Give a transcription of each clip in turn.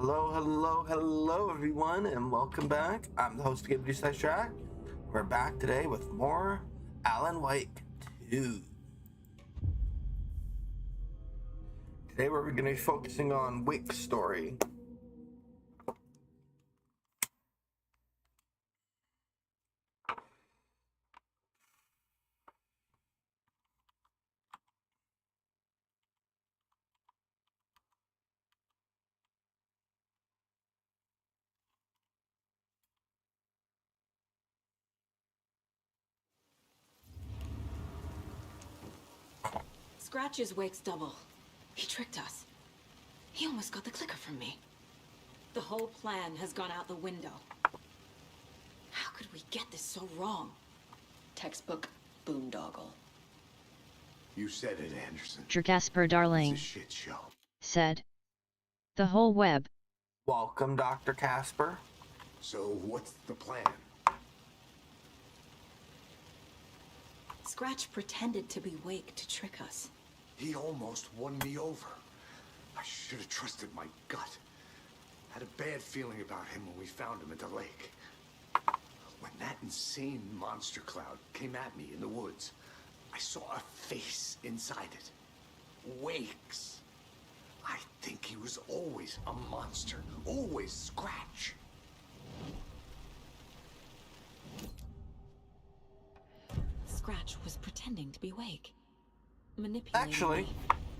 Hello, hello, hello, everyone, and welcome back. I'm the host of Game Slash Track. We're back today with more Alan Wake 2. Today we're going to be focusing on Wake's story. Scratch is Wake's double. He tricked us. He almost got the clicker from me. The whole plan has gone out the window. How could we get this so wrong? Textbook boondoggle. You said it, Anderson. Jasper darling, It's a shit show. said. The whole web. Welcome, Dr. Casper. So what's the plan? Scratch pretended to be Wake to trick us. He almost won me over. I should have trusted my gut. Had a bad feeling about him when we found him at the lake. When that insane monster cloud came at me in the woods, I saw a face inside it. Wake's. I think he was always a monster. Always Scratch. Scratch was pretending to be Wake. Manipulating Actually, me.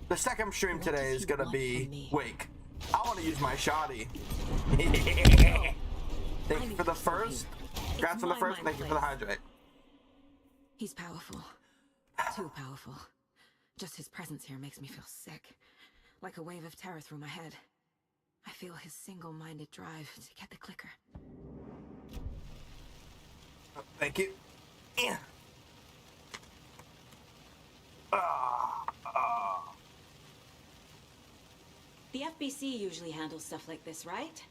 the second stream What today does is he going to want from be me? Wake. I want to use my shoddy. Thank you for the first. Congrats on the first. Thank you for the hydrate. He's powerful. Too powerful. Just his presence here makes me feel sick. Like a wave of terror through my head. I feel his single-minded drive to get the clicker. Oh, thank you. Yeah. The FBC usually handles stuff like this, right?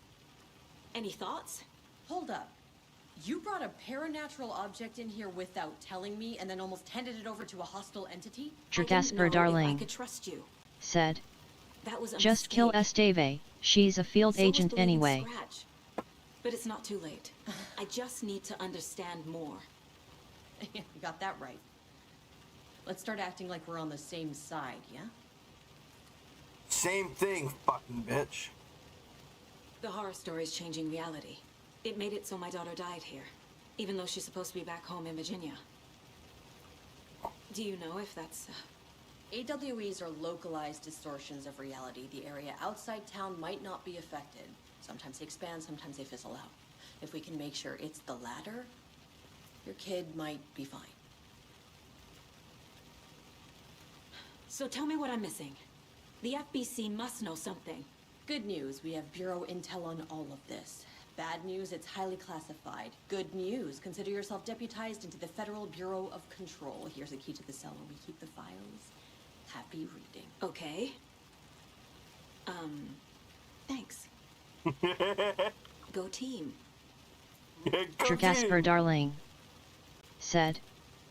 Any thoughts? Hold up. You brought a paranatural object in here without telling me and then almost handed it over to a hostile entity? Jasper I darling, could trust you. said. That was a Just kill mistake. Esteve, she's a field So was agent believing anyway. Scratch. But it's not too late. I just need to understand more. You got that right. Let's start acting like we're on the same side, yeah? Same thing, fucking bitch. The horror story's changing reality. It made it so my daughter died here, even though she's supposed to be back home in Virginia. Do you know if that's... AWEs are localized distortions of reality. The area outside town might not be affected. Sometimes they expand, sometimes they fizzle out. If we can make sure it's the latter, your kid might be fine. So tell me what I'm missing. The FBC must know something. Good news, we have Bureau intel on all of this. Bad news, it's highly classified. Good news, consider yourself deputized into the Federal Bureau of Control. Here's a key to the cell where we keep the files. Happy reading. Okay. Thanks. Go team. Go Jasper team. darling, said.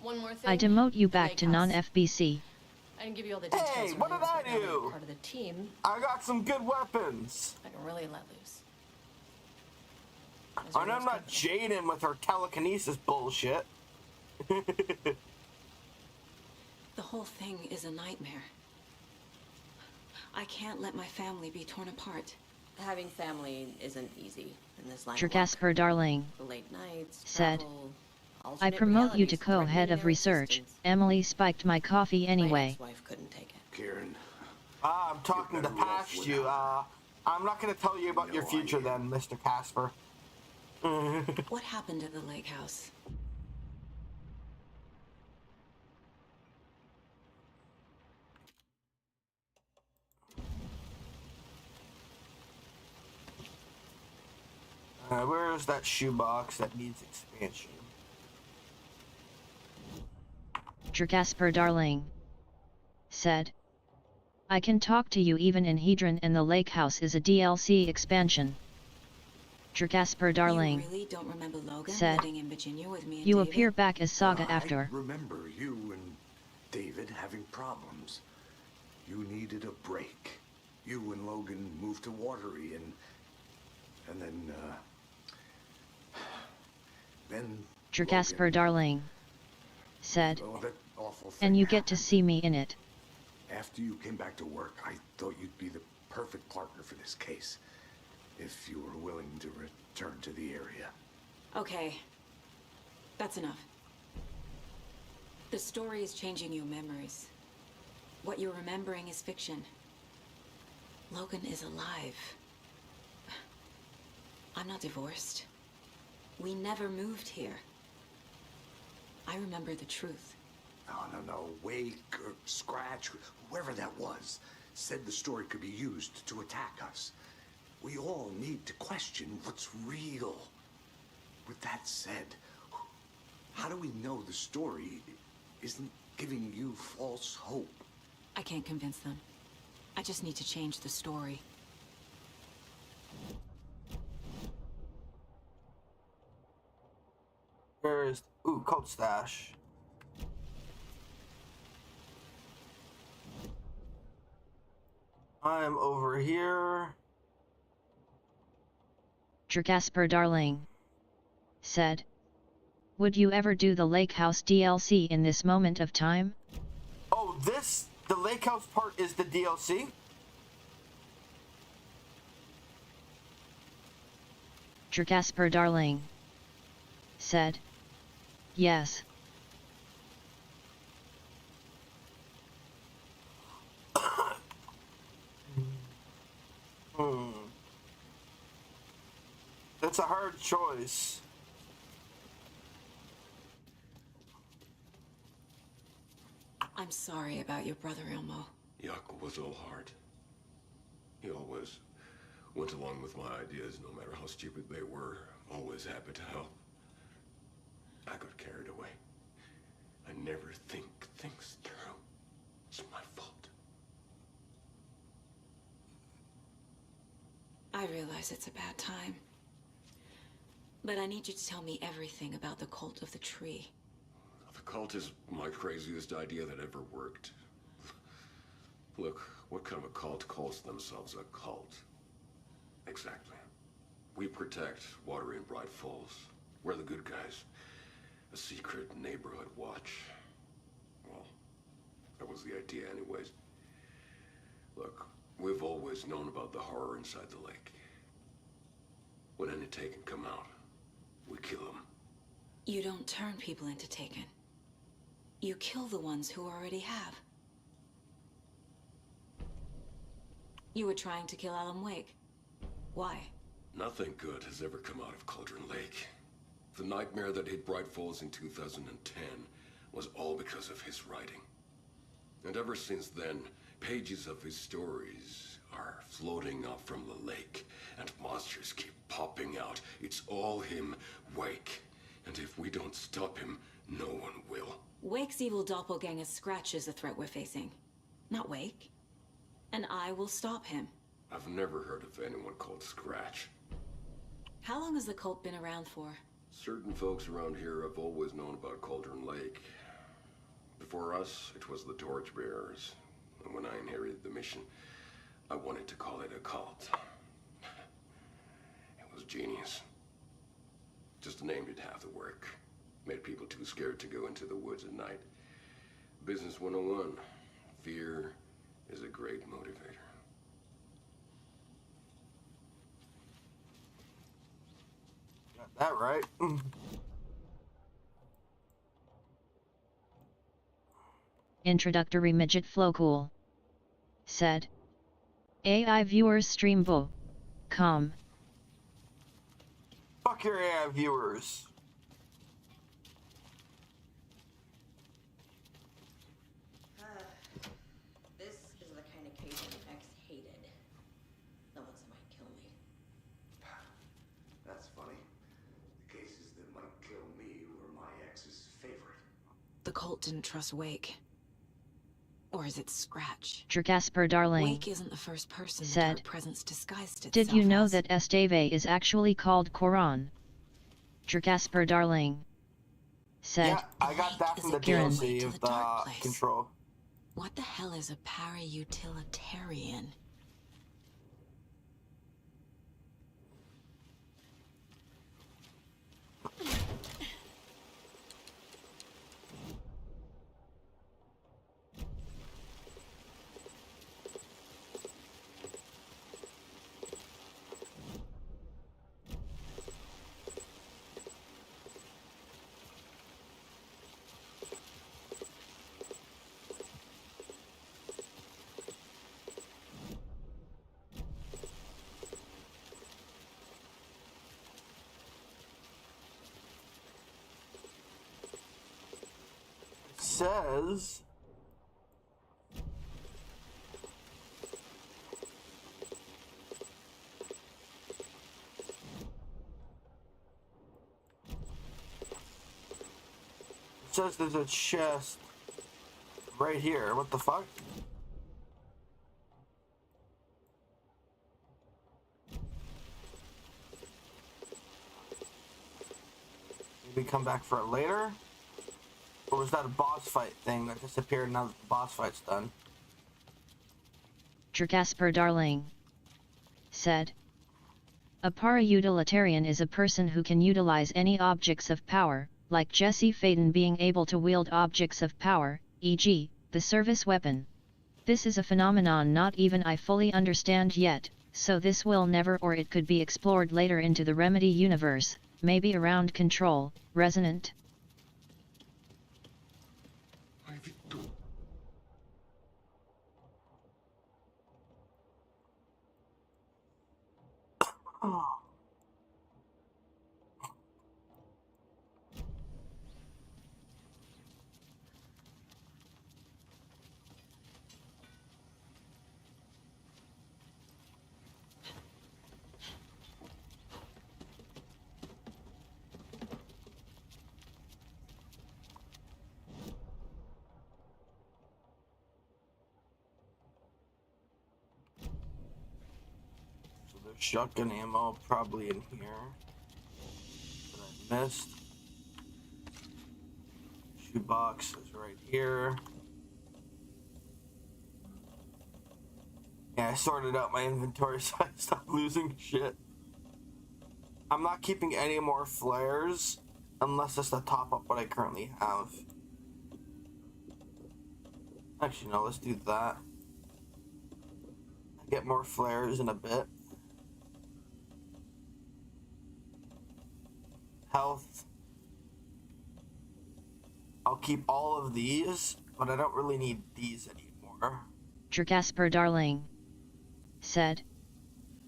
One more thing. I demote you The back to lake house. non-FBC. I didn't give you all the details. Hey, what did earlier, I but now that do? you're part of the team, I got some good weapons. I can really let loose. And I'm not Jaden with her telekinesis bullshit. The whole thing is a nightmare. I can't let my family be torn apart. Having family isn't easy in this line of Jasper darling, work. The late nights, said. travel, I alternate promote you to realities, co-head threatening of their research. existence. Emily spiked my coffee My anyway. ex-wife couldn't take it. Karen, I'm talking to better off past you. without I'm not going to tell you about your No future idea. then, Mr. Casper. What happened at the lake house? Where's that shoebox that needs expansion? Jasper darling, said. I can talk to you even in Hedron, and the lake house is a DLC expansion. Jasper darling, You really don't remember Logan said. living in Virginia with me and You David? appear back as Saga I after. remember you and David having problems. You needed a break. You and Logan moved to Watery, and And then Jasper darling, said, oh, that awful thing and you get to happened. see me in it. After you came back to work, I thought you'd be the perfect partner for this case. If you were willing to return to the area. Okay. That's enough. The story is changing your memories. What you're remembering is fiction. Logan is alive. I'm not divorced. We never moved here. I remember the truth. No. Wake or Scratch, whoever that was, said the story could be used to attack us. We all need to question what's real. With that said, how do we know the story isn't giving you false hope? I can't convince them. I just need to change the story. Where's... Ooh, cult stash. I'm over here. Jasper darling, said, would you ever do the Lake House DLC in this moment of time? Oh, the lake house part is the DLC? Jasper darling, said, yes. That's a hard choice. I'm sorry about your brother, Ilmo. Jakob was all heart. He always went along with my ideas, no matter how stupid they were. Always happy to help. I got carried away. I never think things through. It's my fault. I realize it's a bad time. But I need you to tell me everything about the cult of the tree. The cult is my craziest idea that ever worked. Look, what kind of a cult calls themselves a cult? Exactly. We protect water in Bright Falls. We're the good guys. A secret neighborhood watch. Well, that was the idea anyways. Look, we've always known about the horror inside the lake. When any Taken come out, we kill them. You don't turn people into Taken. You kill the ones who already have. You were trying to kill Alan Wake. Why? Nothing good has ever come out of Cauldron Lake. The nightmare that hit Bright Falls in 2010 was all because of his writing. And ever since then, pages of his stories are floating up from the lake, and monsters keep popping out. It's all him, Wake. And if we don't stop him, no one will. Wake's evil doppelganger Scratch is the threat we're facing, not Wake. And I will stop him. I've never heard of anyone called Scratch. How long has the cult been around for? Certain folks around here have always known about Cauldron Lake. Before us, it was the Torchbearers. And when I inherited the mission, I wanted to call it a cult. It was genius. Just a name did half the work. Made people too scared to go into the woods at night. Business 101. Fear is a great motivator. Got that right. Introductory midget Flowcool, said, AI viewers stream com. Fuck your AI viewers. This is the kind of case an ex hated. The ones that might kill me. That's funny. The cases that might kill me were my ex's favorite. The cult didn't trust Wake. Or is it Scratch? Jasper darling, Wake isn't the first person the said, dark presence disguised itself did you know as. that Esteve is actually called Coron? Jasper darling, said, Yeah, I got that from the Blake is a DLC gateway to of the dark the place. Control. What the hell is a para-utilitarian? says... It says there's a chest right here. What the fuck? Maybe come back for it later? Or was that a boss fight thing that disappeared now that the boss fight's done? Casper Darling said. A para-utilitarian is a person who can utilize any objects of power, like Jesse Faden being able to wield objects of power, e.g., the service weapon. This is a phenomenon not even I fully understand yet, so this will never or it could be explored later into the Remedy universe, maybe around Control, Resonant. Oh. So there's shotgun ammo probably in here that I missed. Shoebox is right here. Yeah, I sorted out my inventory so I stopped losing shit. I'm not keeping any more flares unless it's to top up what I currently have. Actually, no, let's do that. Get more flares in a bit. Health. I'll keep all of these, but I don't really need these anymore. Casper Darling said.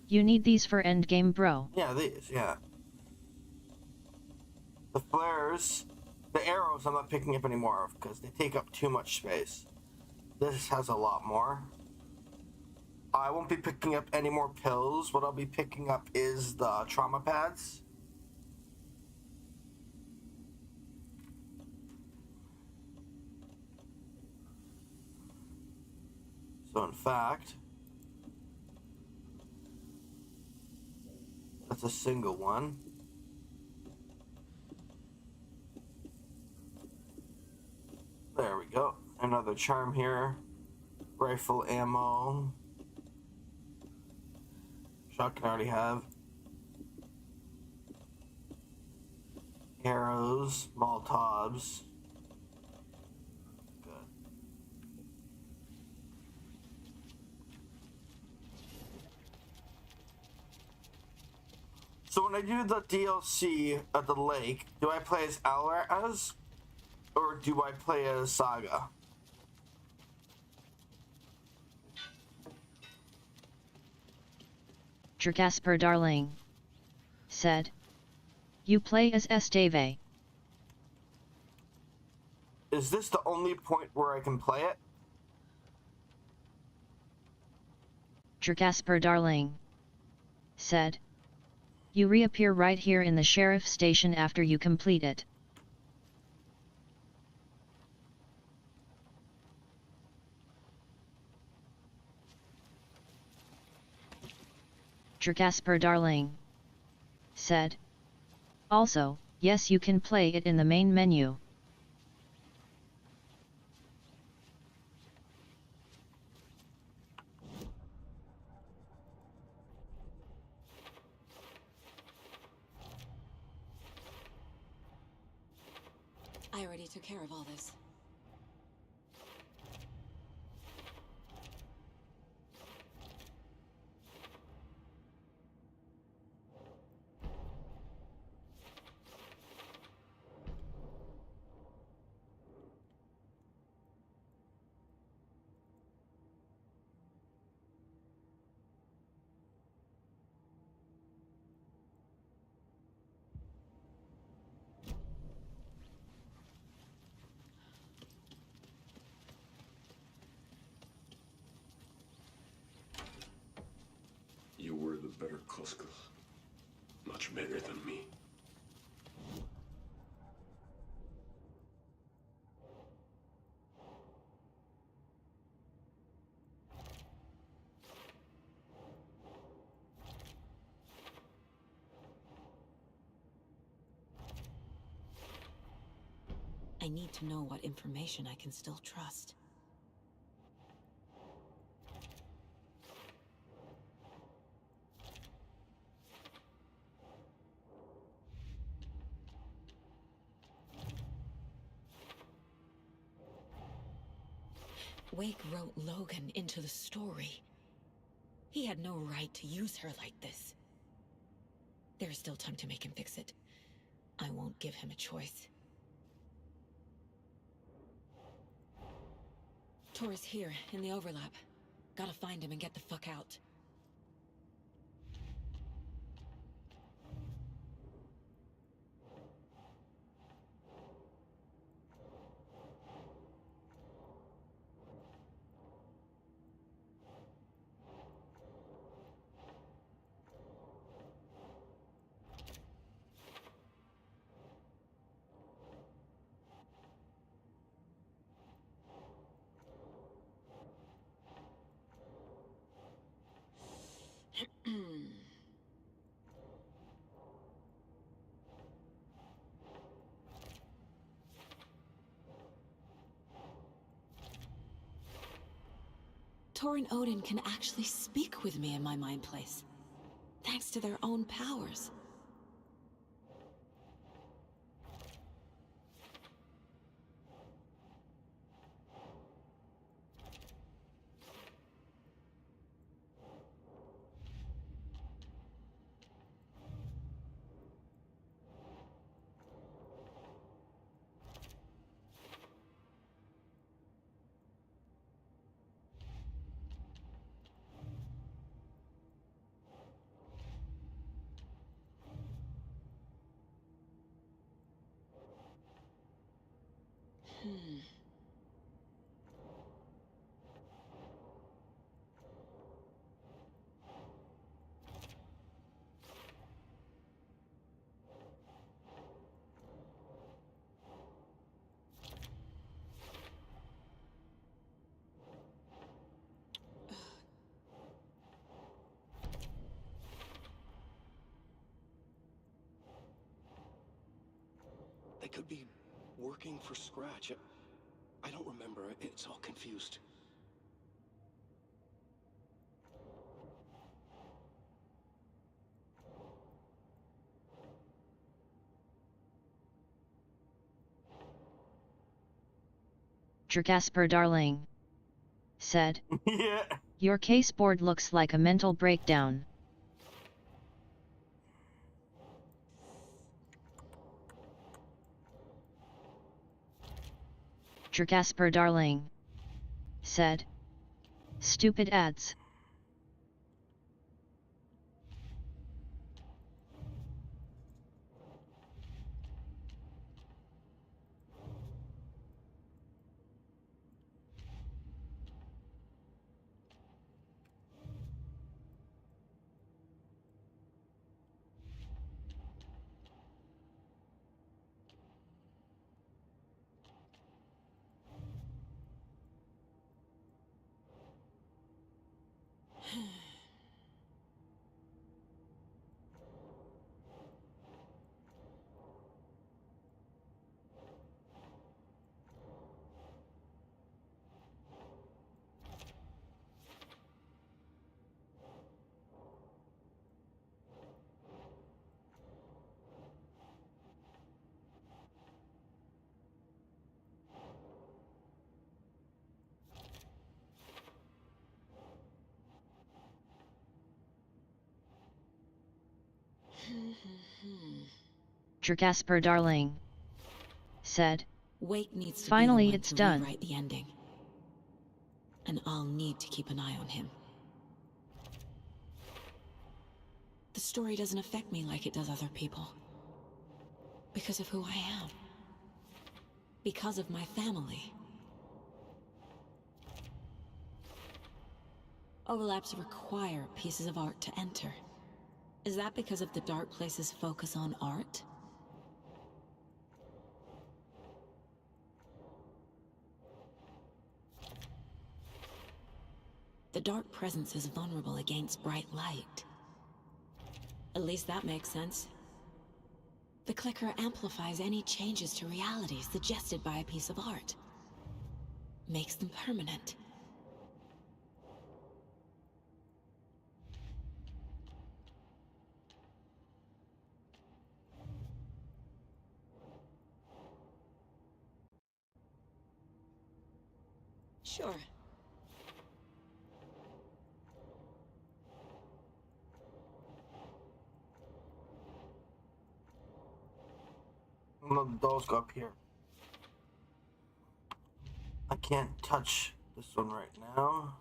You need these for endgame, bro. Yeah, these, yeah. The flares, the arrows I'm not picking up anymore of because they take up too much space. This has a lot more. I won't be picking up any more pills. What I'll be picking up is the trauma pads. So in fact, that's a single one. There we go. Another charm here. Rifle ammo. Shotgun I already have. Arrows, Molotovs. Good. So when I do the DLC at the lake, do I play as Alraz? Or do I play as Saga? Casper Darling said. You play as Esteve. Is this the only point where I can play it? Casper Darling said. You reappear right here in the sheriff's station after you complete it. Casper Darling said. Also, yes, you can play it in the main menu. I already took care of all this. better Cusco. Much bigger than me. I need to know what information I can still trust. Wake wrote Logan into the story. He had no right to use her like this. There's still time to make him fix it. I won't give him a choice. Tor's here, in the overlap. Gotta find him and get the fuck out. Tor and Odin can actually speak with me in my mind place, thanks to their own powers. They could be working for Scratch. I don't remember. It's all confused. Jasper darling, said. Yeah. Your case board looks like a mental breakdown. Jasper darling, said. Stupid ads. Jasper darling, said. Wake needs to Finally, be the one it's to done. rewrite the ending. And I'll need to keep an eye on him. The story doesn't affect me like it does other people. Because of who I am. Because of my family. Overlaps require pieces of art to enter. Is that because of the Dark Place's focus on art? The Dark Presence is vulnerable against bright light. At least that makes sense. The clicker amplifies any changes to reality suggested by a piece of art. Makes them permanent. Sure. No, the dolls go up here. I can't touch this one right now.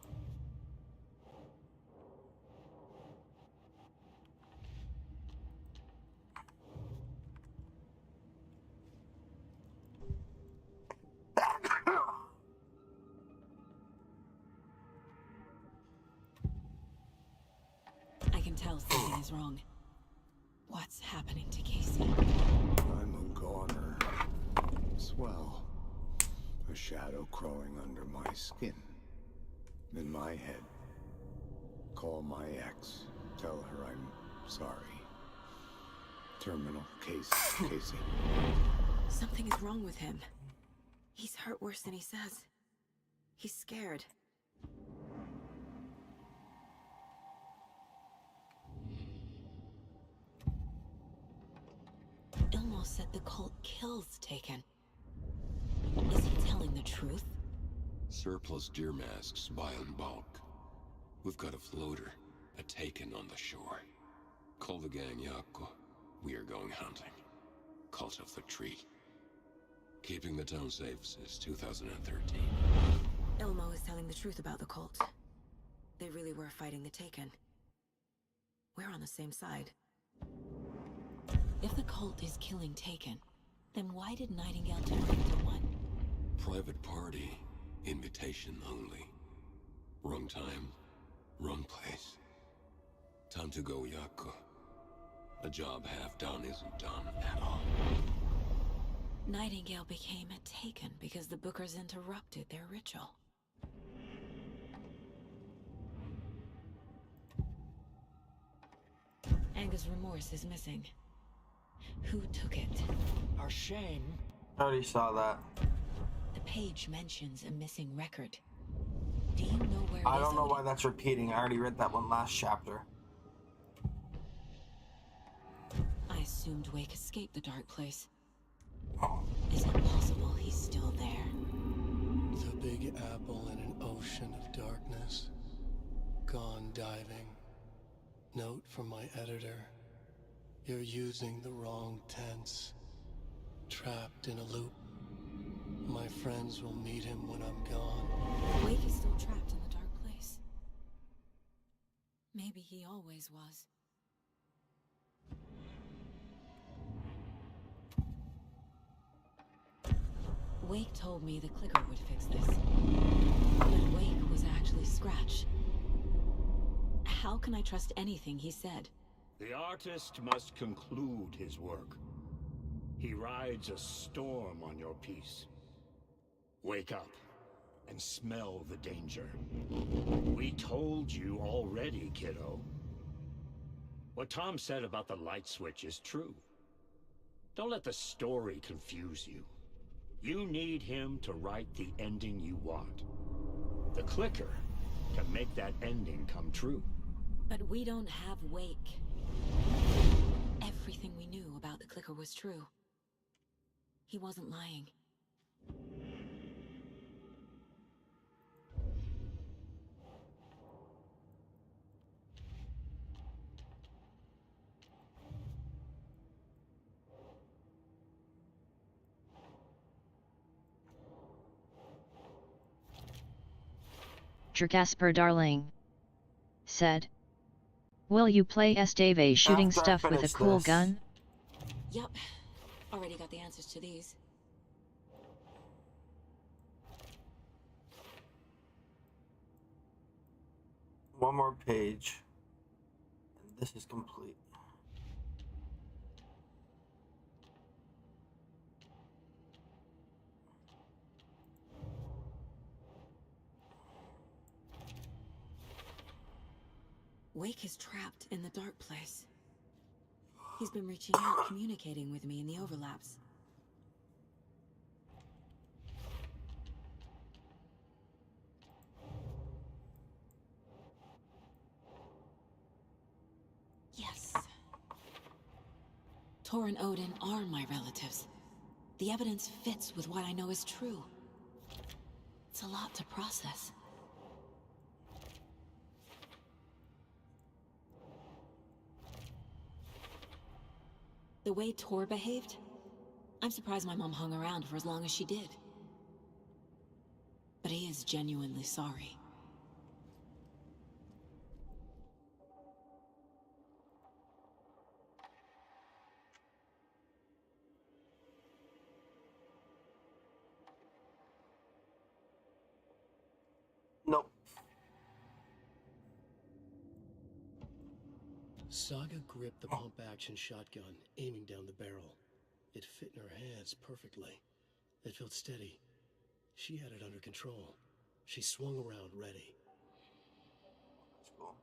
I can tell something is wrong. What's happening to Casey? I'm a goner. Swell. A shadow crawling under my skin. In my head. Call my ex. Tell her I'm sorry. Terminal case, Casey. Something is wrong with him. He's hurt worse than he says. He's scared. Ilmo said the cult kills Taken. Is he telling the truth? Surplus deer masks buy in bulk. We've got a floater, a Taken on the shore. Call the gang Yako. We are going hunting. Cult of the Tree. Keeping the town safe since 2013. Ilmo is telling the truth about the cult. They really were fighting the Taken. We're on the same side. If the cult is killing Taken, then why did Nightingale turn into one? Private party. Invitation only. Wrong time. Wrong place. Time to go, Yako. A job half done isn't done at all. Nightingale became a Taken because the Bookers interrupted their ritual. Anga's remorse is missing. Who took it? A shame. I already saw that. The page mentions a missing record. Do you know where it is? I don't know Odin? why that's repeating. I already read that one last chapter. I assumed Wake escaped the Dark Place. Is it possible he's still there? The Big Apple in an ocean of darkness. Gone diving. Note from my editor. You're using the wrong tense. Trapped in a loop. My friends will meet him when I'm gone. Wake is still trapped in the Dark Place. Maybe he always was. Wake told me the clicker would fix this. But Wake was actually Scratch. How can I trust anything he said? The artist must conclude his work. He rides a storm on your piece. Wake up and smell the danger. We told you already, kiddo. What Tom said about the light switch is true. Don't let the story confuse you. You need him to write the ending you want. The clicker can make that ending come true. But we don't have Wake. Everything we knew about the clicker was true. He wasn't lying. Casper darling. Said. Will you play Esteve shooting After I stuff with a finish cool this. gun? Yup. Already got the answers to these. One more page. And this is complete. Wake is trapped in the dark place. He's been reaching out, communicating with me in the overlaps. Yes. Tor and Odin are my relatives. The evidence fits with what I know is true. It's a lot to process. The way Tor behaved, I'm surprised my mom hung around for as long as she did. But he is genuinely sorry. Nope. Saga gripped the pump-action shotgun, aiming down the barrel. It fit in her hands perfectly. It felt steady. She had it under control. She swung around, ready. That's cool.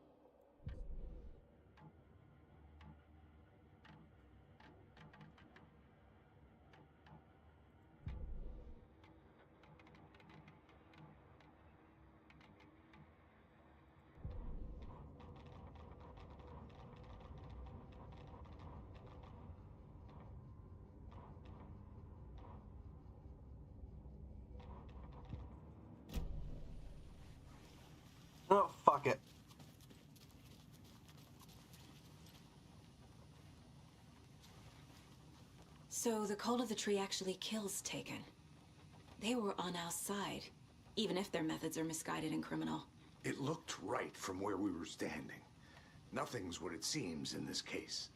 Oh, fuck it. So the cult of the tree actually kills Taken. They were on our side, even if their methods are misguided and criminal. It looked right from where we were standing. Nothing's what it seems in this case.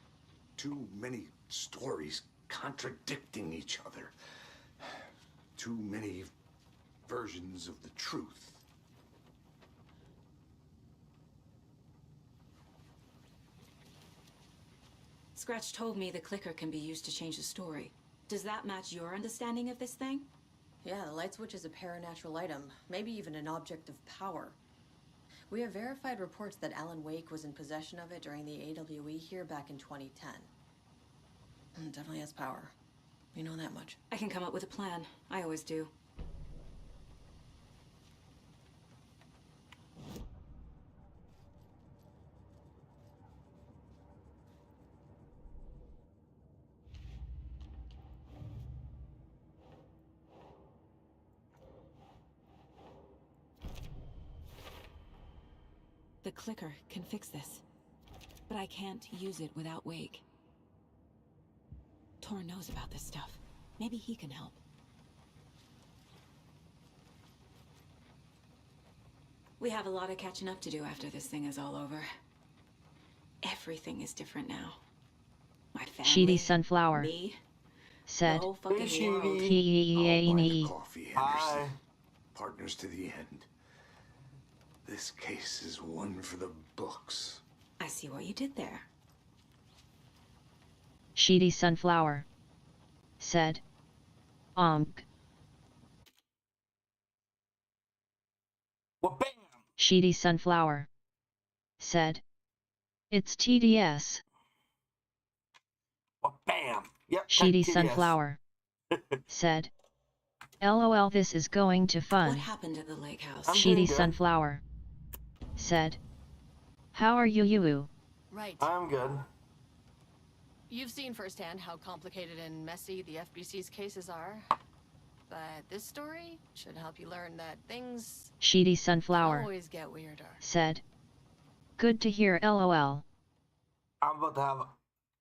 Too many stories contradicting each other. Too many versions of the truth. Scratch told me the clicker can be used to change the story. Does that match your understanding of this thing? Yeah, the light switch is a paranatural item, maybe even an object of power. We have verified reports that Alan Wake was in possession of it during the AWE here back in 2010. It definitely has power. You know that much. I can come up with a plan. I always do. The clicker can fix this, but I can't use it without Wake. Tor knows about this stuff. Maybe he can help. We have a lot of catching up to do after this thing is all over. Everything is different now. My family, Sheedy Sunflower me, the said, whole fucking Hey, world. I'll buy the "He coffee, Hi. Anderson. Partners to the end. This case is one for the books. I see what you did there. Sheedy Sunflower said, Onk." Well, bam! Sheedy Sunflower said, "It's TDS." Well, bam! Yep. Sheedy TDS. Sunflower said, "LOL, this is going to What fun." happened at the lake house? I'm Sheedy doing good. Sunflower said, "How are you?" Right. I'm good. You've seen firsthand how complicated and messy the FBC's cases are. But this story should help you learn that things Sheedy Sunflower always get weirder. said, "Good to hear, LOL." I'm about to have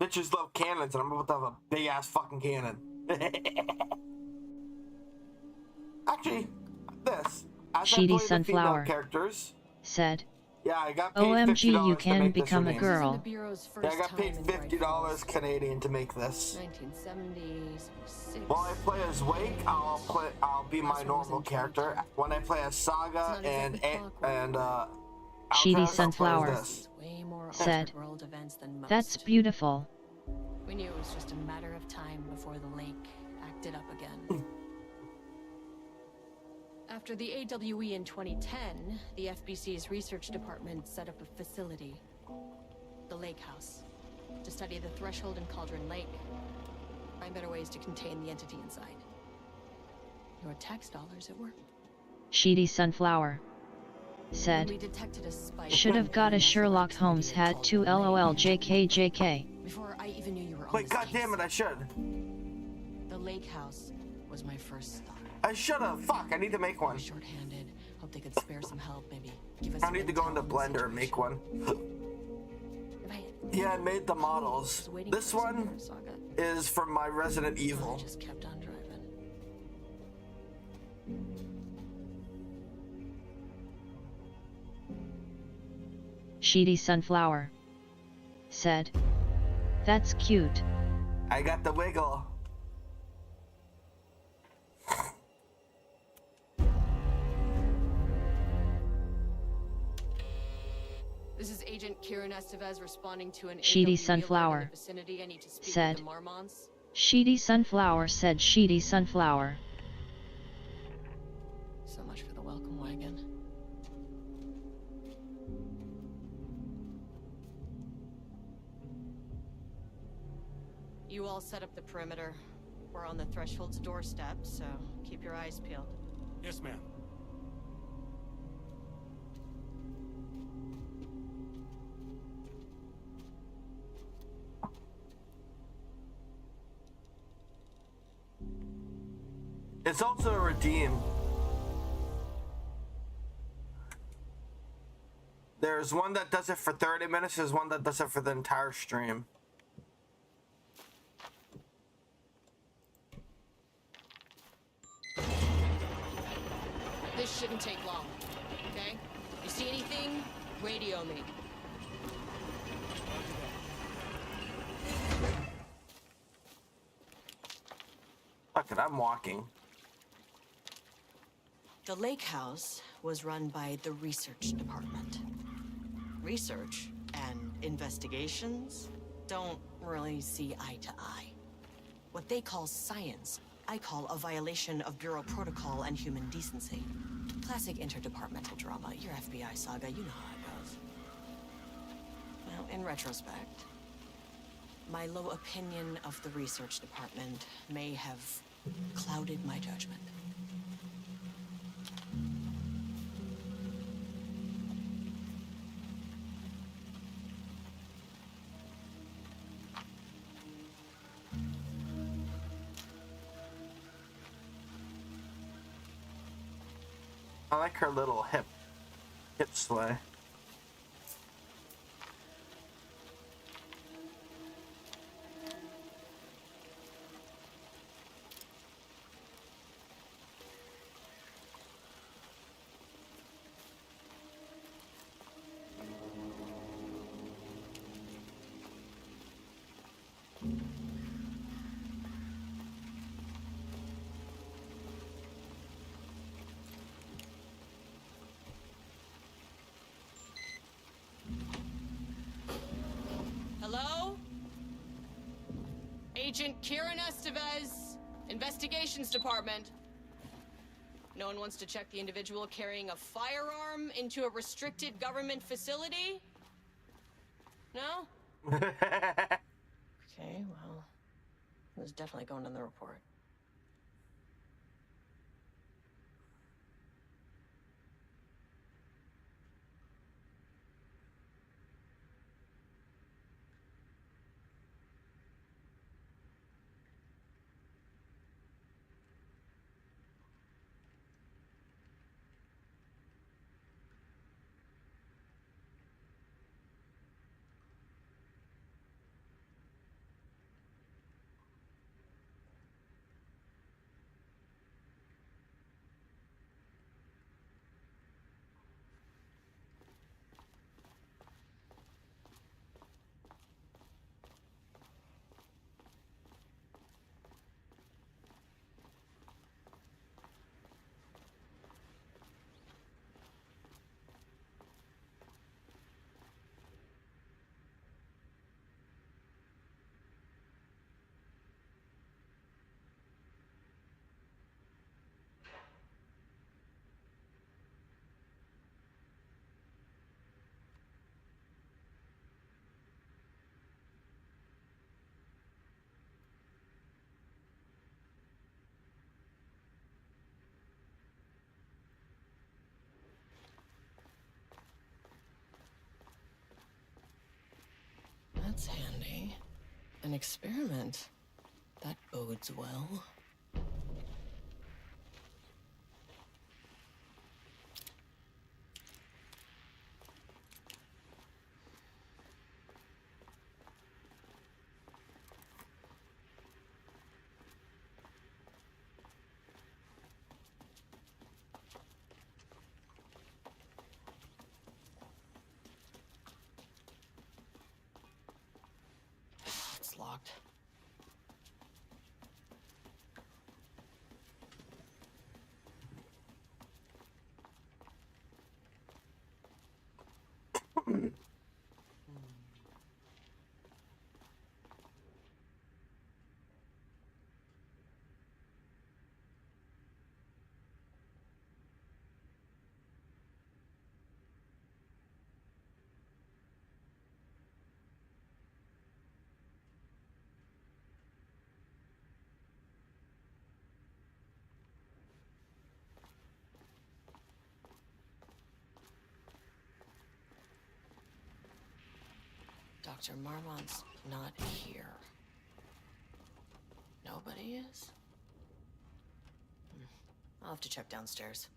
bitches love cannons, and I'm about to have a big ass fucking cannon. Actually, this. As Sheedy I play the female Sunflower characters, said, yeah, I got paid "OMG, $50 you to can make this become a release. girl." The Bureau's first Yeah, I got paid time in $50 Rifles. Canadian to make this. 1970s, 76. While I play as Wake, I'll be my normal character. When I play as Saga and Sheedy Alcatraz, I'll play as Sunflower this. Way more said, altered world events than most. "That's beautiful." We knew it was just a matter of time before the lake acted up again. After the AWE in 2010, the FBC's research department set up a facility. The lake house. To study the threshold in Cauldron Lake. Find better ways to contain the entity inside. Your tax dollars at work. Sheedy Sunflower said, We detected a spike. should have got a Sherlock Holmes hat too, lol JK. Before I even knew you were on Wait, this god damn it, case. I should. The lake house was my first thought. I should have. Fuck, I need to make one. Short-handed. Hope they could spare some help, maybe give us I some need to go intel into on the Blender and make one. If I- Yeah, I made the models. was waiting This for us in one there, Saga. is from my Resident I Evil. just kept on driving. Sheedy Sunflower said, that's cute. I got the wiggle. This is Agent Kieran Estevez responding to an Sheedy AW Sunflower in the vicinity. I need to speak said, with the Marmons. Sheedy Sunflower said, Sheedy Sunflower. So much for the welcome wagon. You all set up the perimeter. We're on the threshold's doorstep, so keep your eyes peeled. Yes, ma'am. It's also a redeem. There's one that does it for 30 minutes, there's one that does it for the entire stream. This shouldn't take long, okay? You see anything? Radio me. Fuck it, I'm walking. The lake house was run by the research department. Research and investigations don't really see eye to eye. What they call science, I call a violation of Bureau protocol and human decency. Classic interdepartmental drama. Your FBI saga, you know how it goes. Now, in retrospect, my low opinion of the research department may have clouded my judgment. I like her little hip sway. Hello? Agent Kieran Estevez, Investigations Department. No one wants to check the individual carrying a firearm into a restricted government facility? No? Okay, well, it was definitely going in the report. That's handy. An experiment. That bodes well. It's locked. Dr. Marmont's not here. Nobody is? I'll have to check downstairs.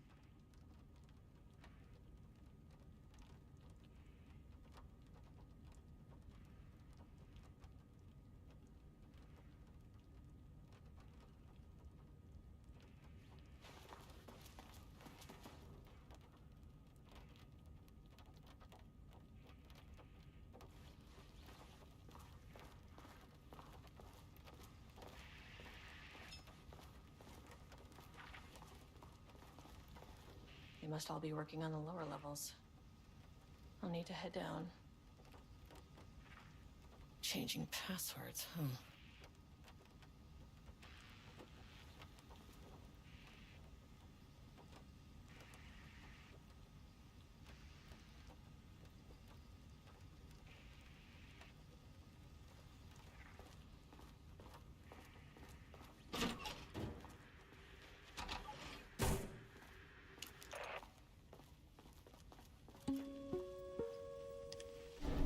They must all be working on the lower levels. I'll need to head down. Changing passwords, huh?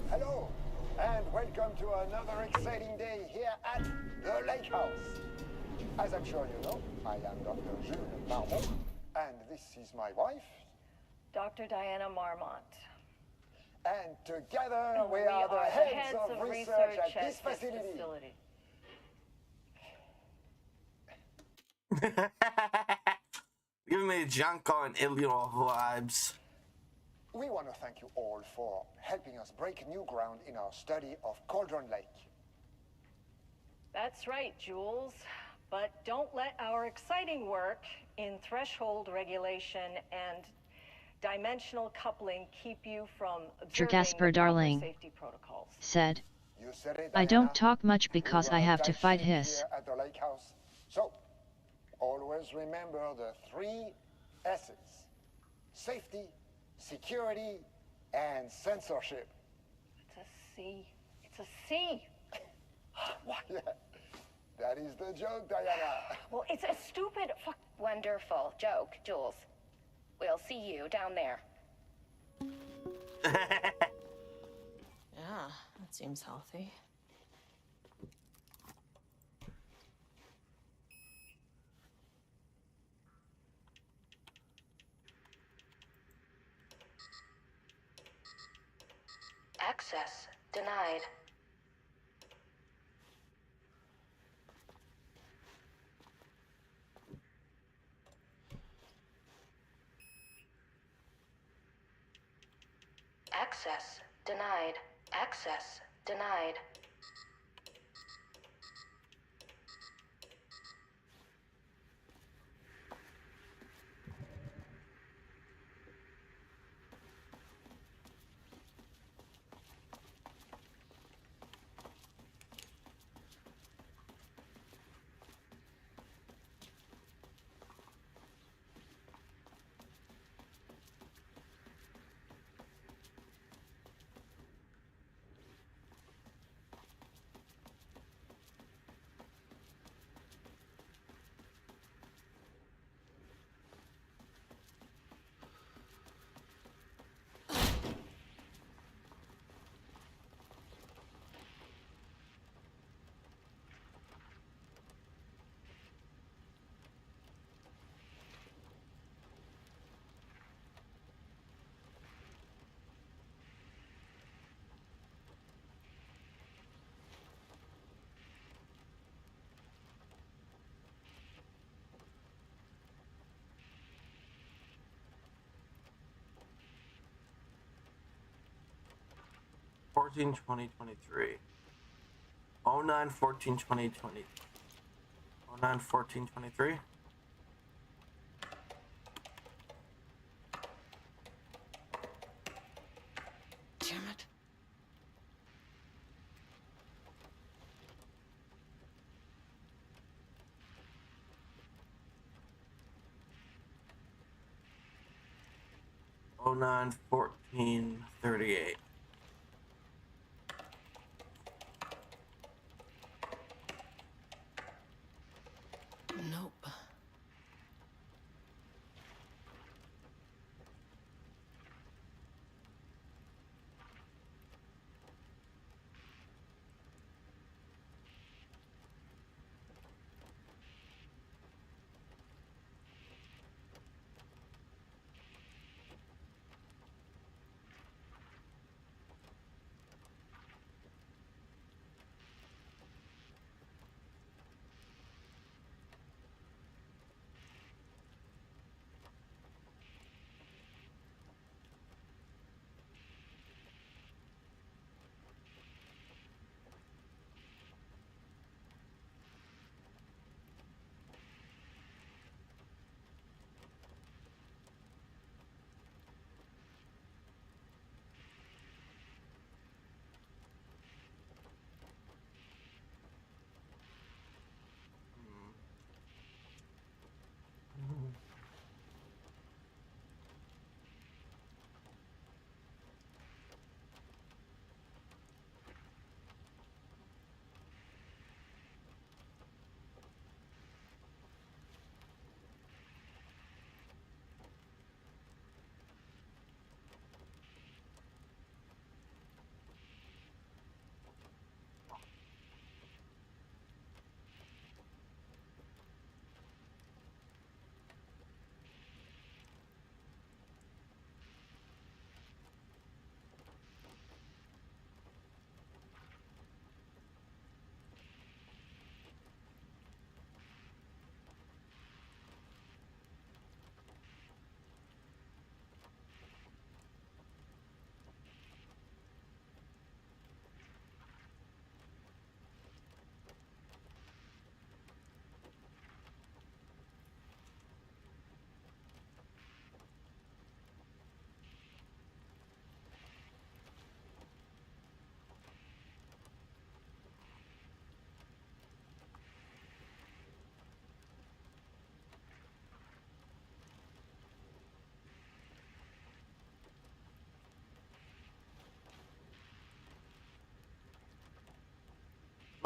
Hello, and welcome to another exciting day here at the Lake House. As I'm sure you know, I am Dr. Jules Marmont, and this is my wife. Dr. Diana Marmont. And together we are the heads of research at this facility. Giving me Junko and Ilion vibes. We want to thank you all for helping us break new ground in our study of Cauldron Lake. That's right, Jules. But don't let our exciting work in threshold regulation and dimensional coupling keep you from observing Jasper, the proper darling, safety protocols. Said, You said it, I Diana. don't talk much because We I run a have to tight fight ship hiss. here at the Lake House. So, always remember the 3 S's. Safety, security, and censorship. It's a C. It's a C. What? Yeah, that is the joke, Diana. Well, it's a stupid fuck. Wonderful joke, Jules. We'll see you down there. Yeah, that seems healthy. Access denied. Access denied. Access denied. 14, 20, 23. 09, 14, 20, 20. 09, 14, 23. Damn it. Oh, 09, 14, 38. Nope.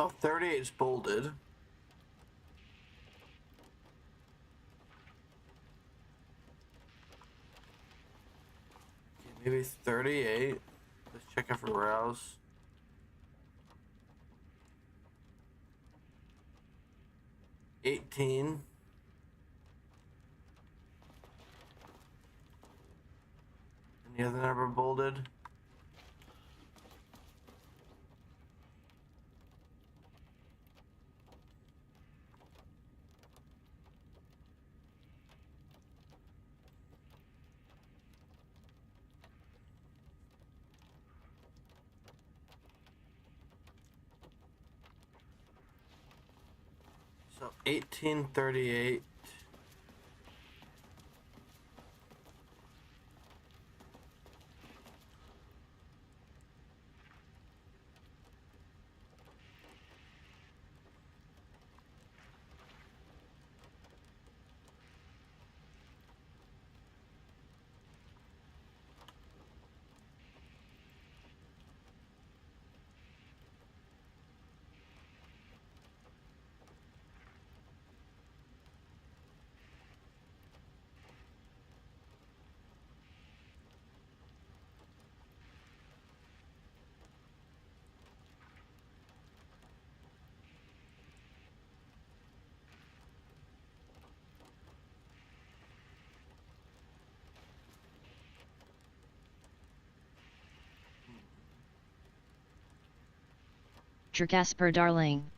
Oh, 38 is bolded. Maybe 38. Let's check everywhere else. $18. Any other number bolded? So 1838. Jasper Darling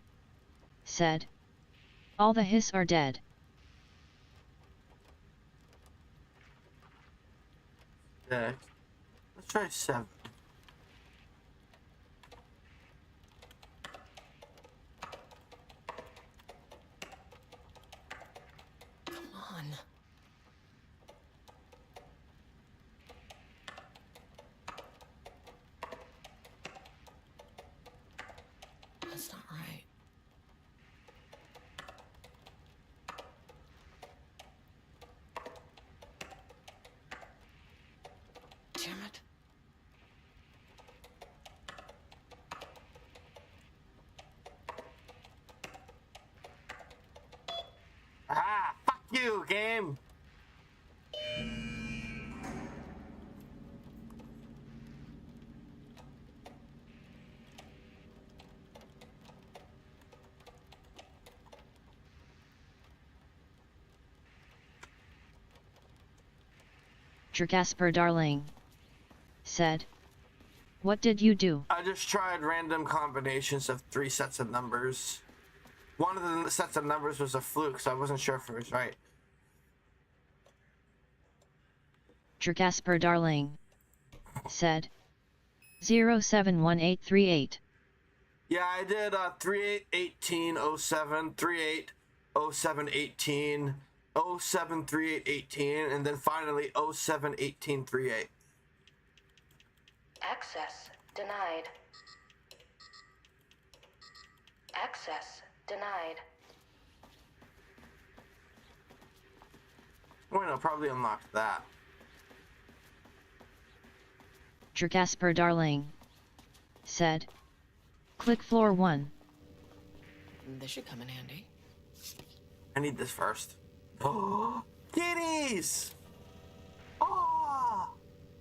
said. All the hiss are dead. Next. Let's try 7. you, game. Jasper darling, said. What did you do? I just tried random combinations of 3 sets of numbers. One of the sets of numbers was a fluke, so I wasn't sure if it was right. Jasper darling, said. 071838. Yeah, I did 381807, 380718, 073818, and then finally 071838. Access denied. Access denied. Wait, no, probably unlocked that. Jasper darling, said. Click floor 1. This should come in handy. I need this first. Oh, kitties! Oh,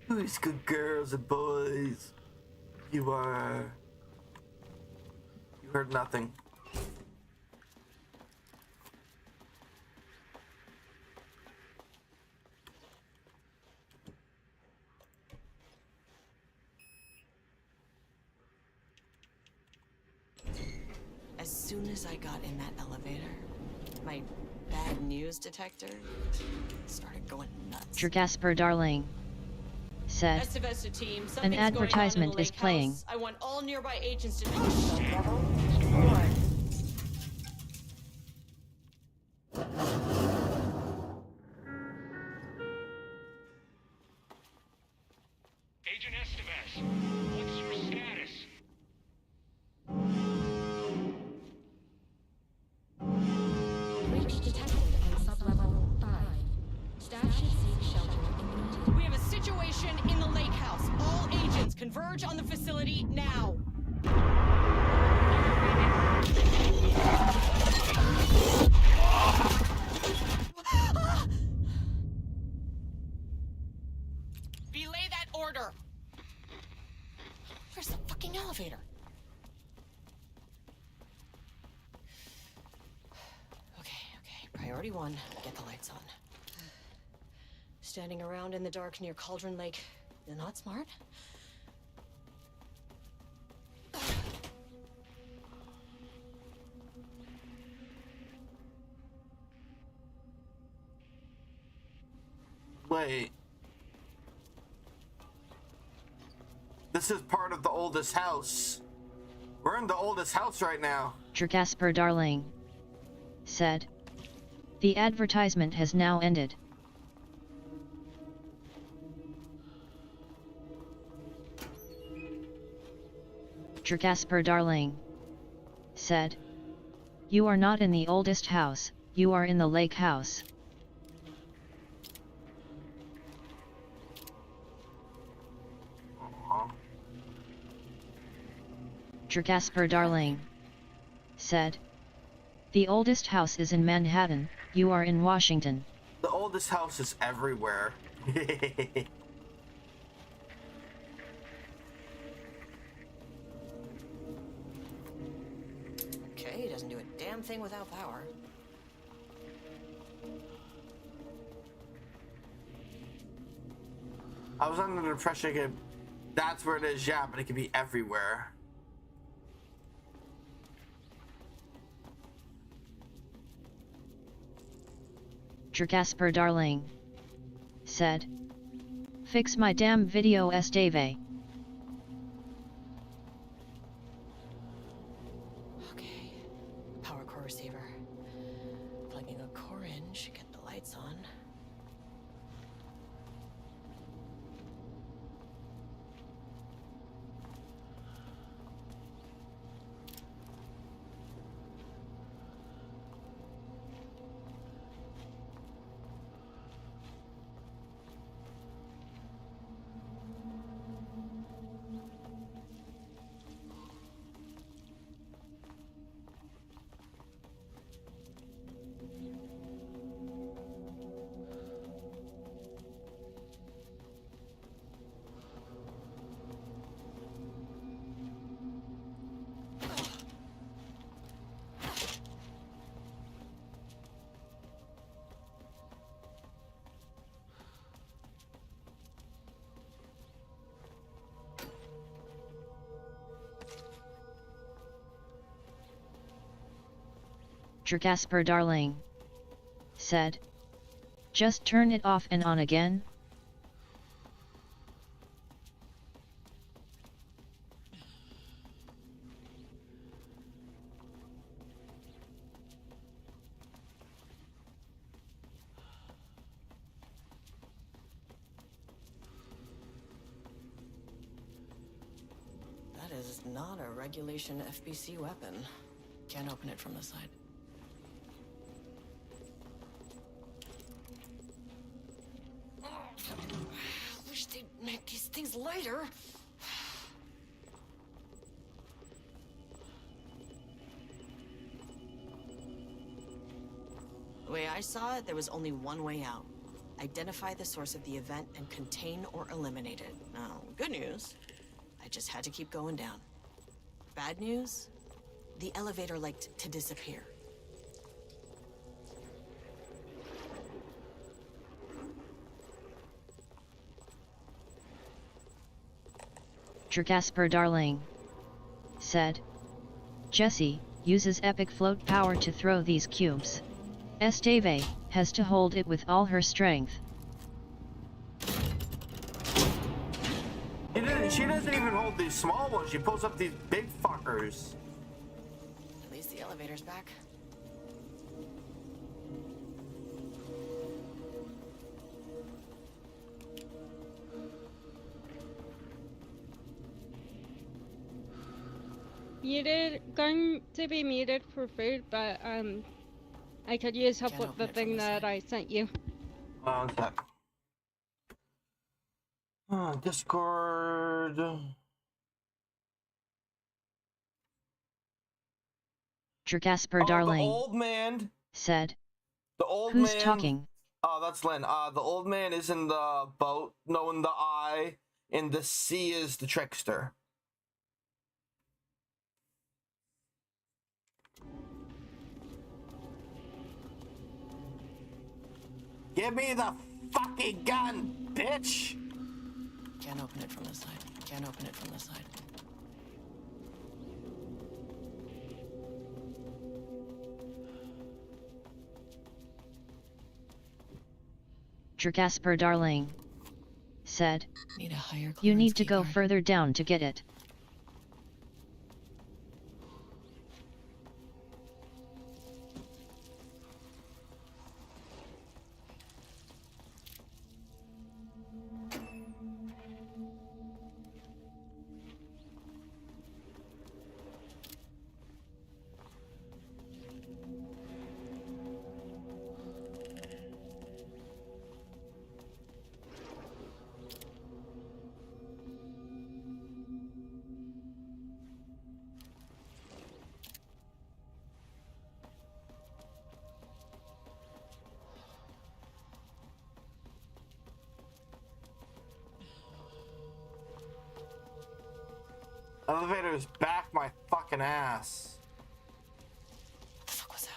who's good girls and boys? You are. You heard nothing. As soon as I got in that elevator, my bad news detector started going nuts. Jasper darling, said. Estivesta team, An something's advertisement going on in the is lake playing. house. I want all nearby agents to Agent Estevez, what's your status? Breach detected on sublevel 5. Staff should seek shelter immediately. We have a situation in the lake house. All agents converge on the facility now. Belay that order. Where's the fucking elevator? Okay. Priority 1, get the lights on. Standing around in the dark near Cauldron Lake, you're not smart? Wait. This is part of the oldest house. We're in the oldest house right now. Jasper darling, said. The advertisement has now ended. Jasper darling, said. You are not in the oldest house, you are in the lake house. Jasper darling, said. The oldest house is in Manhattan, you are in Washington. The oldest house is everywhere. Okay, doesn't do a damn thing without power. I was under the impression that's where it is, yeah, but it could be everywhere. Jasper darling, said. Fix my damn video Esteve. Okay, power core receiver. Plugging a core in should get the lights on. Casper darling, said. Just turn it off and on again? That is not a regulation FBC weapon. Can't open it from the side. Wish they'd make these things lighter. The way I saw it, there was only one way out. Identify the source of the event and contain or eliminate it. Now, good news, I just had to keep going down. Bad news, the elevator liked to disappear. Casper darling, said. Jessie uses epic float power to throw these cubes. Esteve has to hold it with all her strength. She doesn't even hold these small ones, she pulls up these big fuckers. At least the elevator's back. Going to be muted for food, but I could use help with the thing that I sent you. One sec. Discord. Casper darling, the old man said. The old Who's man. talking? Oh, that's Len. The old man is in the boat, knowing the eye, and the sea is the trickster. Give me the fucking gun, bitch! Can't open it from the side. Can't open it from the side. Casper darling, said. Need a higher You need to keycard. go further down to get it. Elevator's back my fucking ass. What the fuck was that?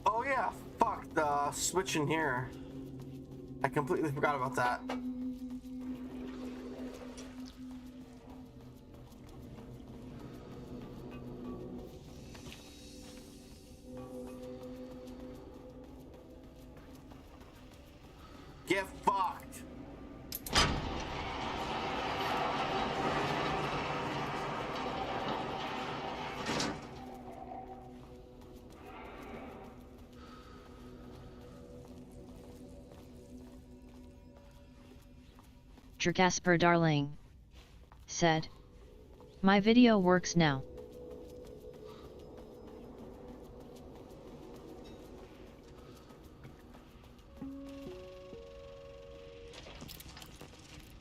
Oh yeah, fuck, the switch in here. I completely forgot about that. Get fucked. Casper darling said, "My video works now."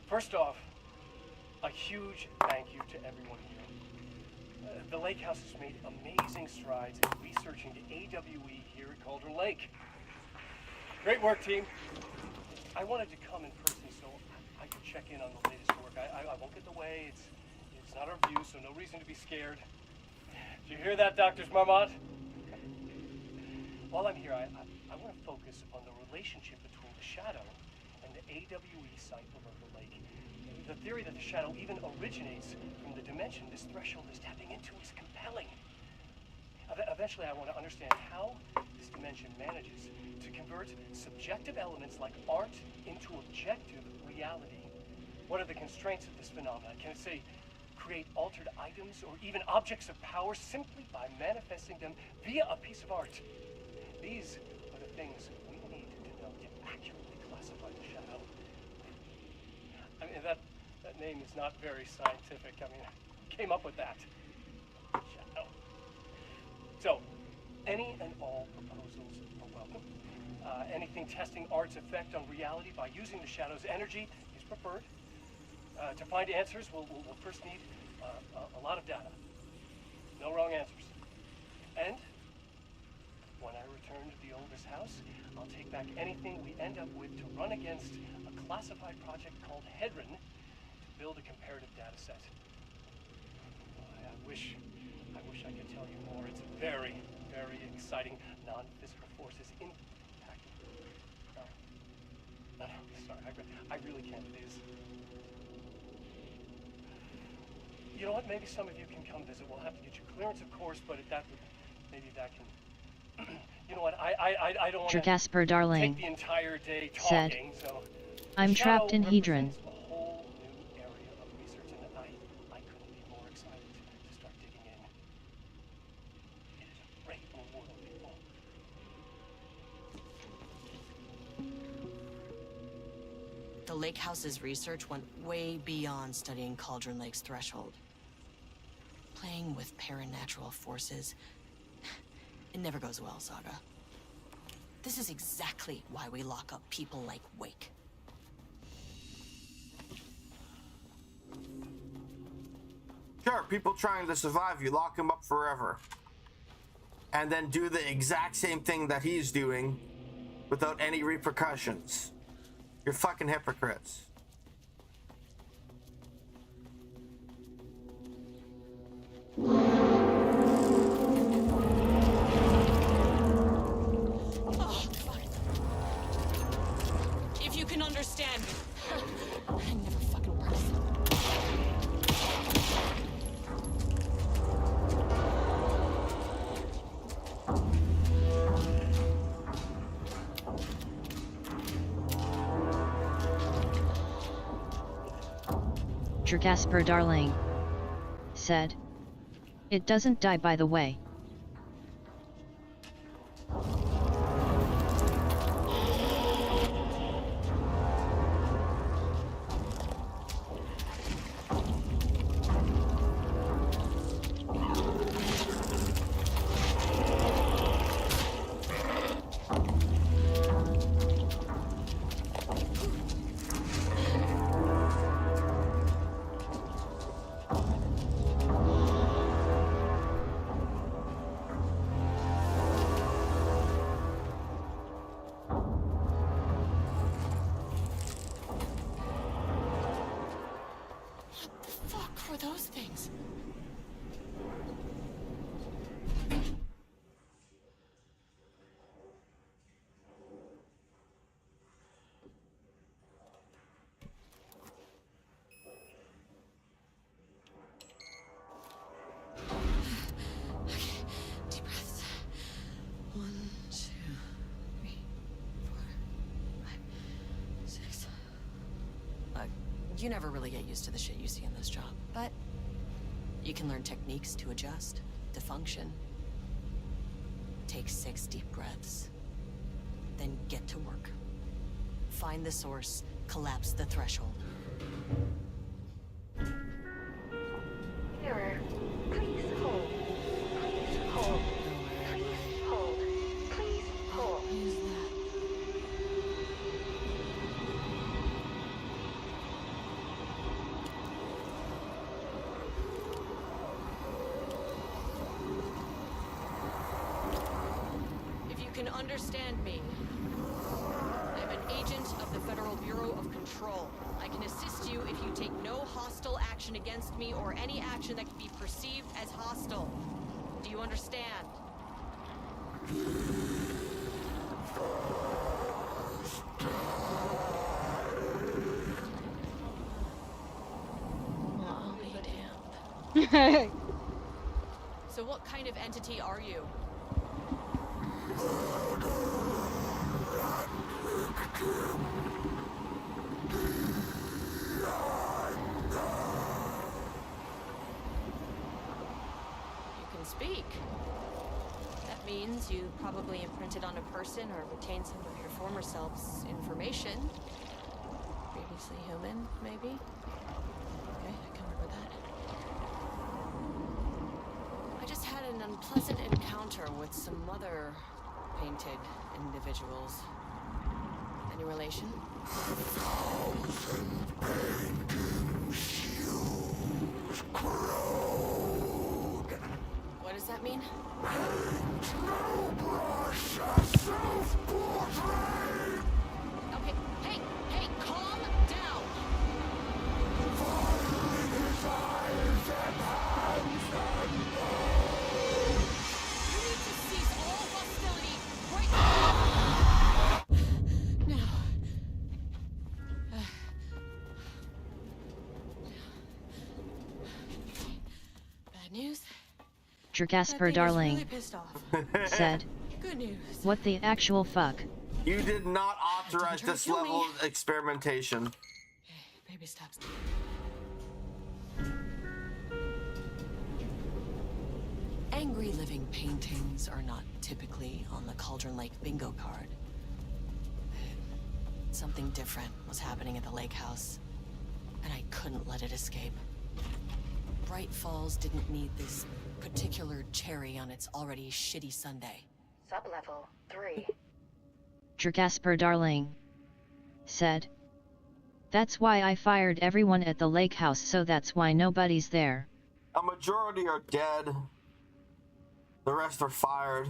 First off, a huge thank you to everyone here. The Lake House has made amazing strides in researching the AWE here at Cauldron Lake. Great work, team. I wanted to come in person so I could check in on the latest work. I won't get in the way. It's not our view, so no reason to be scared. Did you hear that, Dr. Marmot? While I'm here, I want to focus on the relationship between the shadow and the AWE site below the lake. The theory that the shadow even originates from the dimension this threshold is tapping into is compelling. Eventually, I want to understand how this dimension manages to convert subjective elements like art into objective reality. What are the constraints of this phenomenon? Can it, say, create altered items or even objects of power simply by manifesting them via a piece of art? These are the things we need to know to accurately classify the shadow. I mean, that name is not very scientific. I mean, I came up with that. Shadow. So, any and all proposals are welcome. Anything testing art's effect on reality by using the shadow's energy is preferred. To find answers, we'll first need a lot of data. No wrong answers. And when I return to the oldest house, I'll take back anything we end up with to run against a classified project called Hedron to build a comparative data set. I wish I could tell you more. It's very, very exciting. Non-physical forces impacting. No, sorry, I really can't. It is. You know what? Maybe some of you can come visit. We'll have to get you clearance, of course, but maybe that can. You know what? I don't want to Casper darling take the entire day said, talking. So "I'm trapped in Hedron." a whole new area of research, and I couldn't be more excited to start digging in. It is a great new world, people. The Lake House's research went way beyond studying Cauldron Lake's threshold. Playing with paranatural forces, it never goes well, Saga. This is exactly why we lock up people like Wake. Sure, people trying to survive, you lock them up forever. And then do the exact same thing that he's doing without any repercussions. You're fucking hypocrites. Oh, fuck. If you can understand me. I never fucking works. Casper darling said, "It doesn't die by the way." For those things. You never really get used to the shit you see in this job, but you can learn techniques to adjust, to function. Take 6 deep breaths, then get to work. Find the source, collapse the threshold. Mirror, please hold. Please hold. Please hold. Please hold. If you can understand me, I'm an agent of the Federal Bureau of Control. I can assist you if you take no hostile action against me or any action that can be perceived as hostile. Do you understand? I'll be damned. So what kind of entity are you? You can speak. That means you probably imprinted on a person or retained some of your former self's information. Previously human, maybe? Okay, I can work with that. I just had an unpleasant encounter with some other painted individuals. Any relation? What does that mean? Okay, hey, calm down! You need to cease all hostility right now. Bad news? Jasper darling, Really pissed off. said. Good news. What the actual fuck? You did not authorize this level of experimentation. Baby steps. Angry living paintings are not typically on the Cauldron Lake bingo card. Something different was happening at the lake house, and I couldn't let it escape. Bright Falls didn't need this particular cherry on its already shitty sundae. Sublevel 3. Jasper darling, said. That's why I fired everyone at the lake house, so that's why nobody's there. A majority are dead. The rest are fired.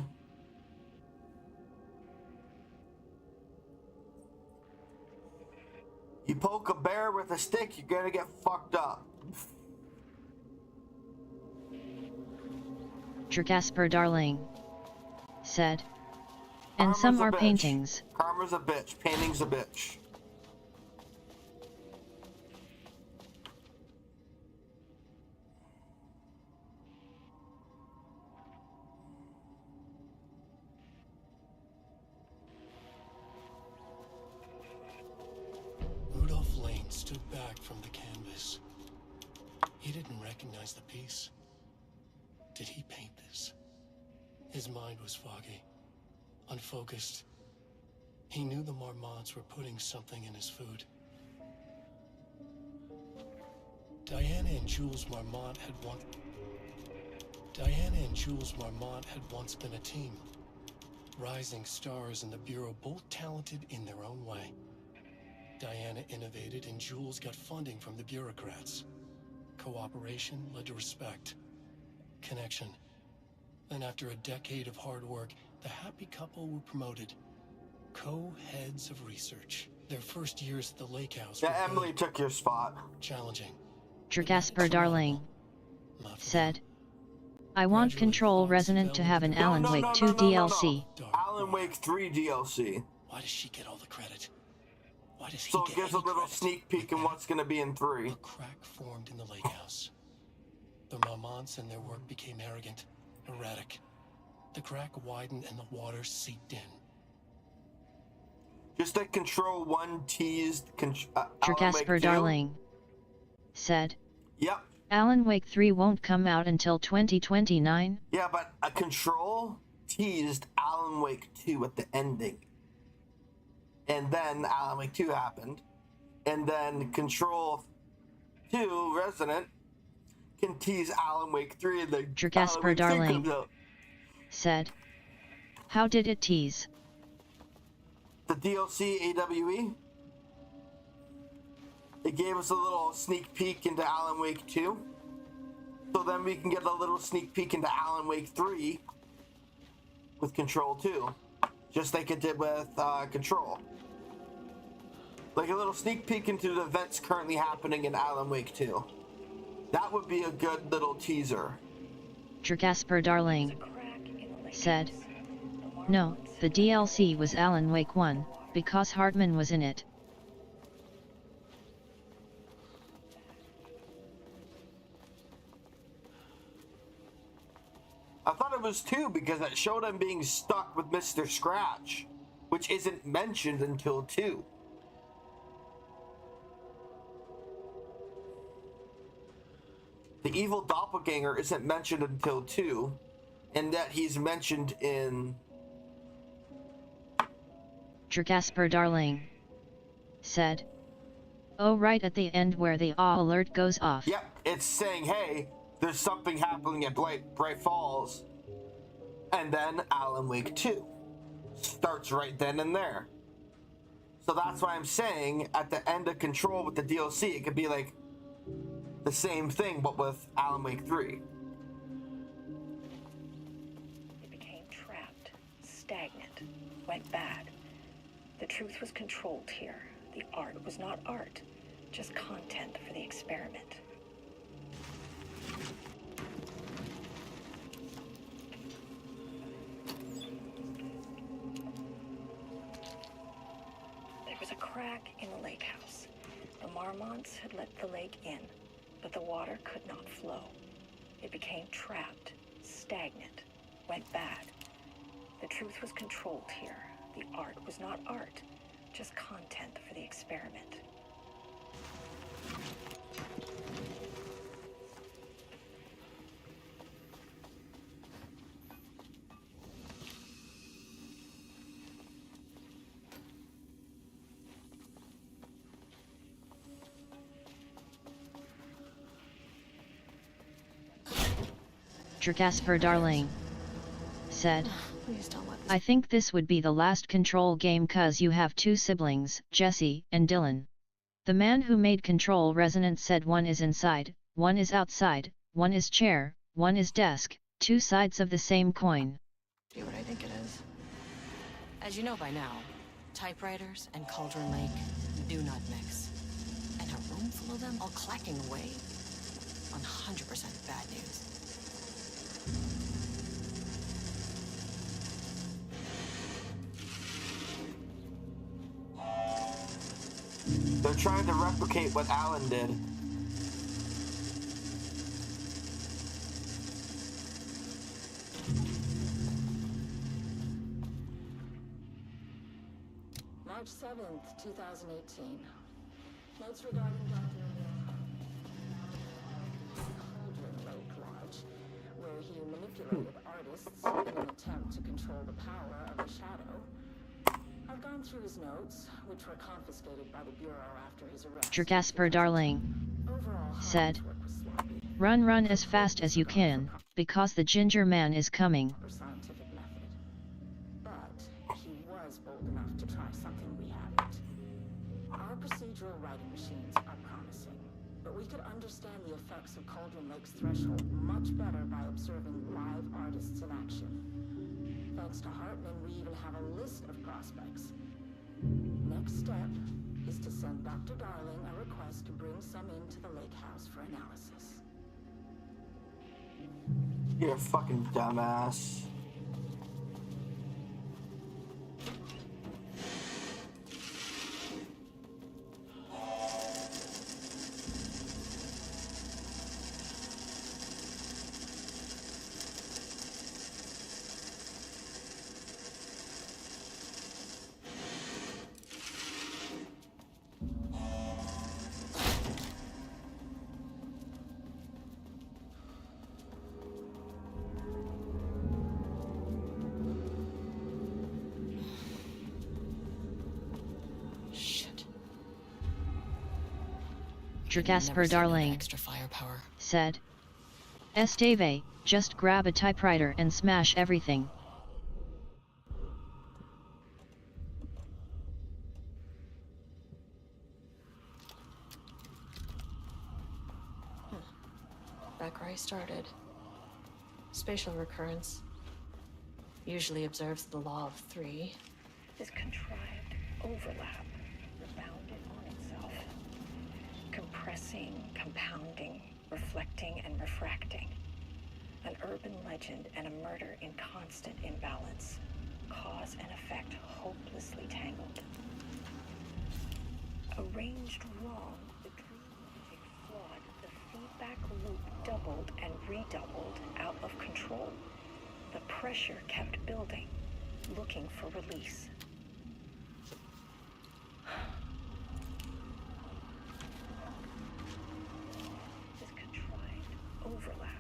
You poke a bear with a stick, you're gonna get fucked up. Jasper darling, said. And Karma's some a are bitch. paintings. Karma's a bitch. Painting's a bitch. Rudolph Lane stood back from the canvas. He didn't recognize the piece. Did he paint this? His mind was foggy, unfocused. He knew the Marmonts were putting something in his food. Diana and Jules Marmont had once been a team. Rising stars in the Bureau, both talented in their own way. Diana innovated and Jules got funding from the bureaucrats. Cooperation led to respect, connection. Then after a decade of hard work, the happy couple were promoted. Co-heads of research. Their first years at the lake house were Emily took your spot. challenging. Jasper darling, said. I want Control Resonant to have an Alan Wake 2 DLC. Alan Wake 3 DLC. Why does she get all the credit? Why does he So get it gives a any little credit? sneak peek in what's gonna be in 3. A crack formed in the lake house. The Marmonts and their work became arrogant, erratic. The crack widened and the water seeped in. Just like Control 1 teased Alan Wake Jasper 2. darling, said. Yep. Alan Wake 3 won't come out until 2029? Yeah, but a Control teased Alan Wake 2 at the ending. And then Alan Wake 2 happened. And then Control 2 Resident can tease Alan Wake 3 and then Alan Wake 2 comes out. Said. How did it tease? The DLC AWE. It gave us a little sneak peek into Alan Wake 2. So then we can get a little sneak peek into Alan Wake 3 with Control 2. Just like it did with Control. Like a little sneak peek into the events currently happening in Alan Wake 2. That would be a good little teaser. Casper Darling said. No, the DLC was Alan Wake 1, because Hartman was in it. I thought it was 2 because it showed him being stuck with Mr. Scratch, which isn't mentioned until 2. The evil doppelganger isn't mentioned until 2, and that he's mentioned in... Casper Darling said. Oh, right at the end where the awe alert goes off. Yep, it's saying, hey, there's something happening at Bright Falls. And then Alan Wake 2 starts right then and there. So that's why I'm saying at the end of Control with the DLC, it could be like the same thing, but with Alan Wake 3. It became trapped, stagnant, went bad. The truth was controlled here. The art was not art, just content for the experiment. There was a crack in the lake house. The Marmonts had let the lake in, but the water could not flow. It became trapped, stagnant, went bad. The truth was controlled here. The art was not art, just content for the experiment. Casper Darling said. I think this would be the last Control game cause you have 2 siblings, Jesse and Dylan. The man who made Control Resonant said one is inside, one is outside, one is chair, one is desk, 2 sides of the same coin. Do what I think it is. As you know by now, typewriters and Cauldron Lake do not mix. And a room full of them all clacking away? 100% bad news. They're trying to replicate what Alan did. March 7th, 2018. Notes regarding Dr. Cauldron Lake Lodge, where he manipulated artists in an attempt to control the power of the shadow. I've gone through his notes, which were confiscated by the Bureau after his arrest. Casper Darling said. Run as fast as you can, because the Ginger Man is coming. Scientific method. But he was bold enough to try something we haven't. Our procedural writing machines are promising, but we could understand the effects of Cauldron Lake's threshold much better by observing live artists in action. Thanks to Hartman, we even have a list of prospects. Next step is to send Dr. Darling a request to bring some into the lake house for analysis. You're a fucking dumbass. Casper darling, extra firepower. Said. Esteve, just grab a typewriter and smash everything. Back where I started. Spatial recurrence. Usually observes the law of 3. This contrived overlap rebounded on itself. Compressing, compounding, reflecting, and refracting. An urban legend and a murder in constant imbalance. Cause and effect hopelessly tangled. Arranged wrong, the dream logic flawed, the feedback loop doubled and redoubled, out of control. The pressure kept building, looking for release. This contrived overlap.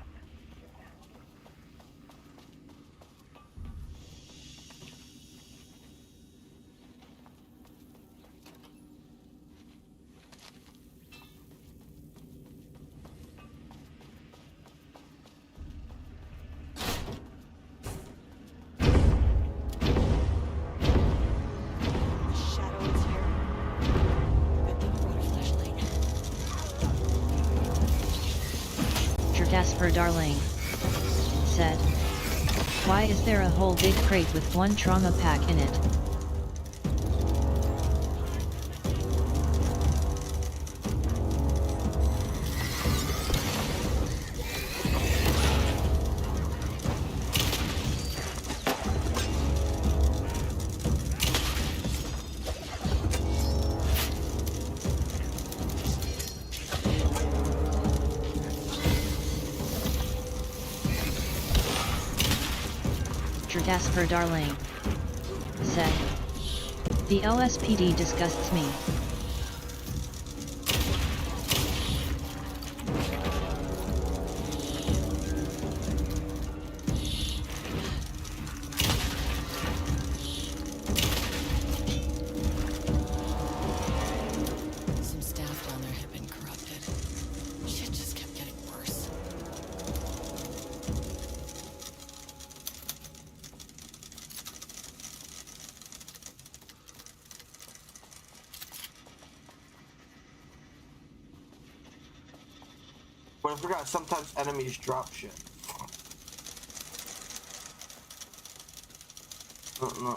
Casper darling, said. Why is there a whole big crate with one trauma pack in it? Casper darling, said. The LSPD disgusts me. Some staff down there had been corrupted. Shit just kept getting worse. But I forgot, sometimes enemies drop shit. No.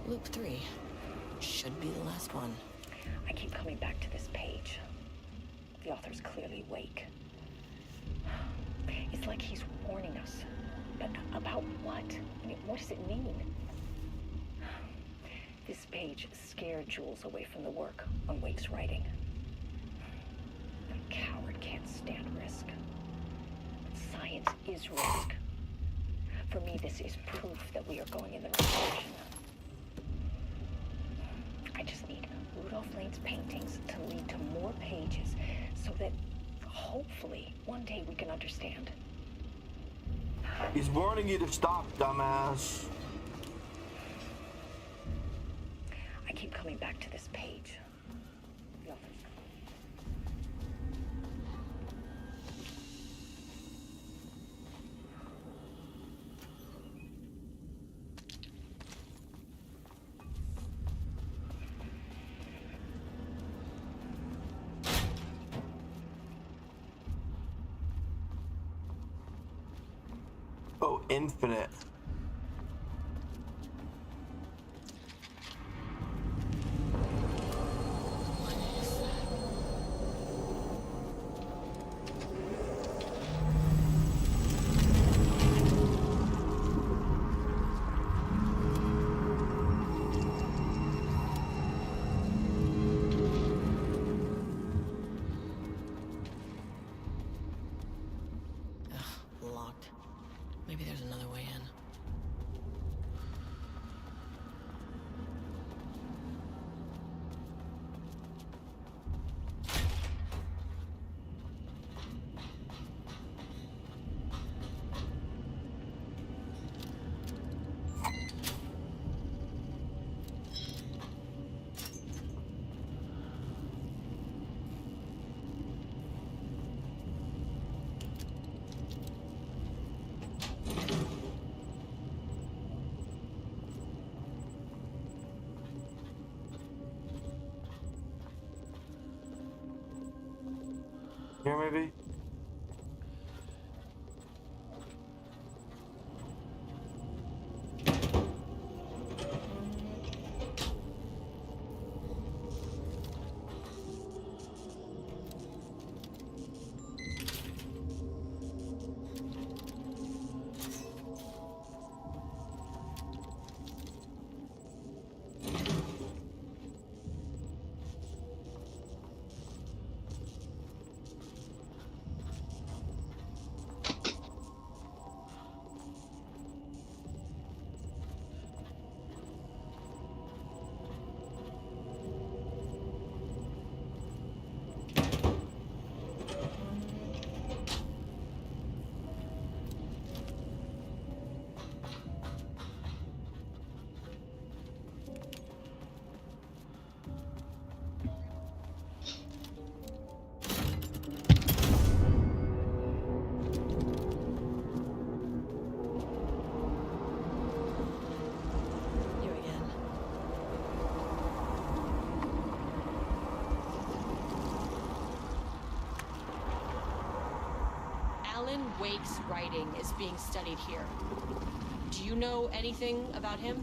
Loop 3. Should be the last one. I keep coming back to this page. The author's clearly awake. It's like he's warning us. But about what? I mean, what does it mean? This page scared Jules away from the work on Wake's writing. A coward can't stand risk. But science is risk. For me, this is proof that we are going in the right direction. I just need Rudolph Lane's paintings to lead to more pages so that hopefully one day we can understand. He's warning you to stop, dumbass. I keep coming back to this page. The author's Oh, infinite. Maybe there's another way in. Here, maybe? Wake's writing is being studied here. Do you know anything about him?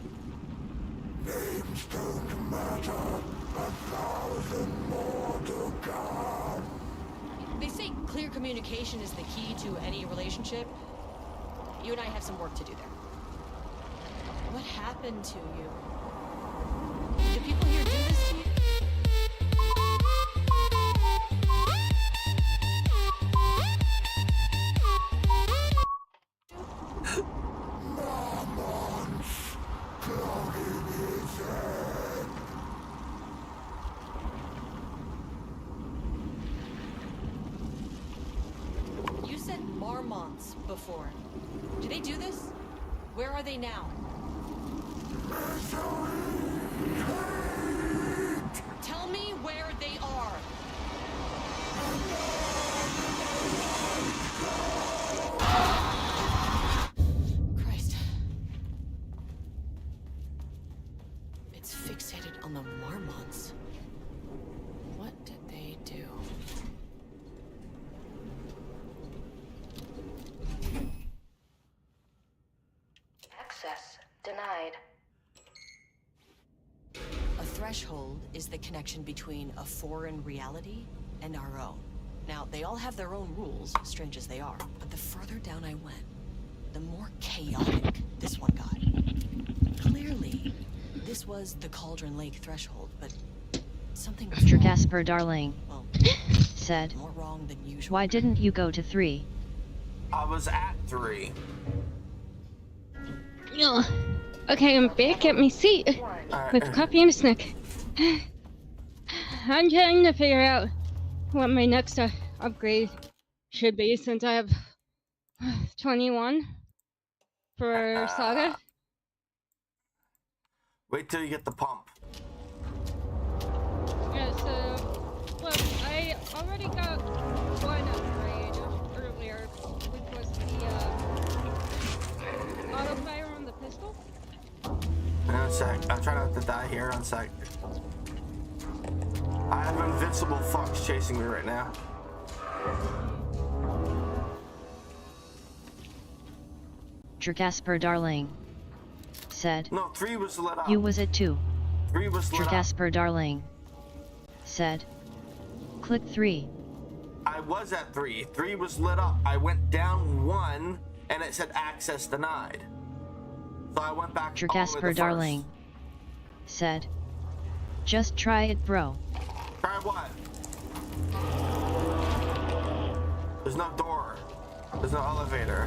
Names don't matter. 1,000 more to come. They say clear communication is the key to any relationship. You and I have some work to do there. What happened to you? Do people here do this to you? You said marmots before. Do they do this? Where are they now? Tell me where they are. Christ. It's fixated on the marmots. What did they do? Access denied. A threshold is the connection between a foreign reality and our own. Now, they all have their own rules, strange as they are, but the further down I went, the more chaotic this one got. Clearly, this was the Cauldron Lake threshold, but something was Mr. wrong. Casper darling, Well, said, more wrong than usual. why didn't you go to 3? I was at 3. Ugh. Okay, I'm back at my seat with coffee and a snack. I'm trying to figure out what my next upgrade should be since I have 21 for Saga. Wait till you get the pump. Yeah, so, well, I already got one upgrade earlier, which was the auto fire on the pistol. Hang on a sec. I'm trying not to die here. On a sec. I have invincible fucks chasing me right now. Casper darling, said, No, 3 was lit up. you was at 2. 3 was lit up. Casper darling, said, click 3. I was at 3. 3 was lit up. I went down 1 and it said access denied. So I went back all the way to Casper first. darling, said, just try it bro. Try what? There's no door. There's no elevator.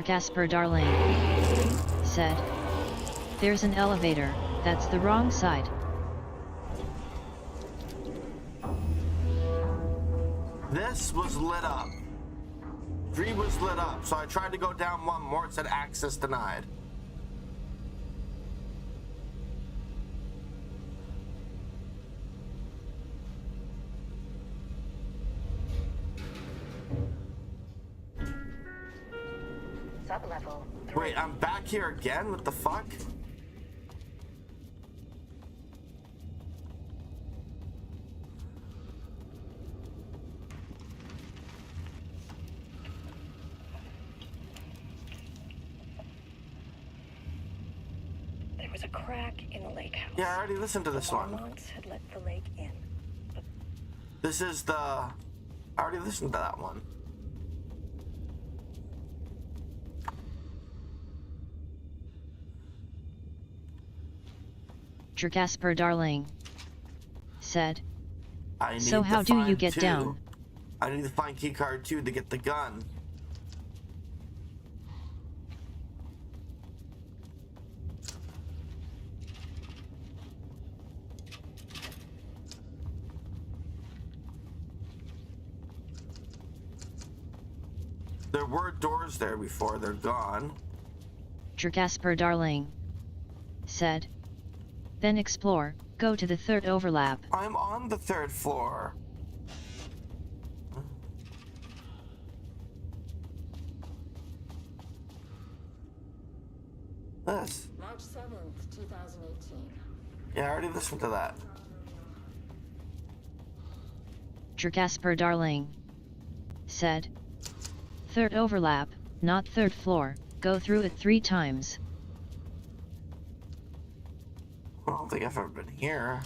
Casper darling, said. There's an elevator, that's the wrong side. This was lit up. 3 was lit up, so I tried to go down one more, it said access denied. Sublevel 3. Wait, I'm back here again? What the fuck? There was a crack in the lake house. Yeah, I already listened to this the one. Marmonts had let the lake in. This is the... I already listened to that one. Casper darling, said. I need So how to do you find get 2. down? I need to find keycard 2 to get the gun. There were doors there before, they're gone. Casper darling, said. Then explore, go to the 3rd overlap. I'm on the 3rd floor. This. March 7th, 2018. Yeah, I already listened to that. Casper darling, said. 3rd overlap, not 3rd floor, go through it 3 times. I don't think I've ever been here.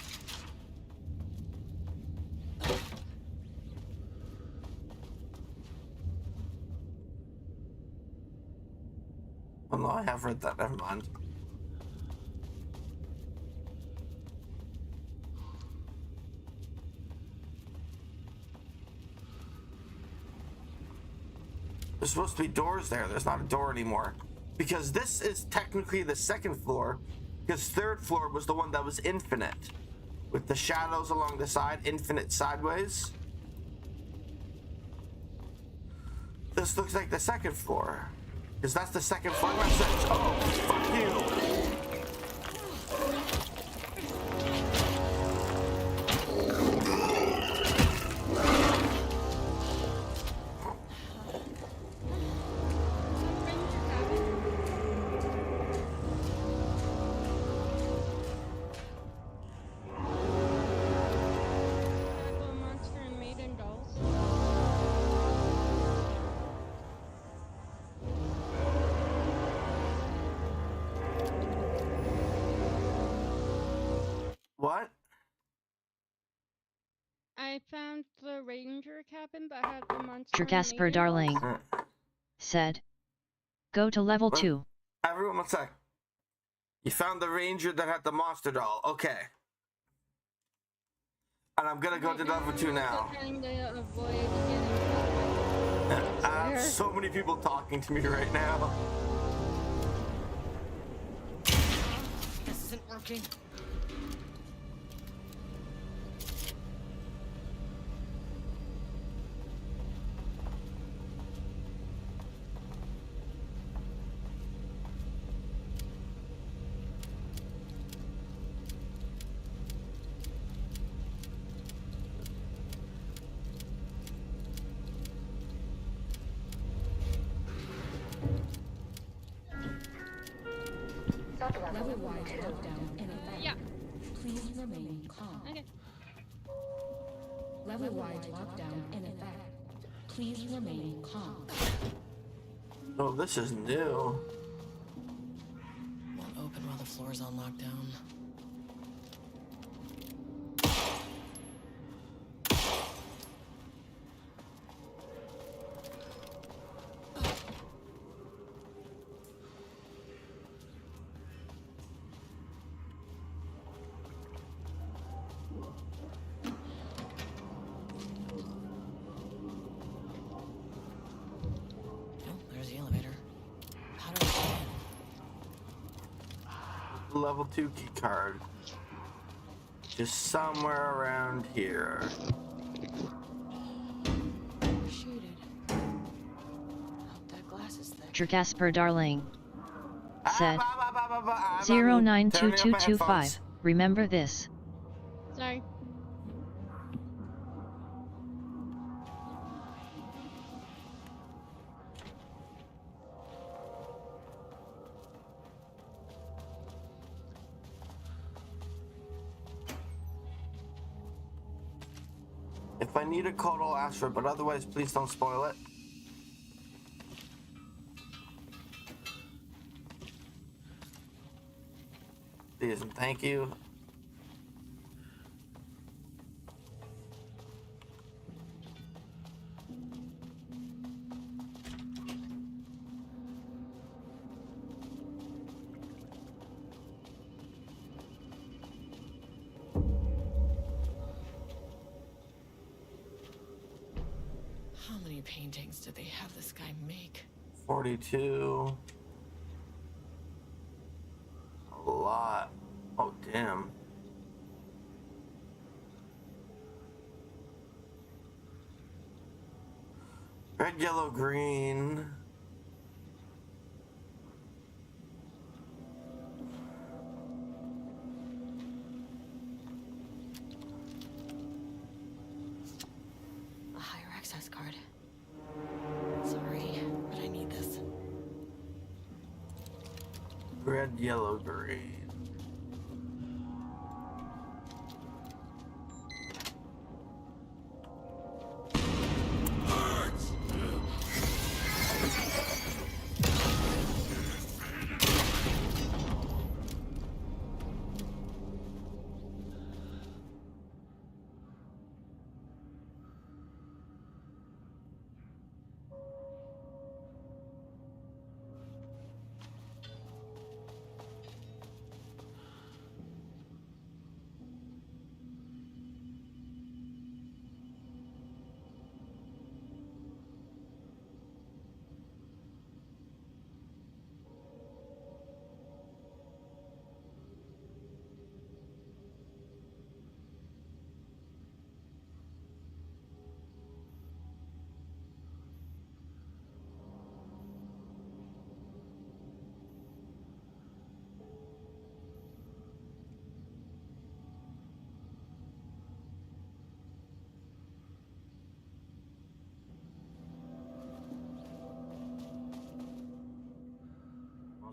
Oh no, I have read that, never mind. There's supposed to be doors there. There's not a door anymore. Because this is technically the 2nd floor, because 3rd floor was the one that was infinite. With the shadows along the side, infinite sideways. This looks like the 2nd floor. Because that's the 2nd floor message. Oh, fuck you! What? I found the ranger cabin that had the monster. Casper darling, said. Go to level 2. Everyone, 1 sec. You found the ranger that had the monster doll. Okay. And I'm gonna go to level 2 now. I have so many people talking to me right now. This isn't working. Level-wide lockdown in effect. Yeah. Please remain calm. Okay. Level-wide lockdown in effect. Please remain calm. Oh, this is new. Won't open while the floor's on lockdown. There's the elevator. level 2 key card. Just somewhere around here. Shaded. Hope that glass is thick. Jasper Darling said I'm 092225. Remember this. Sorry. If I need a code, I'll ask for it, but otherwise, please don't spoil it. Please and thank you. How many paintings did they have this guy make? 42. A lot. Oh, damn. Red, yellow, green. A higher access card. Sorry, but I need this. Red, yellow, green.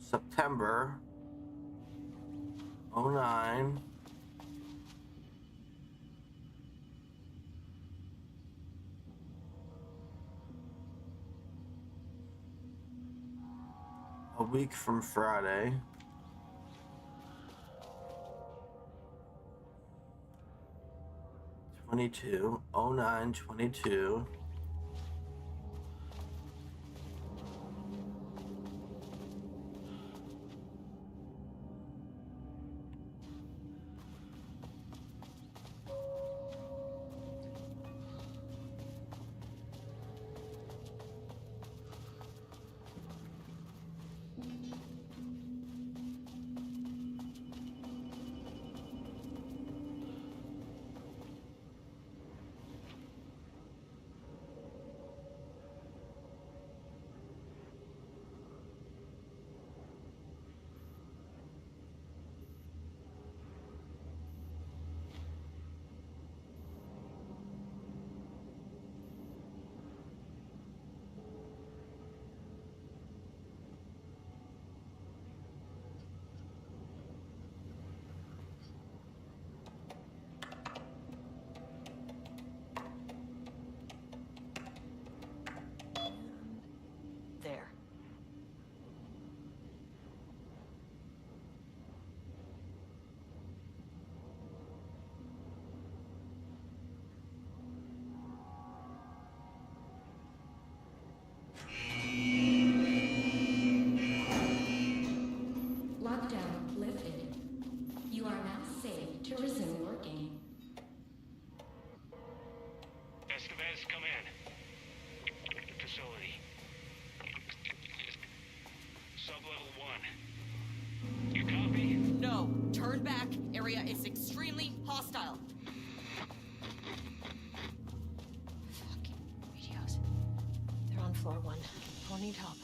September 09. A week from Friday. '22. 09/22. There. Lockdown lifted. You are now safe to resume working. Escavez, come in. Facility. Sub-level 1. You copy? No! hostile. Fucking radios. They're on floor 1. We'll need help.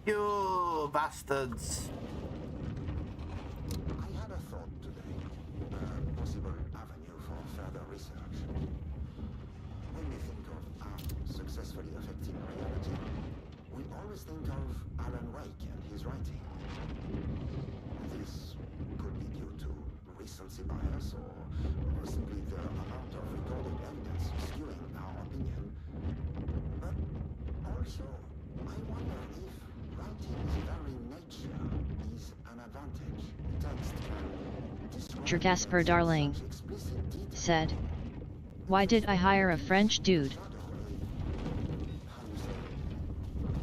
You bastards. I had a thought today. A possible avenue for further research. When we think of art successfully affecting reality, we always think of Alan Wake and his writing. This could be due to recency bias or simply the amount of recorded evidence skewing our opinion. But also, I wonder if writing's very nature is an advantage. Text can Jasper Darling said, "Why did I hire a French dude?"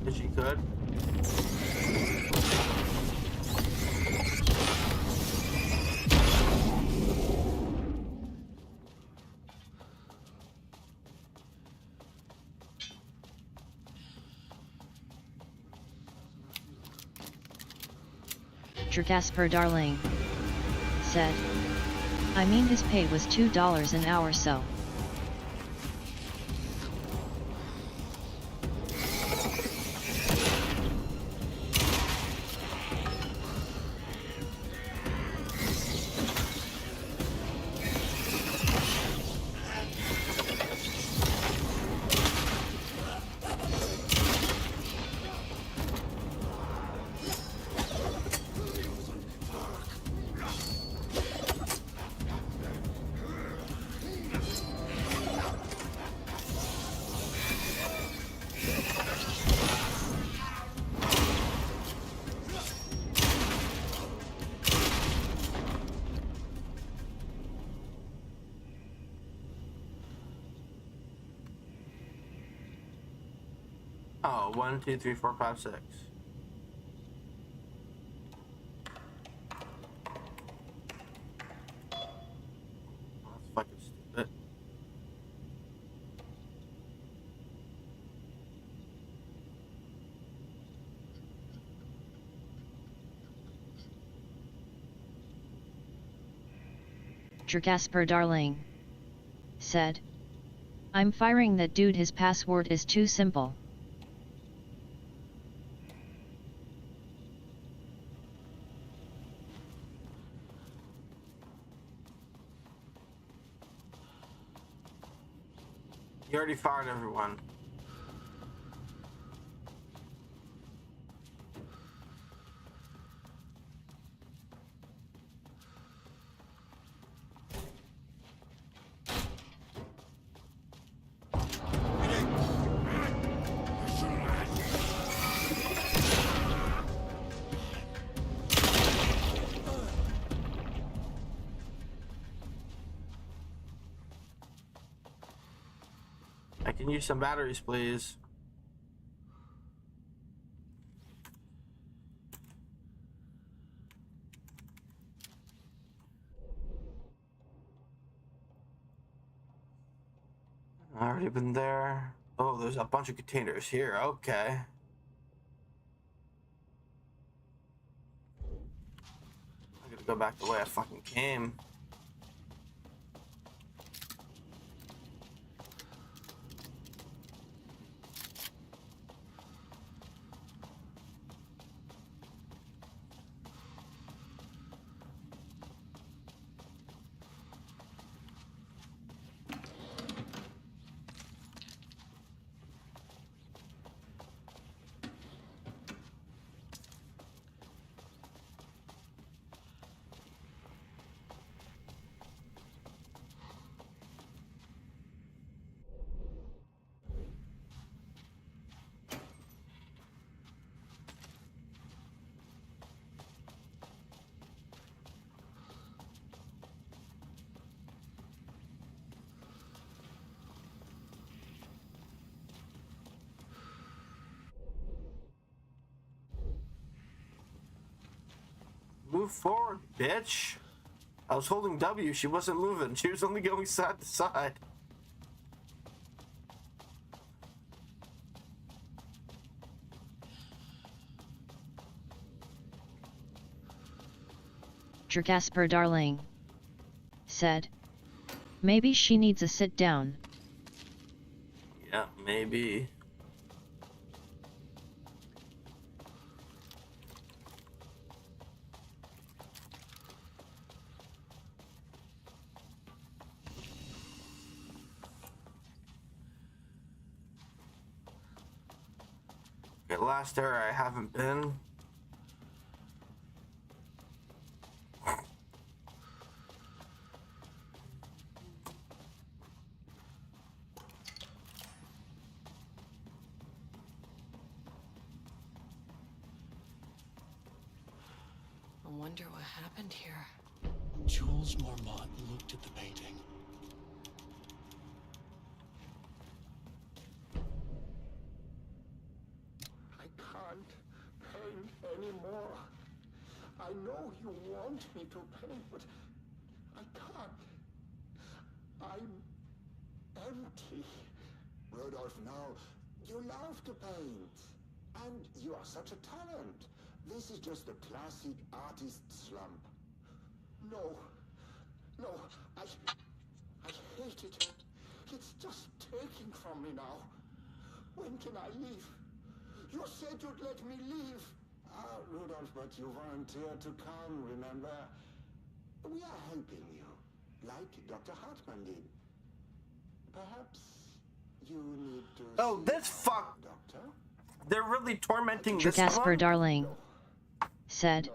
Is she good? Jasper Darling said, "I mean his pay was $2 an hour, so." Oh, 1, 2, 3, 4, 5, 6. That's fucking stupid. Jasper Darling said, "I'm firing that dude, his password is too simple." You already fired everyone. I can use some batteries, please. I've already been there. Oh, there's a bunch of containers here. Okay. to go back the way I fucking came. Move forward, bitch. I was holding W, she wasn't moving. She was only going side to side. Jasper darling said. Maybe she needs a sit down. Yeah, maybe. Okay, last area I haven't been. I wonder what happened here. Jules Marmont looked at the painting. I can't paint anymore. I know you want me to paint, but I can't. I'm empty. Rudolph, now, you love to paint. And you are such a talent. This is just a classic artist slump. No. No, I hate it. It's just taking from me now. When can I leave? You said you'd let me leave. Ah, Rudolph, but you volunteered to come, remember? We are helping you, like Dr. Hartman did. Perhaps you need to Oh, this fuck! Doctor? They're really tormenting this Jasper one? darling said.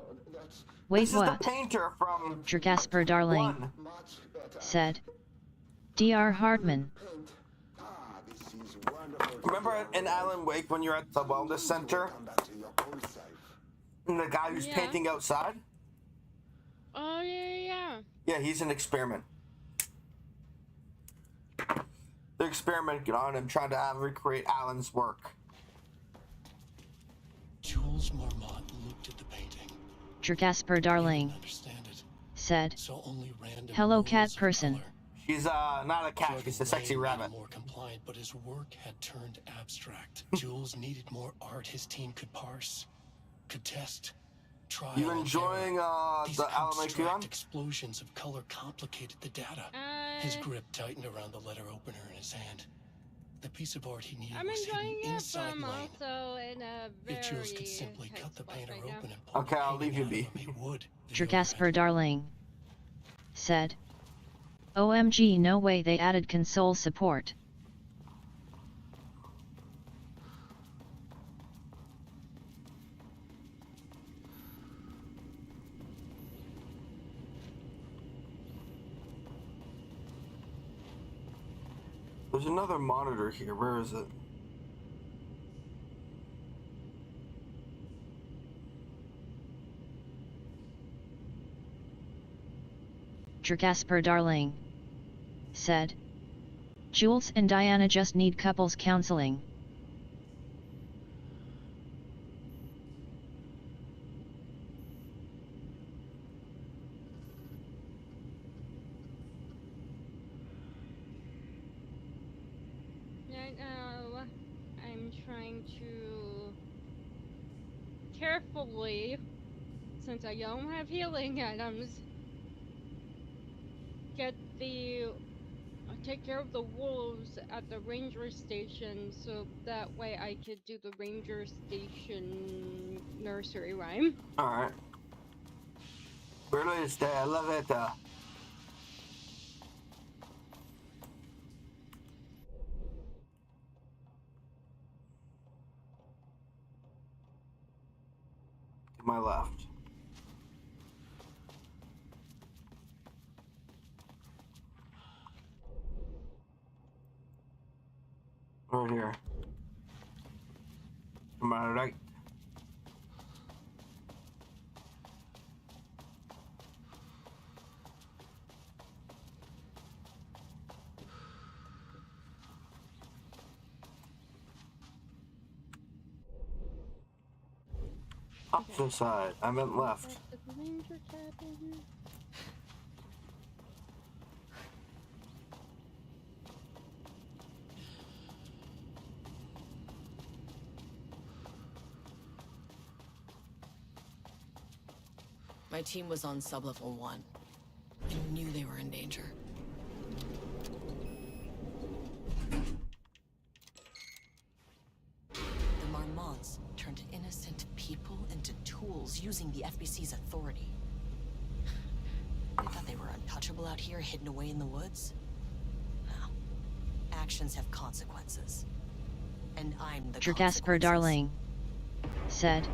Wait, this what? Is the painter from Jasper darling said. Dr. Hartman. Remember in Alan Wake when you're at the wellness center? And the guy who's painting outside? Oh, yeah. Yeah, he's an experiment. They're experimenting on him, trying to recreate Alan's work. Jules Marmont looked at the painting. Jasper darling said. So only random Hello, cat rules of person. color. She's not a cat, Jordan she's a sexy Lane made rabbit. him more compliant, but his work had turned abstract. Jules needed more art his team could parse, could test, trial. You enjoying These the Alan Wake abstract one? explosions of color complicated the data. His grip tightened around the letter opener in his hand. The piece of art he needed I'm was hidden enjoying it, but inside I'm Lane. also in a very If Jules could simply cut the painter right open now. and pull Okay, the I'll leave you painting be. out of him, he would. Jasper darling said. OMG, no way they added console support. There's another monitor here. Where is it? Jasper darling said. Jules and Diana just need couples counseling. Right now, I'm trying to carefully, since I don't have healing items, take care of the wolves at the ranger station, so that way I could do the ranger station nursery rhyme. Alright. Ritualistic, I love it. To my left. Right here. To my right. Opposite side. I meant left. My team was on sublevel 1. I knew they were in danger. The Marmonts turned innocent people into tools using the FBC's authority. They thought they were untouchable out here, hidden away in the woods? No. Actions have consequences. And I'm the Jasper Darling said.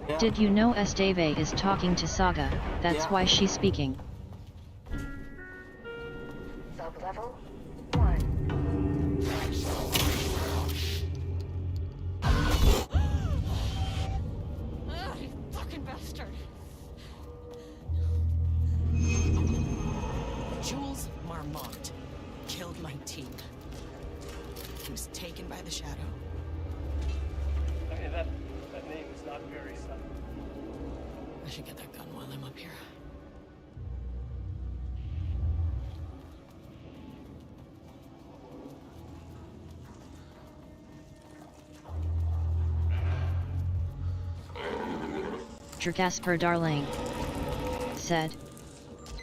Yeah. Did you know Esteve is talking to Saga? That's why she's speaking. Sublevel 1. You fucking bastard! Jules Marmont killed my team. He was taken by the Shadow. I mean, that name is not very subtle. I should get that gun while I'm up here. Jasper Darling said.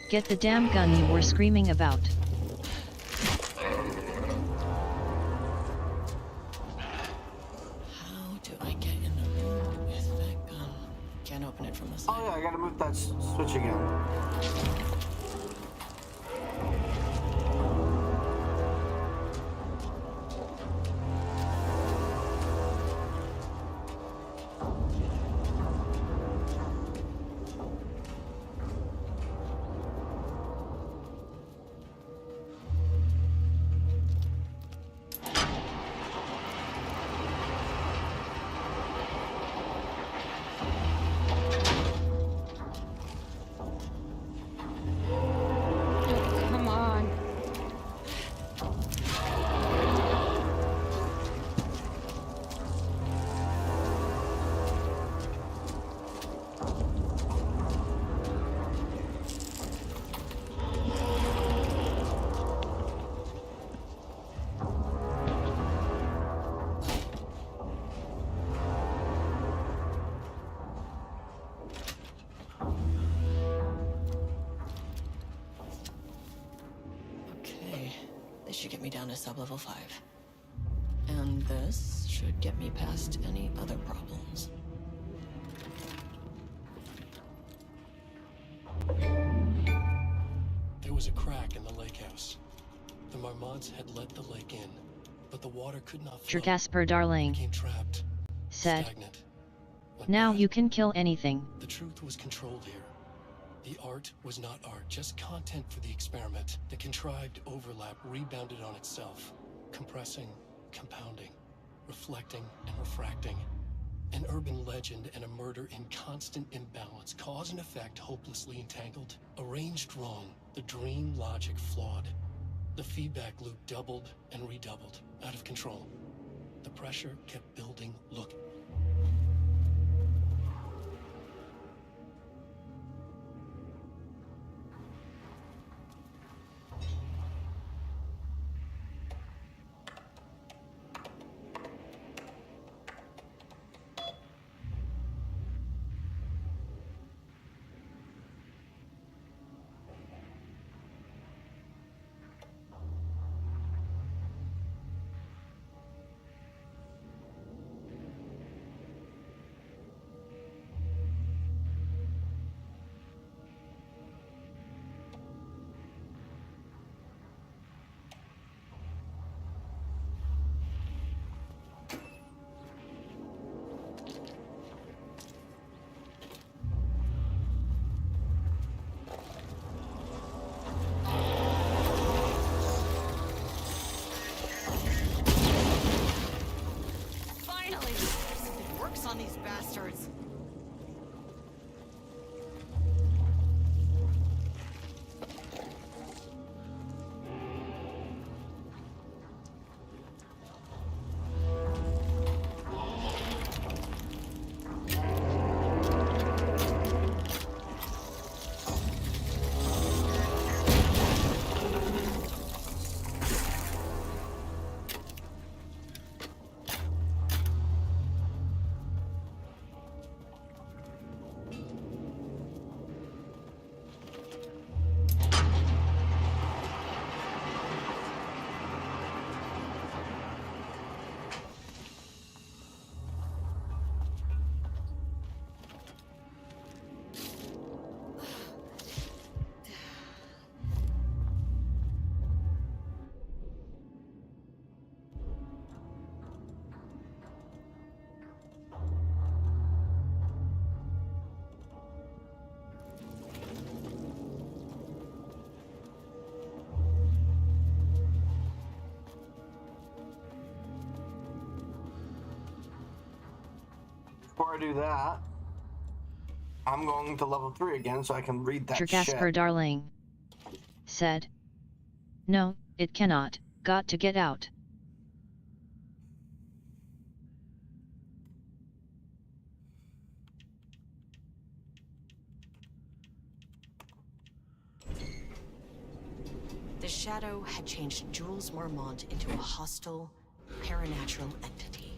Get the damn gun you were screaming about. How do I get in the room with that gun? Can't open it from the side. Oh yeah, I gotta move that switch again. Come on. Okay, this should get me down to sublevel 5. And this should get me past any other problems. There was a crack in the lake house. The Marmonts had let the lake in, but the water could not flow. Jasper Darling Became trapped, said. stagnant. Now you can kill anything. The truth was controlled here. The art was not art, just content for the experiment. The contrived overlap rebounded on itself, compressing, compounding, reflecting and refracting. An urban legend and a murder in constant imbalance, cause and effect hopelessly entangled. Arranged wrong, the dream logic flawed. The feedback loop doubled and redoubled, out of control. The pressure kept building. Look. before I do that, I'm going to level 3 again so I can read that Jasper shit. Darling said, "No, it cannot. Got to get out." The Shadow had changed Jules Marmont into a hostile, paranatural entity.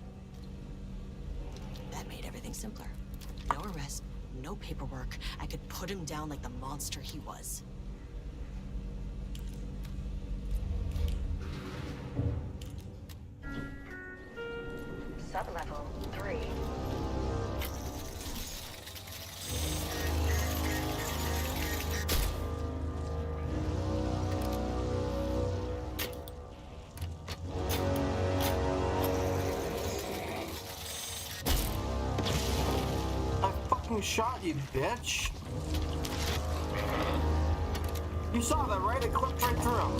That made everything simpler. No arrest, no paperwork. I could put him down like the monster he was. Sublevel 3. I fucking shot you, bitch. You saw that, right? It clipped right through him.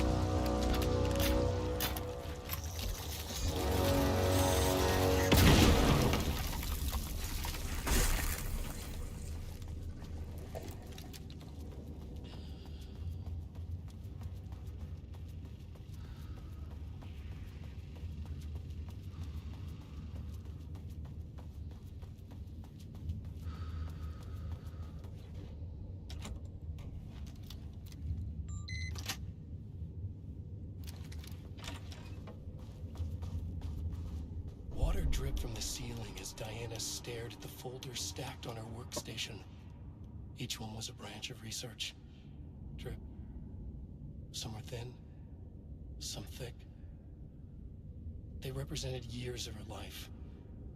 Water dripped from the ceiling as Diana stared at the folders stacked on her workstation. Each one was a branch of research. Drip. Some were thin, some thick. They represented years of her life,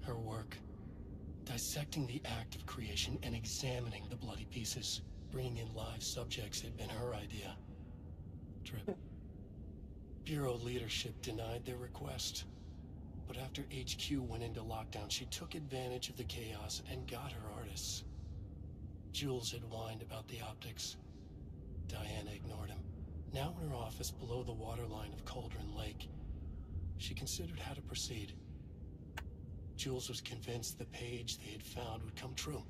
her work, dissecting the act of creation and examining the bloody pieces. Bringing in live subjects had been her idea. Drip. Bureau leadership denied their request. But after HQ went into lockdown, she took advantage of the chaos and got her artists. Jules had whined about the optics. Diana ignored him. Now in her office below the waterline of Cauldron Lake, she considered how to proceed. Jules was convinced the page they had found would come true.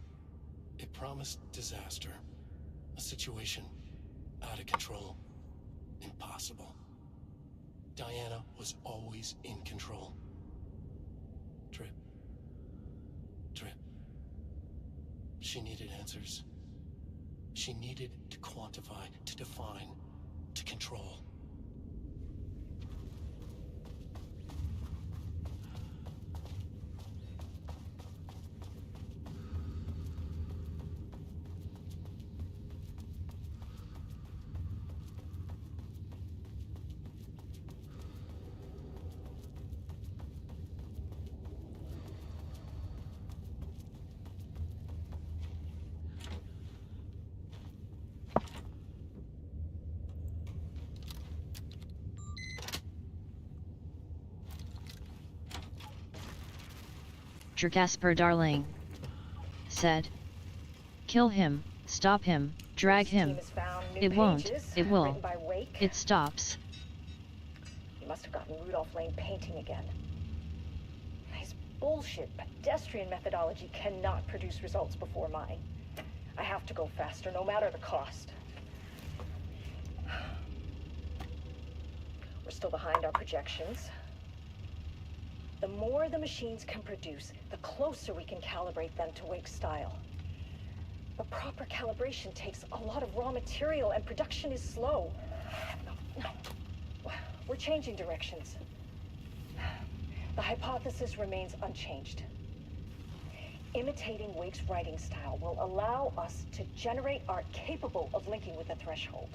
It promised disaster. A situation out of control. Impossible. Diana was always in control. Drip. Drip. She needed answers. She needed to quantify, to define, to control. Jasper Darling said, "Kill him, stop him, drag This team him. has found new It won't, pages it will. written by Wake. It stops." He must have gotten Rudolph Lane painting again. His bullshit pedestrian methodology cannot produce results before mine. I have to go faster, no matter the cost. We're still behind our projections. The more the machines can produce, the closer we can calibrate them to Wake's style. But proper calibration takes a lot of raw material, and production is slow. We're changing directions. The hypothesis remains unchanged. Imitating Wake's writing style will allow us to generate art capable of linking with the threshold.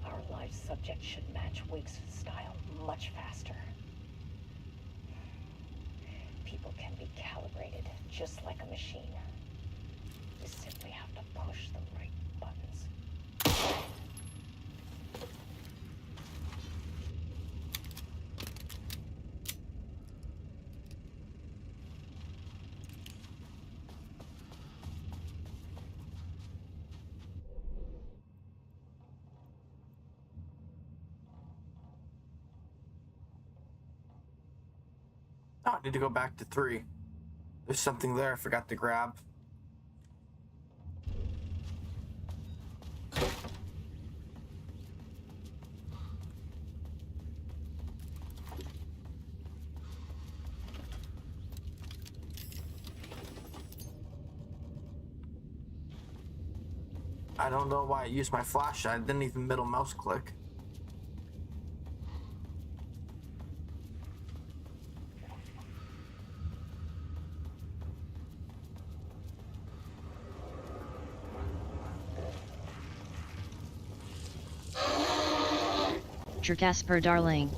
Our live subject should match Wake's style much faster. People can be calibrated just like a machine. You simply have to push the right buttons. Oh, I need to go back to 3. There's something there I forgot to grab. I don't know why I used my flashlight. I didn't even middle mouse click. Jasper darling,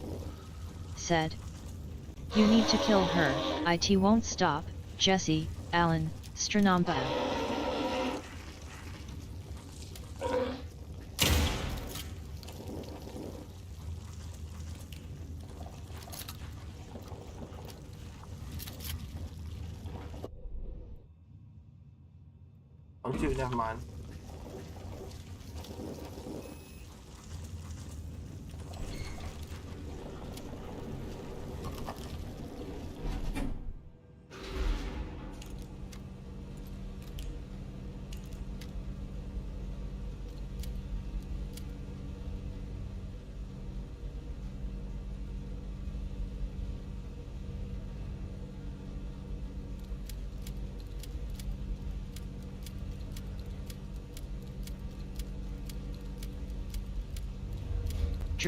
said. You need to kill her, it won't stop, Jesse, Alan, Stranamba. Oh, dude, never mind.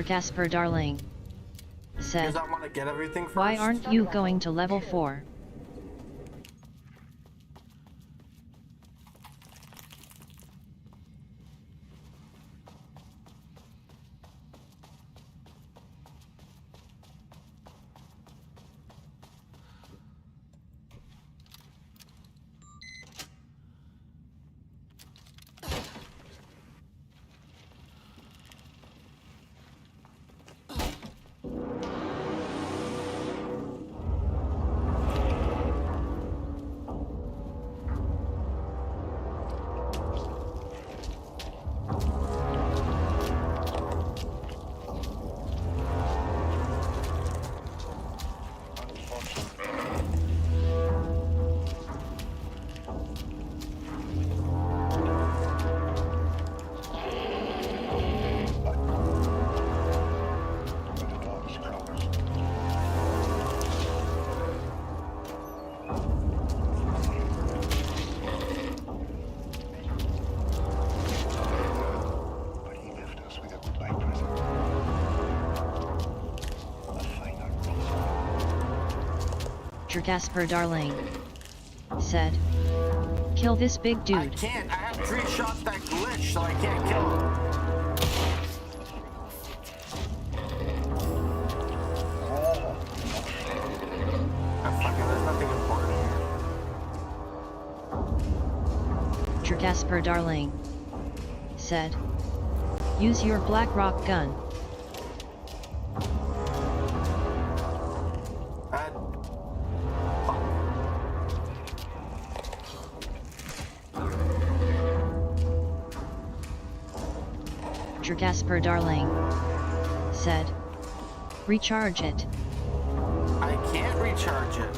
Jasper darling, said. Because I want to get everything first. Why aren't you going to level 4? Jasper darling, said. Kill this big dude. I can't. I have 3 shots that glitch, so I can't kill him. There's nothing important here. Jasper darling, said. Use your black rock gun. Jasper darling, said. Recharge it. I can't recharge it.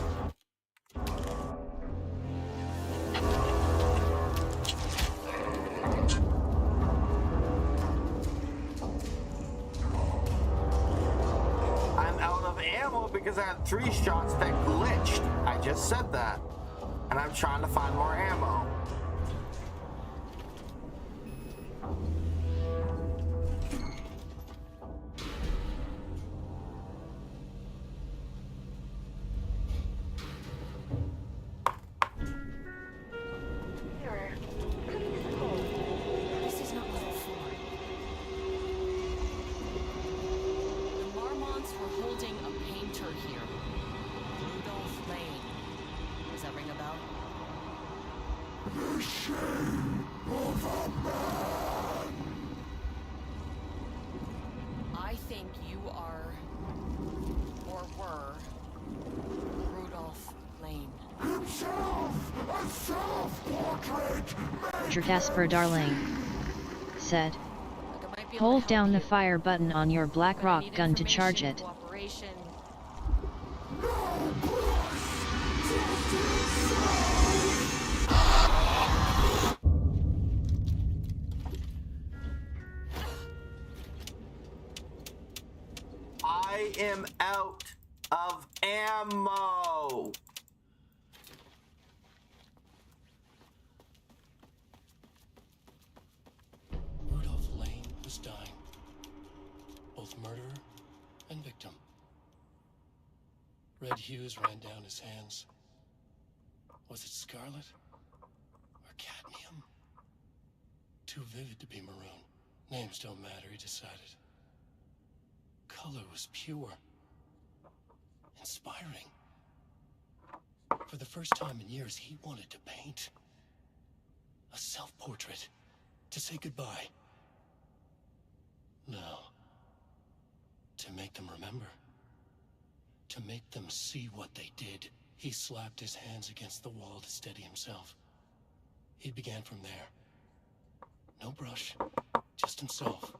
I'm out of ammo because I had 3 shots that glitched. I just said that. And I'm trying to find more ammo. Jasper darling, said. Hold down the fire button on your black rock gun to charge it. No! I am out of ammo. Rudolph Lane was dying. Both murderer and victim. Red hues ran down his hands. Was it scarlet? Or cadmium? Too vivid to be maroon. Names don't matter, he decided. Color was pure. Inspiring. For the first time in years, he wanted to paint. A self-portrait. To say goodbye. No. To make them remember. To make them see what they did. He slapped his hands against the wall to steady himself. He began from there. No brush, just himself.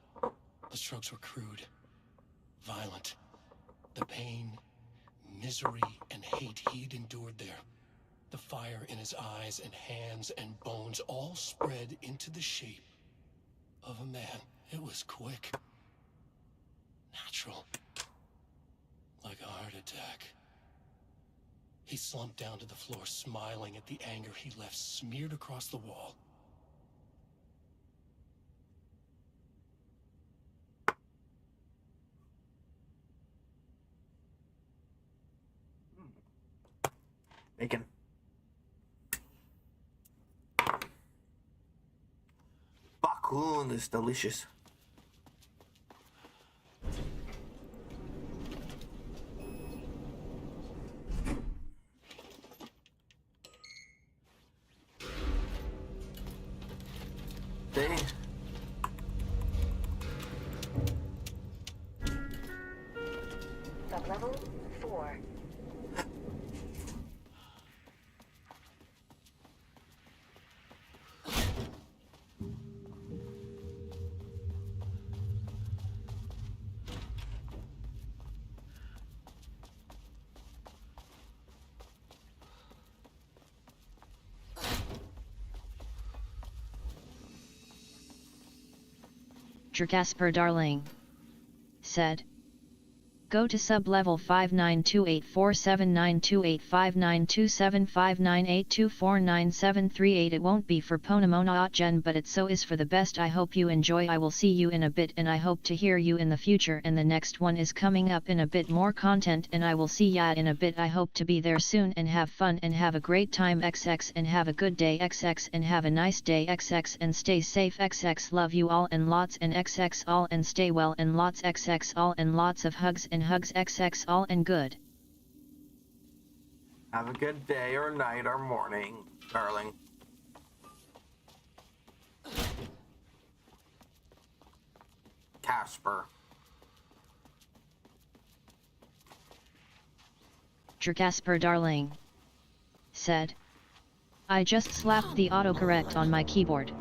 The strokes were crude, violent. The pain, misery, and hate he'd endured there. The fire in his eyes and hands and bones all spread into the shape of a man. It was quick. Natural. Like a heart attack. He slumped down to the floor, smiling at the anger he left smeared across the wall. Bacon. Bakun is delicious. See? Sublevel 4. Casper darling. Said. Go to sub-level 5928479285927598249738. It won't be for Ponamona Gen, but it so is for the best. I hope you enjoy. I will see you in a bit and I hope to hear you in the future, and the next one is coming up in a bit, more content, and I will see ya in a bit. I hope to be there soon and have fun and have a great time XX, and have a good day XX, and have a nice day XX, and stay safe XX. Love you all and lots, and XX all, and stay well and lots XX all, and lots of hugs and hugs XX all, and good. Have a good day or night or morning, darling. Casper. Casper darling. Said. I just slapped the autocorrect on my keyboard.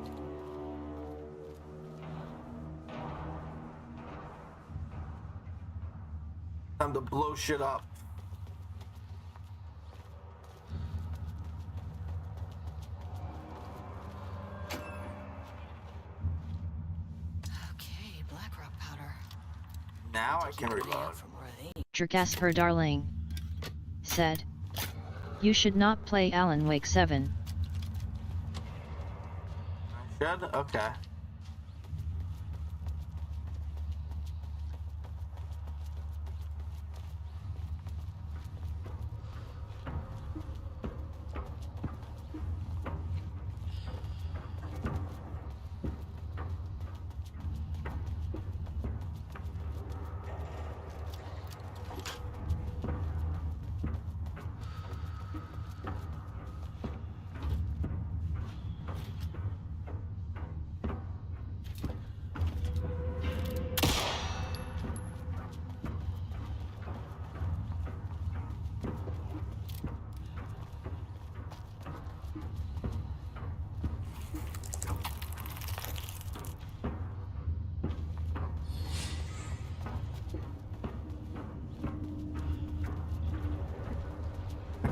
Time to blow shit up. Okay, black rock powder. Now I can reload. Casper darling. Said. You should not play Alan Wake 7. I should? Okay.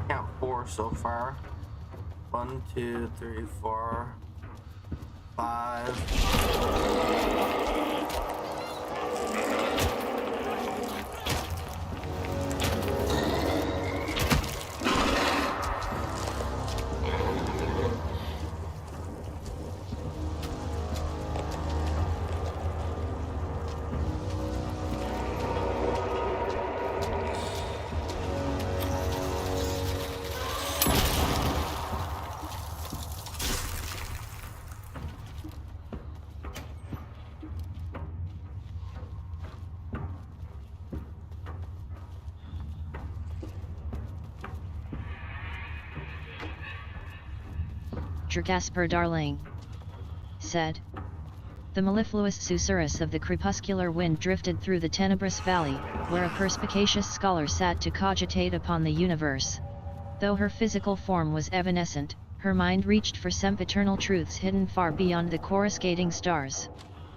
Count 4 so far. 1, 2, 3, 4, 5. Jasper darling, said. The mellifluous susurrus of the crepuscular wind drifted through the tenebrous valley, where a perspicacious scholar sat to cogitate upon the universe. Though her physical form was evanescent, her mind reached for sempiternal truths hidden far beyond the coruscating stars.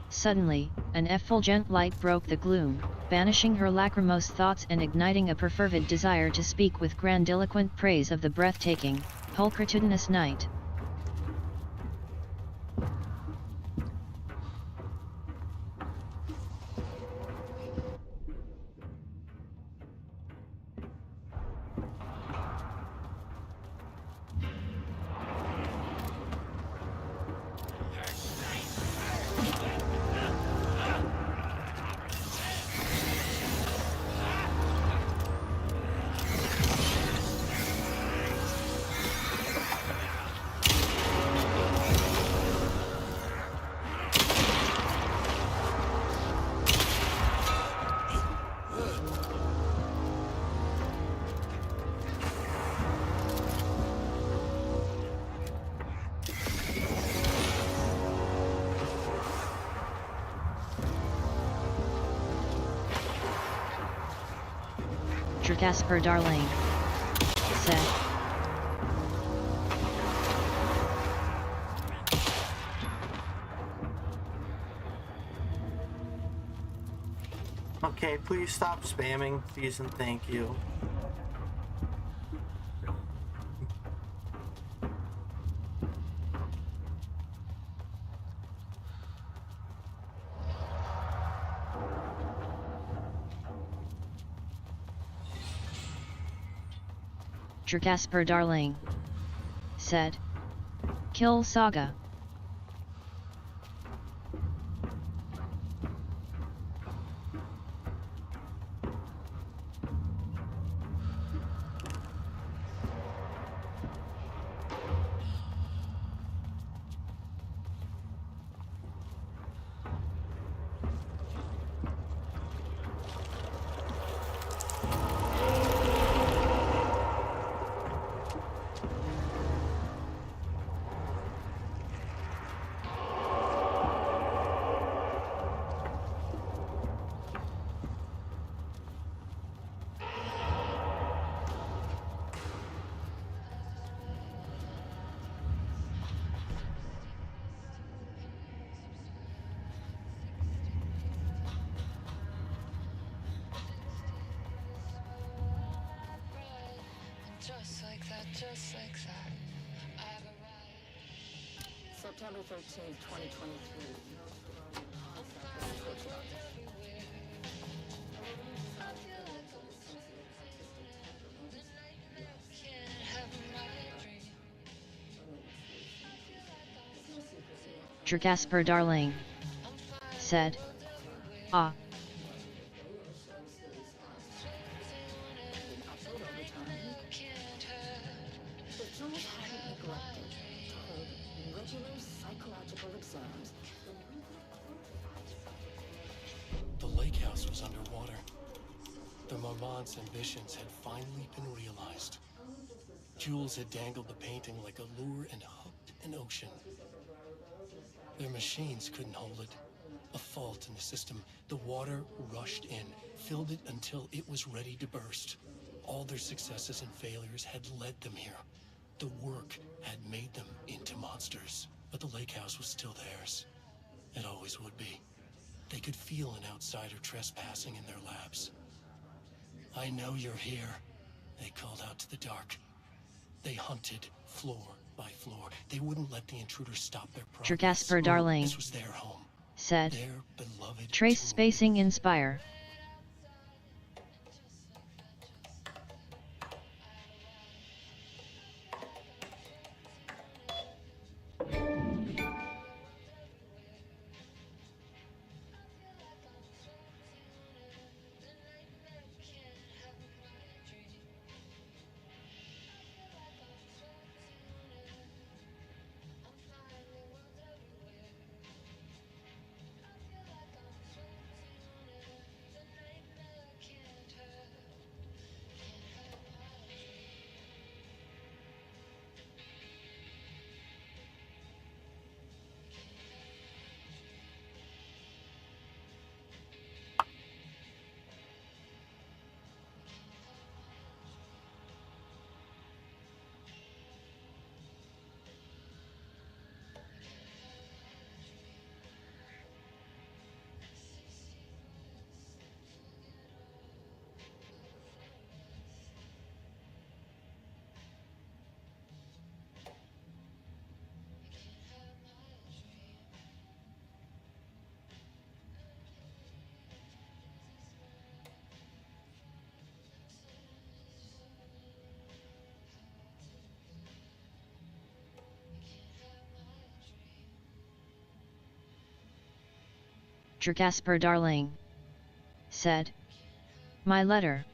Suddenly, an effulgent light broke the gloom, banishing her lachrymose thoughts and igniting a perfervid desire to speak with grandiloquent praise of the breathtaking, pulchritudinous night. Jasper darling, said. Okay, please stop spamming, please and thank you. Jasper darling, said. Kill Saga. Just like that, I've arrived. September 13th, 2023. Jasper darling, said. Ah. The lake house was underwater. The Marmont's ambitions had finally been realized. Jules had dangled the painting like a lure and hooked an ocean. Their machines couldn't hold it. A fault in the system. The water rushed in, filled it until it was ready to burst. All their successes and failures had led them here. The work had made them into monsters. But the lake house was still theirs. It always would be. They could feel an outsider trespassing in their labs. I know you're here, they called out to the dark. They hunted floor by floor. They wouldn't let the intruders stop their progress. Jasper darling, this was their home. Said. Their beloved Trace tomb. spacing inspire. Jasper darling, said. My letter.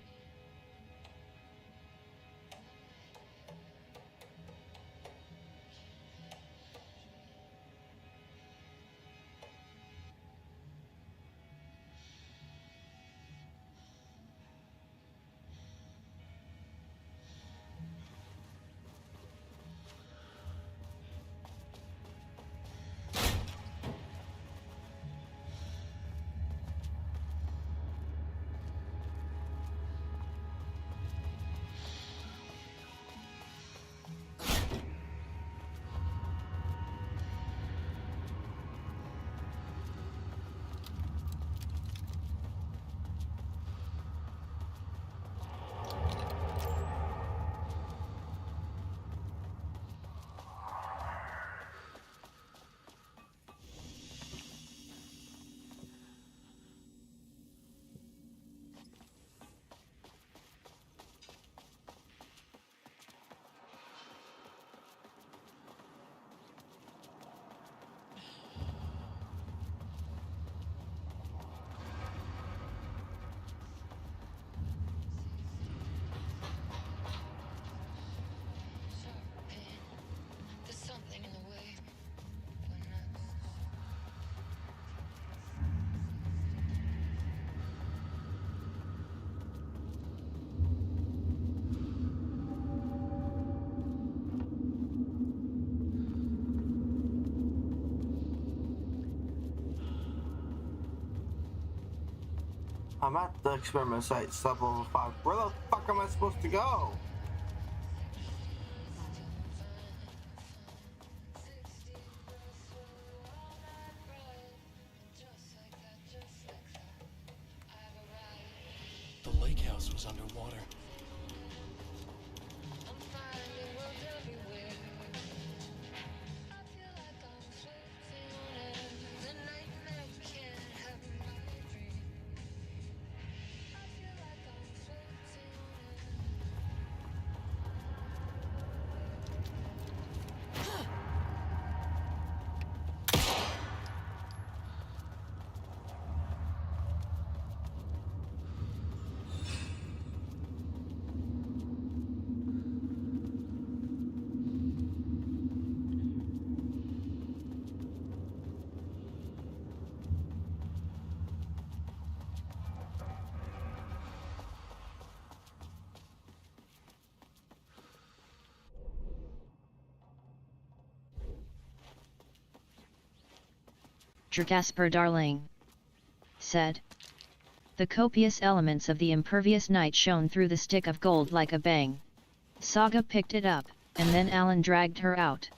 I'm at the experiment site, sub level 5. Where the fuck am I supposed to go? The lake house was underwater. Jasper darling, said. The copious elements of the impervious night shone through the stick of gold like a bang. Saga picked it up, and then Alan dragged her out.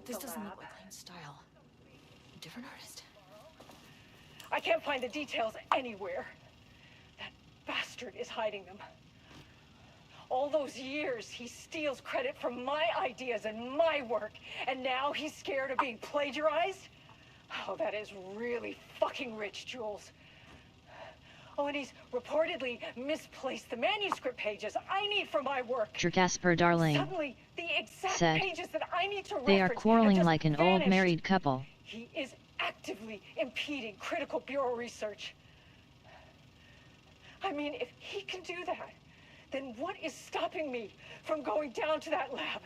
This doesn't look like Lane's style. Different artist? I can't find the details anywhere. That bastard is hiding them. All those years, he steals credit from my ideas and my work, and now he's scared of being plagiarized? Oh, that is really fucking rich, Jules. Oh, and he's reportedly misplaced the manuscript pages I need for my work. Jasper darling, Suddenly, the exact said. pages that I need to They are reference quarreling have just like an vanished. old married couple. He is actively impeding critical bureau research. I mean, if he can do that, then what is stopping me from going down to that lab?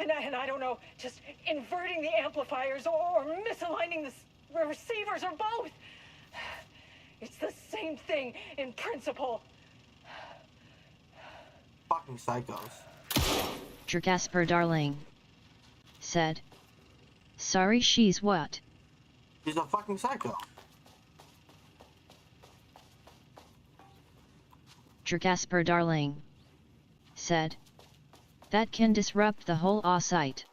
And I don't know, just inverting the amplifiers or misaligning the receivers or both. It's the same thing in principle. Fucking psychos. Jasper darling. Said. Sorry, she's what? She's a fucking psycho. Jasper darling. Said. That can disrupt the whole site.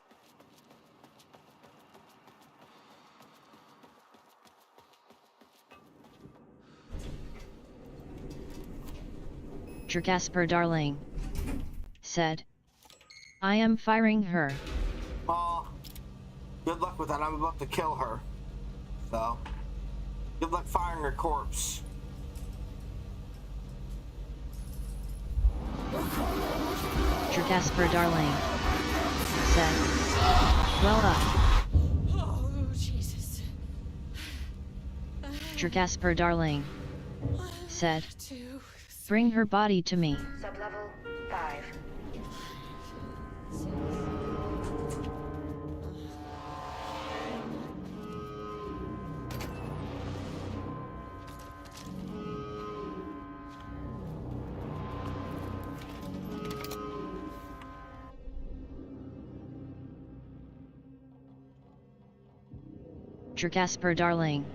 Jasper darling. Said. I am firing her. Oh, good luck with that. I'm about to kill her. So, good luck firing her corpse. Jasper darling. Said. Well up. Oh, Jesus. Jasper darling. Said. Bring her body to me. Sublevel 5. Jasper darling.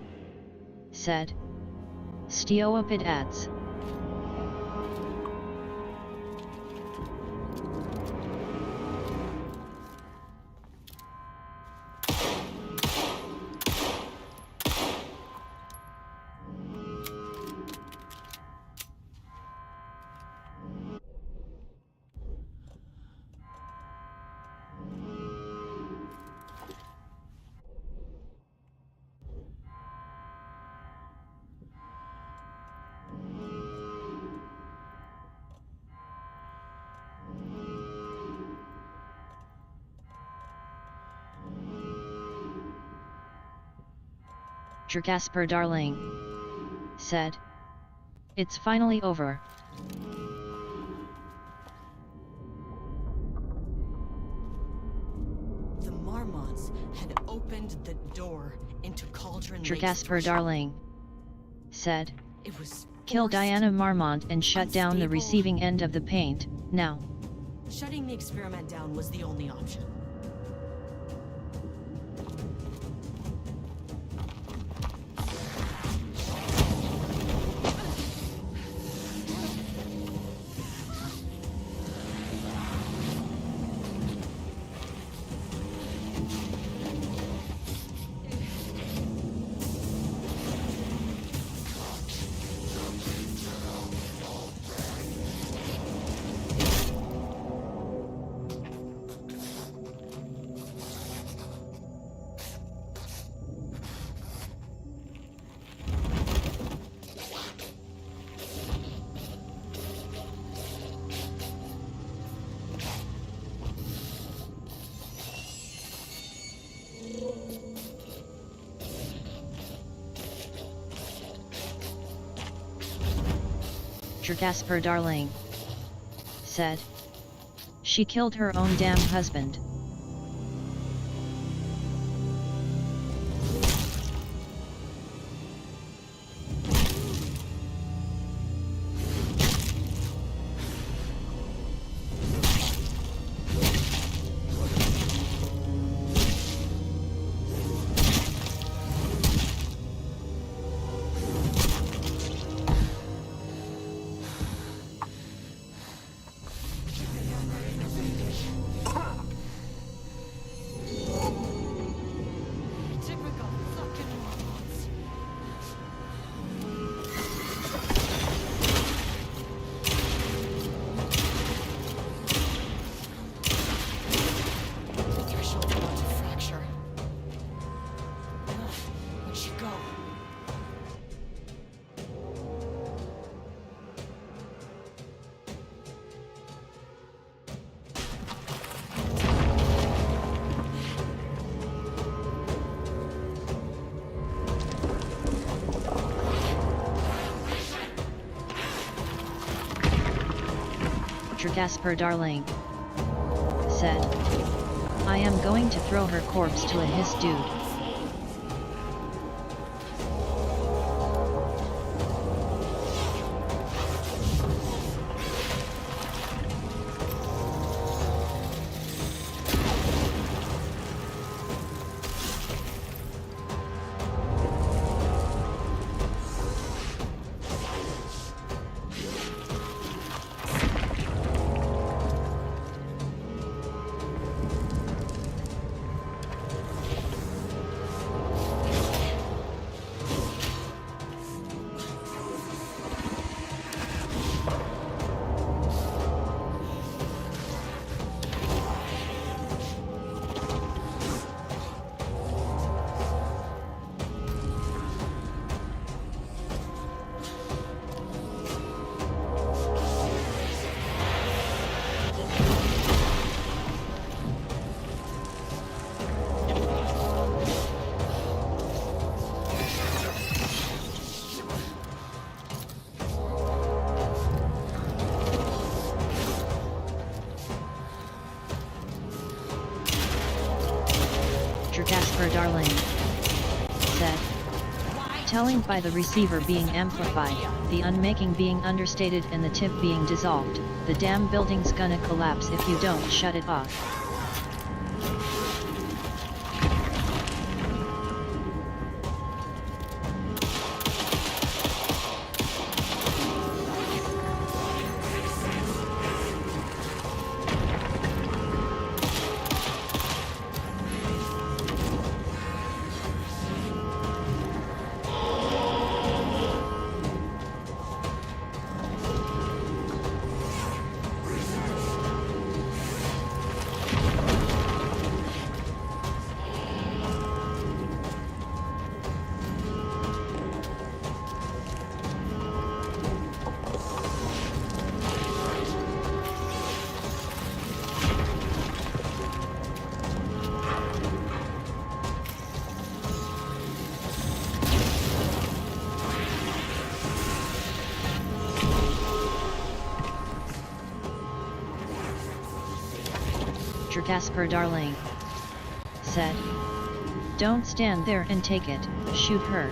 Said. Steopid ads. Jasper darling. Said. It's finally over. The Marmots had opened the door into Cauldron Lake's Jasper threshold. darling. Said. It was Kill forced, Diana Marmont and shut down the unstable. receiving end of the paint, now. Shutting the experiment down was the only option. Jasper darling. Said. She killed her own damn husband. Jasper darling, said. I am going to throw her corpse to a hiss dude. Jasper darling, said. Telling by the receiver being amplified, the unmaking being understated and the tip being dissolved, the damn building's gonna collapse if you don't shut it off. Jasper darling, said. Don't stand there and take it, shoot her.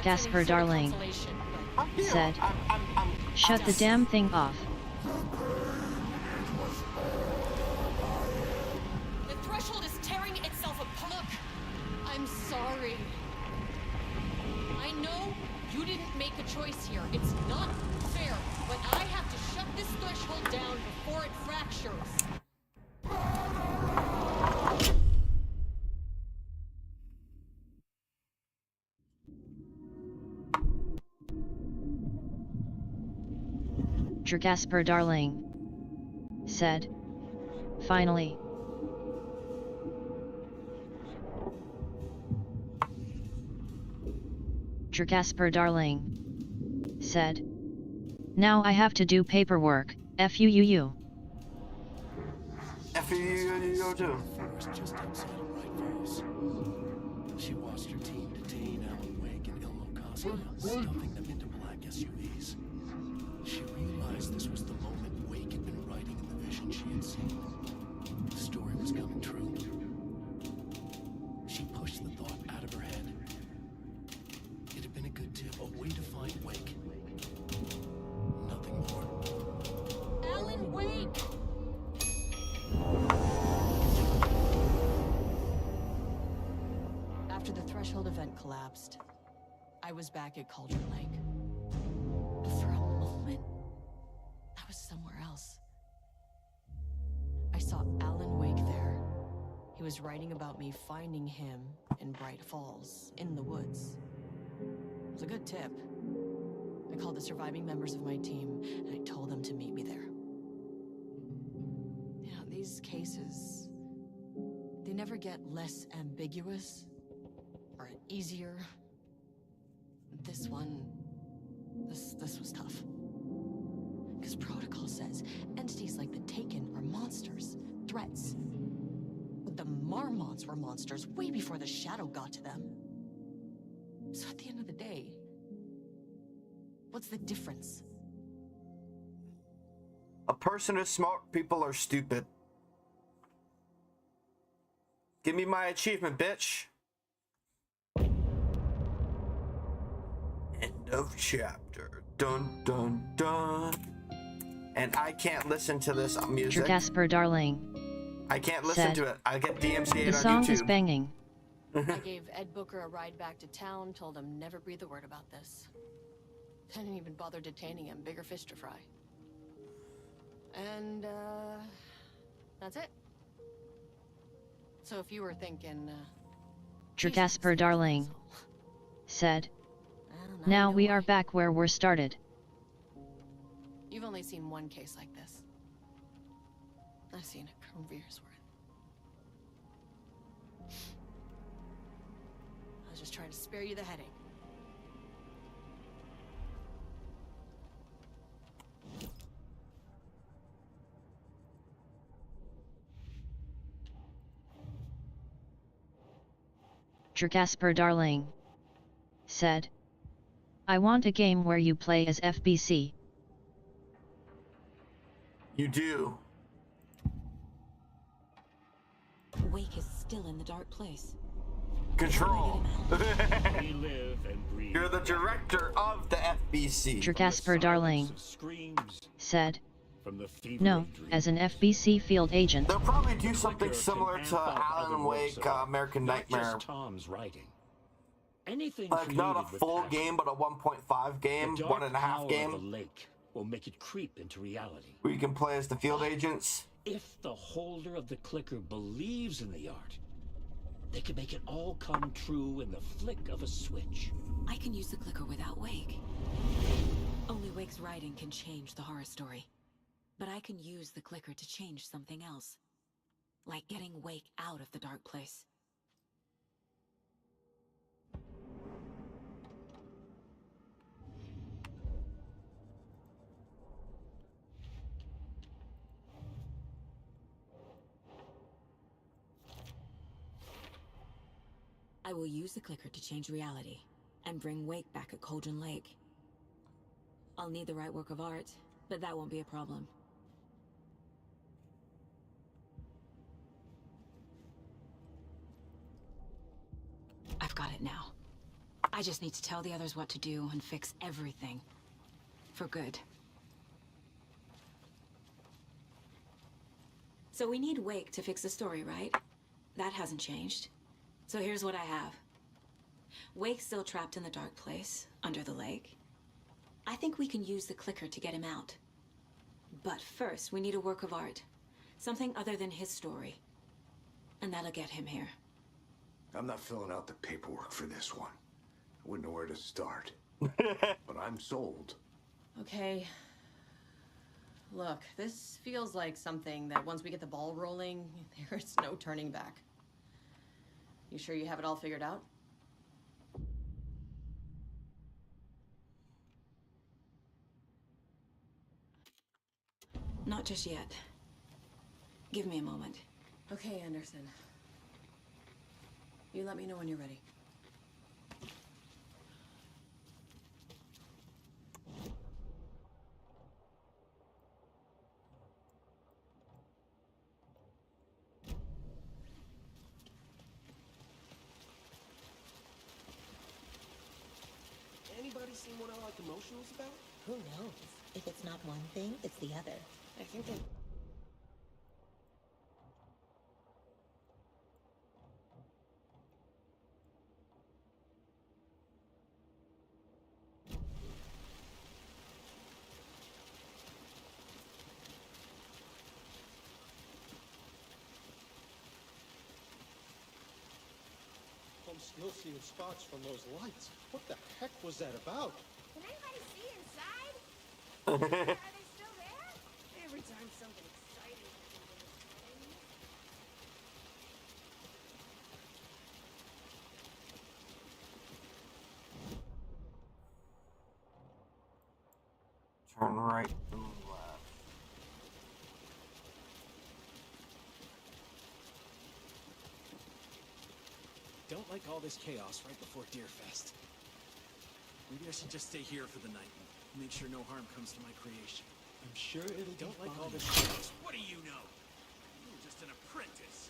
Jasper darling, said. Shut the damn thing off. The threshold is tearing itself apart. Look, I'm sorry. I know you didn't make a choice here. It's not fair, but I have to shut this threshold down before it fractures. Jasper darling, said. Finally. Jasper darling, said. Now I have to do paperwork, F-U-U-U. F-U-U-U too. Just outside of Wright Falls. She watched her team detain Alan Wake and Ilmo Cosmo, stuffing them into black SUVs. She realized this was the moment Wake had been writing in the vision she had seen. The story was coming true. She pushed the thought out of her head. I was back at Cauldron Lake. But for a moment, I was somewhere else. I saw Alan Wake there. He was writing about me finding him in Bright Falls, in the woods. It was a good tip. I called the surviving members of my team, and I told them to meet me there. You know, these cases, they never get less ambiguous or easier. This one, this was tough. Because protocol says entities like the Taken are monsters, threats. But the Marmonts were monsters way before the Shadow got to them. So at the end of the day, what's the difference? A person is smart, people are stupid. Give me my achievement, bitch. End of chapter. Dun dun dun. And I can't listen to this music. Casper darling. I can't listen to it. I get DMCA'd The on song YouTube. is banging. I gave Ed Booker a ride back to town, told him never breathe a word about this. Didn't even bother detaining him, bigger fish to fry. And, that's it. So if you were thinking, Casper darling. Said. Now we are back where we're started. You've only seen one case like this. I've seen it from Veersworth. I was just trying to spare you the headache. Casper darling. Said. I want a game where you play as FBC. You do. Wake is still in the dark place. Control. We live and breathe. You're the director of the FBC. Casper darling. Said. From the No, as an FBC field agent. They'll probably do something similar to Alan Wake, American Nightmare. Tom's writing. Anything like not a created with full passion. game, but a 1.5 game, The 1.5 dark game. power of the lake will make it creep into reality. Where you can play as the field agents. If the holder of the clicker believes in the art, they can make it all come true in the flick of a switch. I can use the clicker without Wake. Only Wake's writing can change the horror story. But I can use the clicker to change something else. Like getting Wake out of the dark place. I will use the clicker to change reality and bring Wake back at Cauldron Lake. I'll need the right work of art, but that won't be a problem. I've got it now. I just need to tell the others what to do and fix everything. For good. So we need Wake to fix the story, right? That hasn't changed. So here's what I have. Wake's still trapped in the dark place, under the lake. I think we can use the clicker to get him out. But first, we need a work of art. Something other than his story. And that'll get him here. I'm not filling out the paperwork for this one. I wouldn't know where to start. But I'm sold. Okay. Look, this feels like something that once we get the ball rolling, there's no turning back. You sure you have it all figured out? Not just yet. Give me a moment. Okay, Anderson. You let me know when you're ready. Anybody seen what all our commotion was about? Who knows? If it's not one thing, it's the other. I think they... still seeing spots from those lights. What the heck was that about? Can anybody see inside? Are they still there? Every time something exciting happens in this thing. Turn right, then left. Don't like all this chaos right before Deerfest. Maybe I should just stay here for the night and make sure no harm comes to my creation. I'm sure it'll Don't be like all fine. this chaos. What do you know? You're just an apprentice.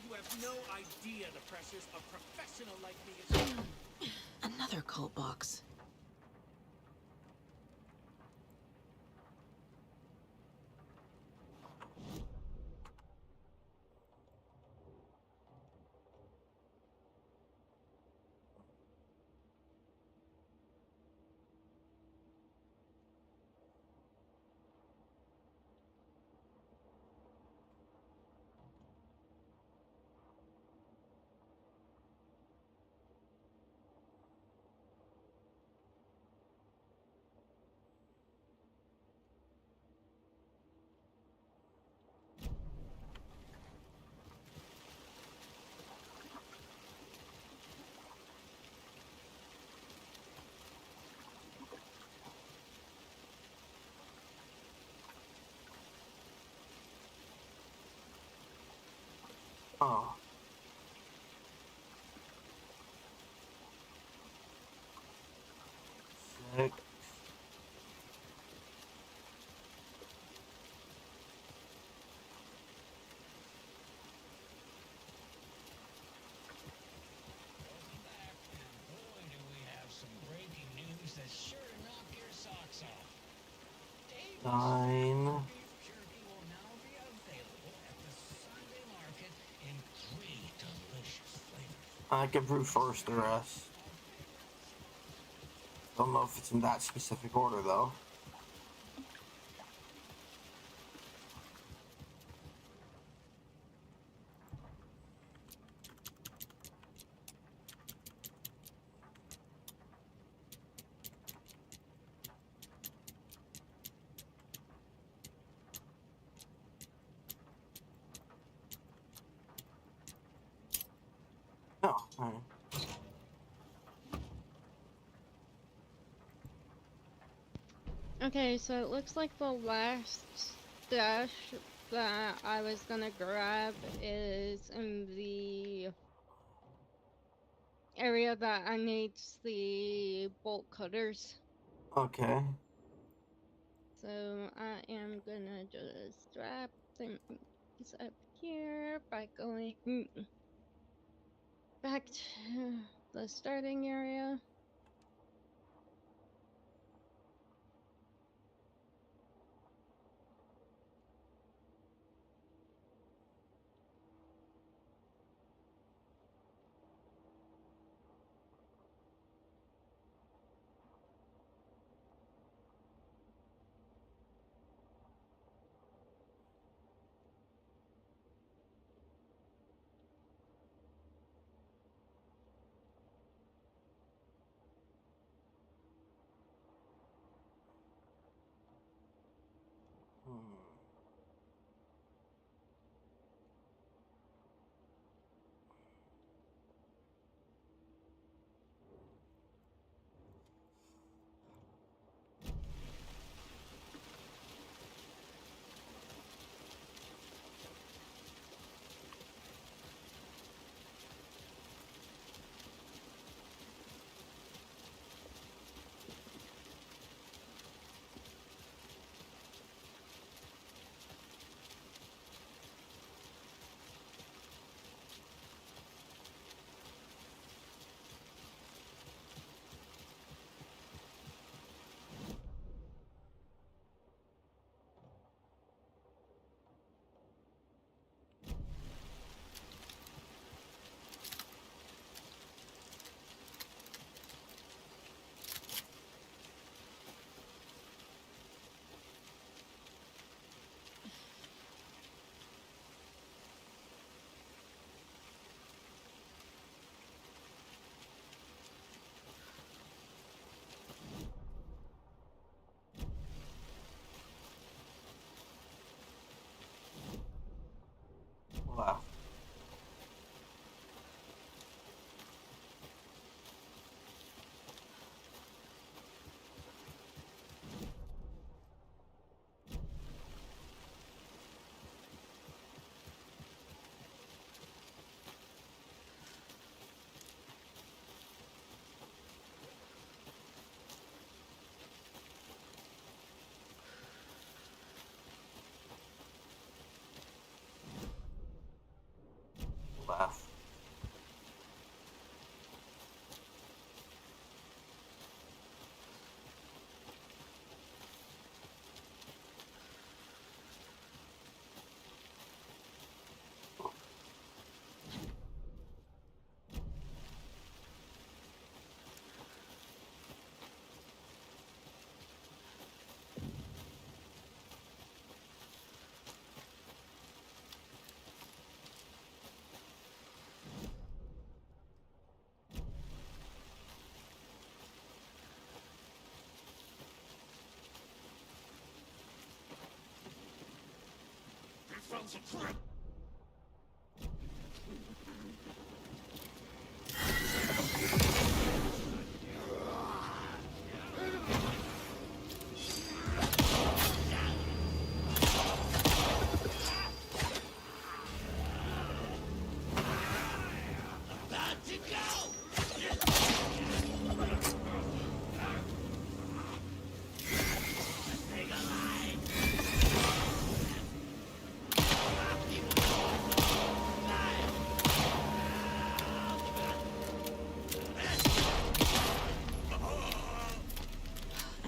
You have no idea the pressures a professional like me is. Another cult box. Oh. Six. Nine. I can brute force the rest. Don't know if it's in that specific order though. Oh, alright. Okay, so it looks like the last stash that I was gonna grab is in the area that I need the bolt cutters. Okay. So I am gonna just strap them up here by going back to the starting area.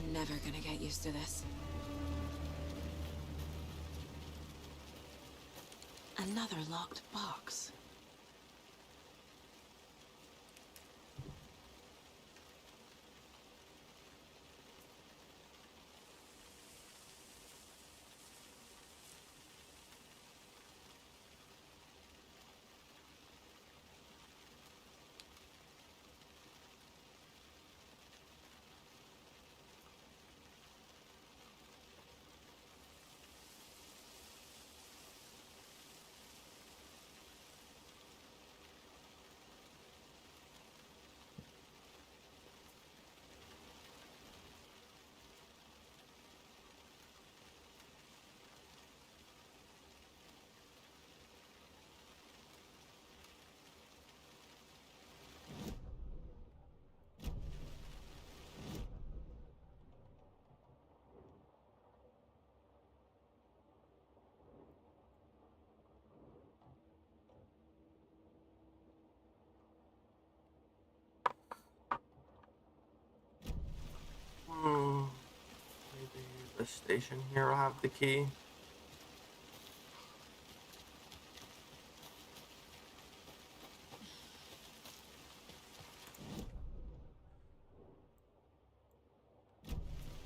I'm never gonna get used to this. Another locked box. Maybe the station here will have the key.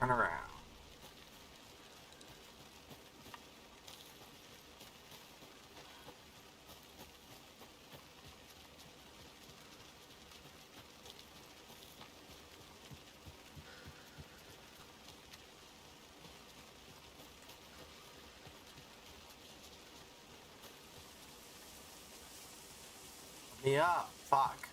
Turn around. Yeah, fuck.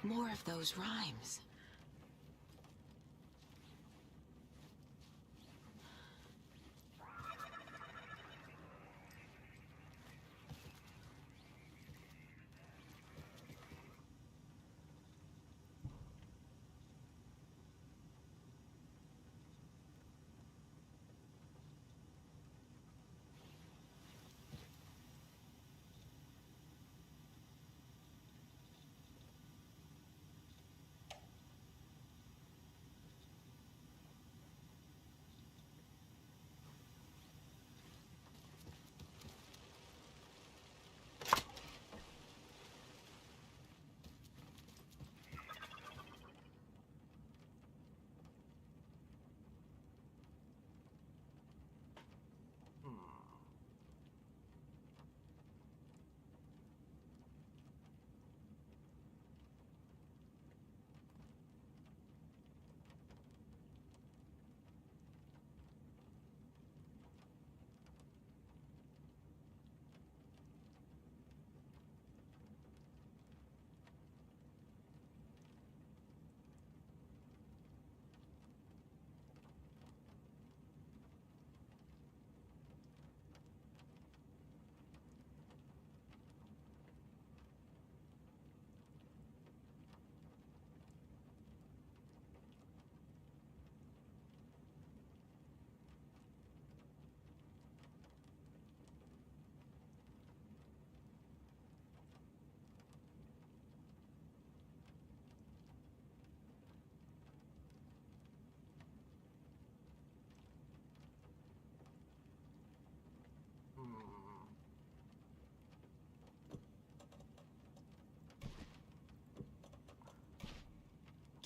More of those rhymes.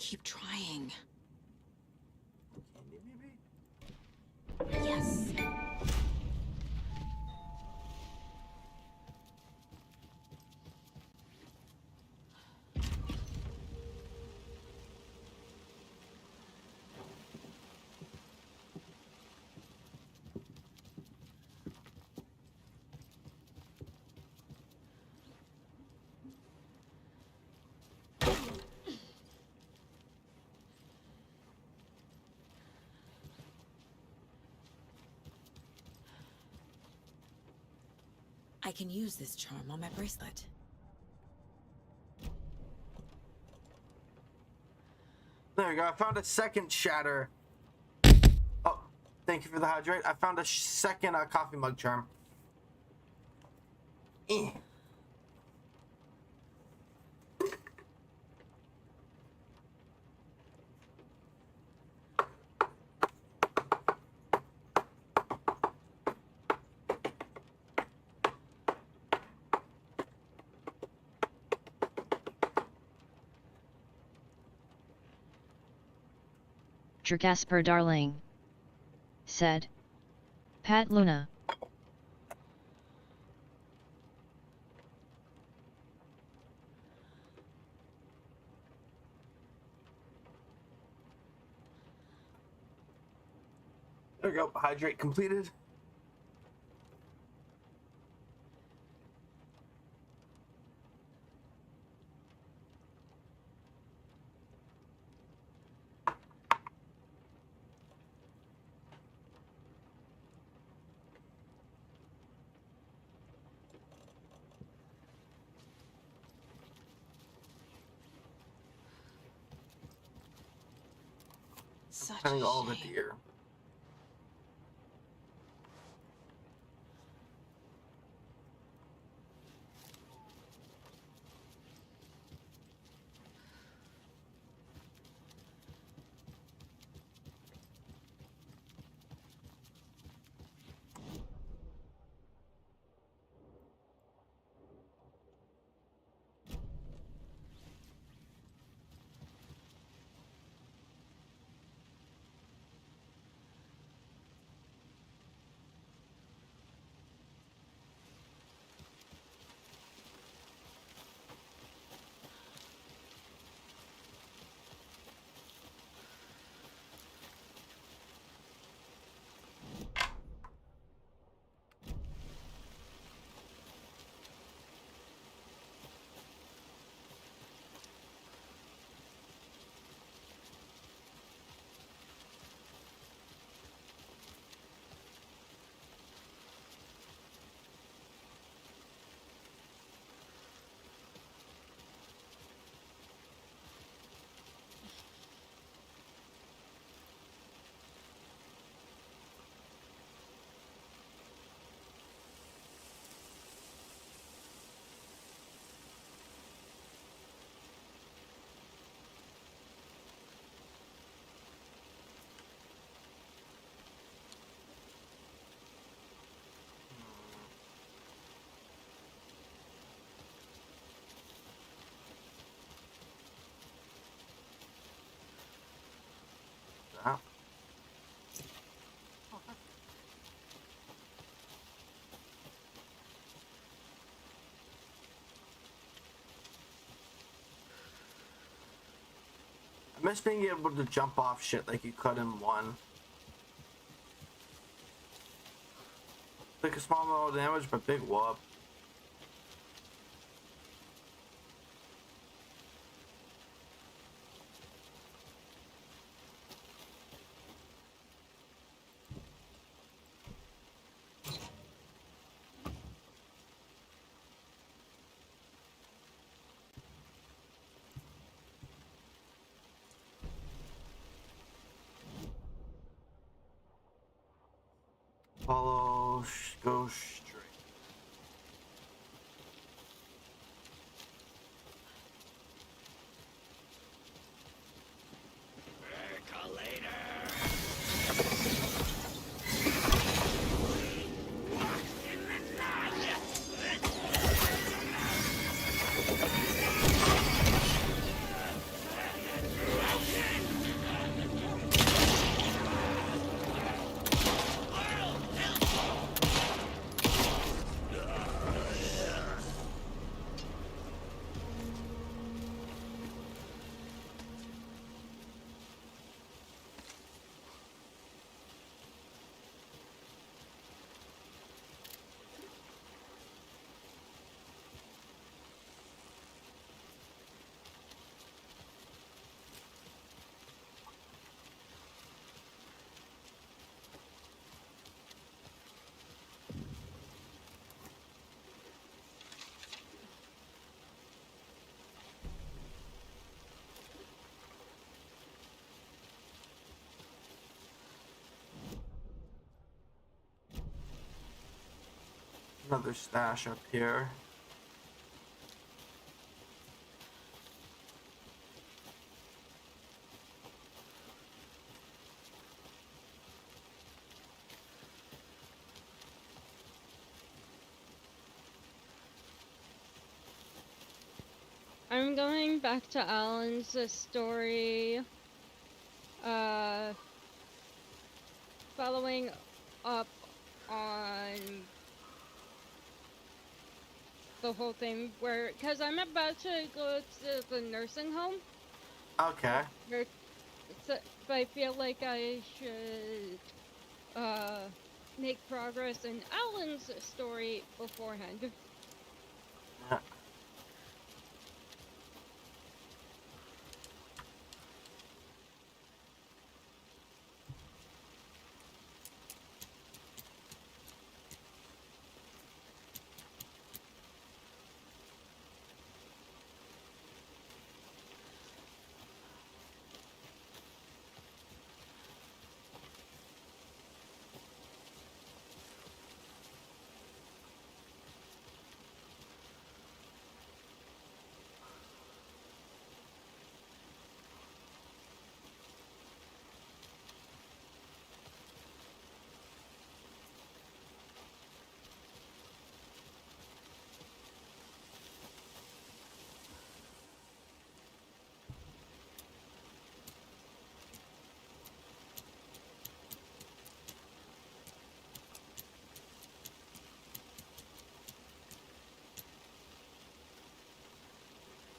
keep trying. Yes. I can use this charm on my bracelet. There we go. I found a second shatter. Oh, thank you for the hydrate. I found a second coffee mug charm. Eh. Casper darling, said Pat Luna. There we go. Hydrate completed. Turning all the deer. That. I miss being able to jump off shit like you could in 1. Take a small amount of damage, but big whoop. Follow, go straight. Another stash up here. I'm going back to Alan's story, following up on the whole thing where, because I'm about to go to the nursing home. Okay. But I feel like I should make progress in Alan's story beforehand. Yeah.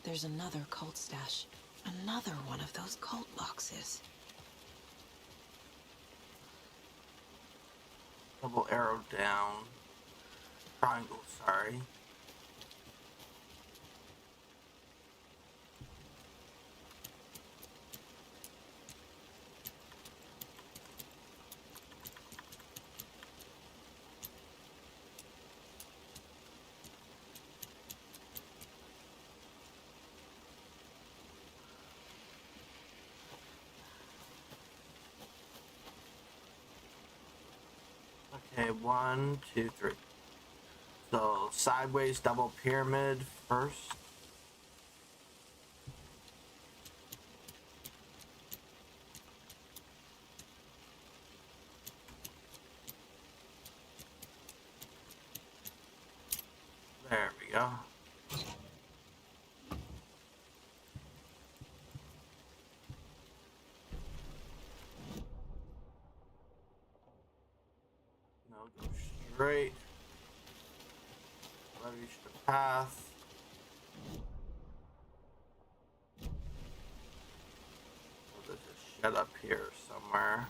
There's another cult stash. Another one of those cult boxes. Double arrow down. Triangle, sorry. Okay, 1, 2, 3. So sideways double pyramid first. There we go. No, go straight. Reach the path. So there's a shed up here somewhere.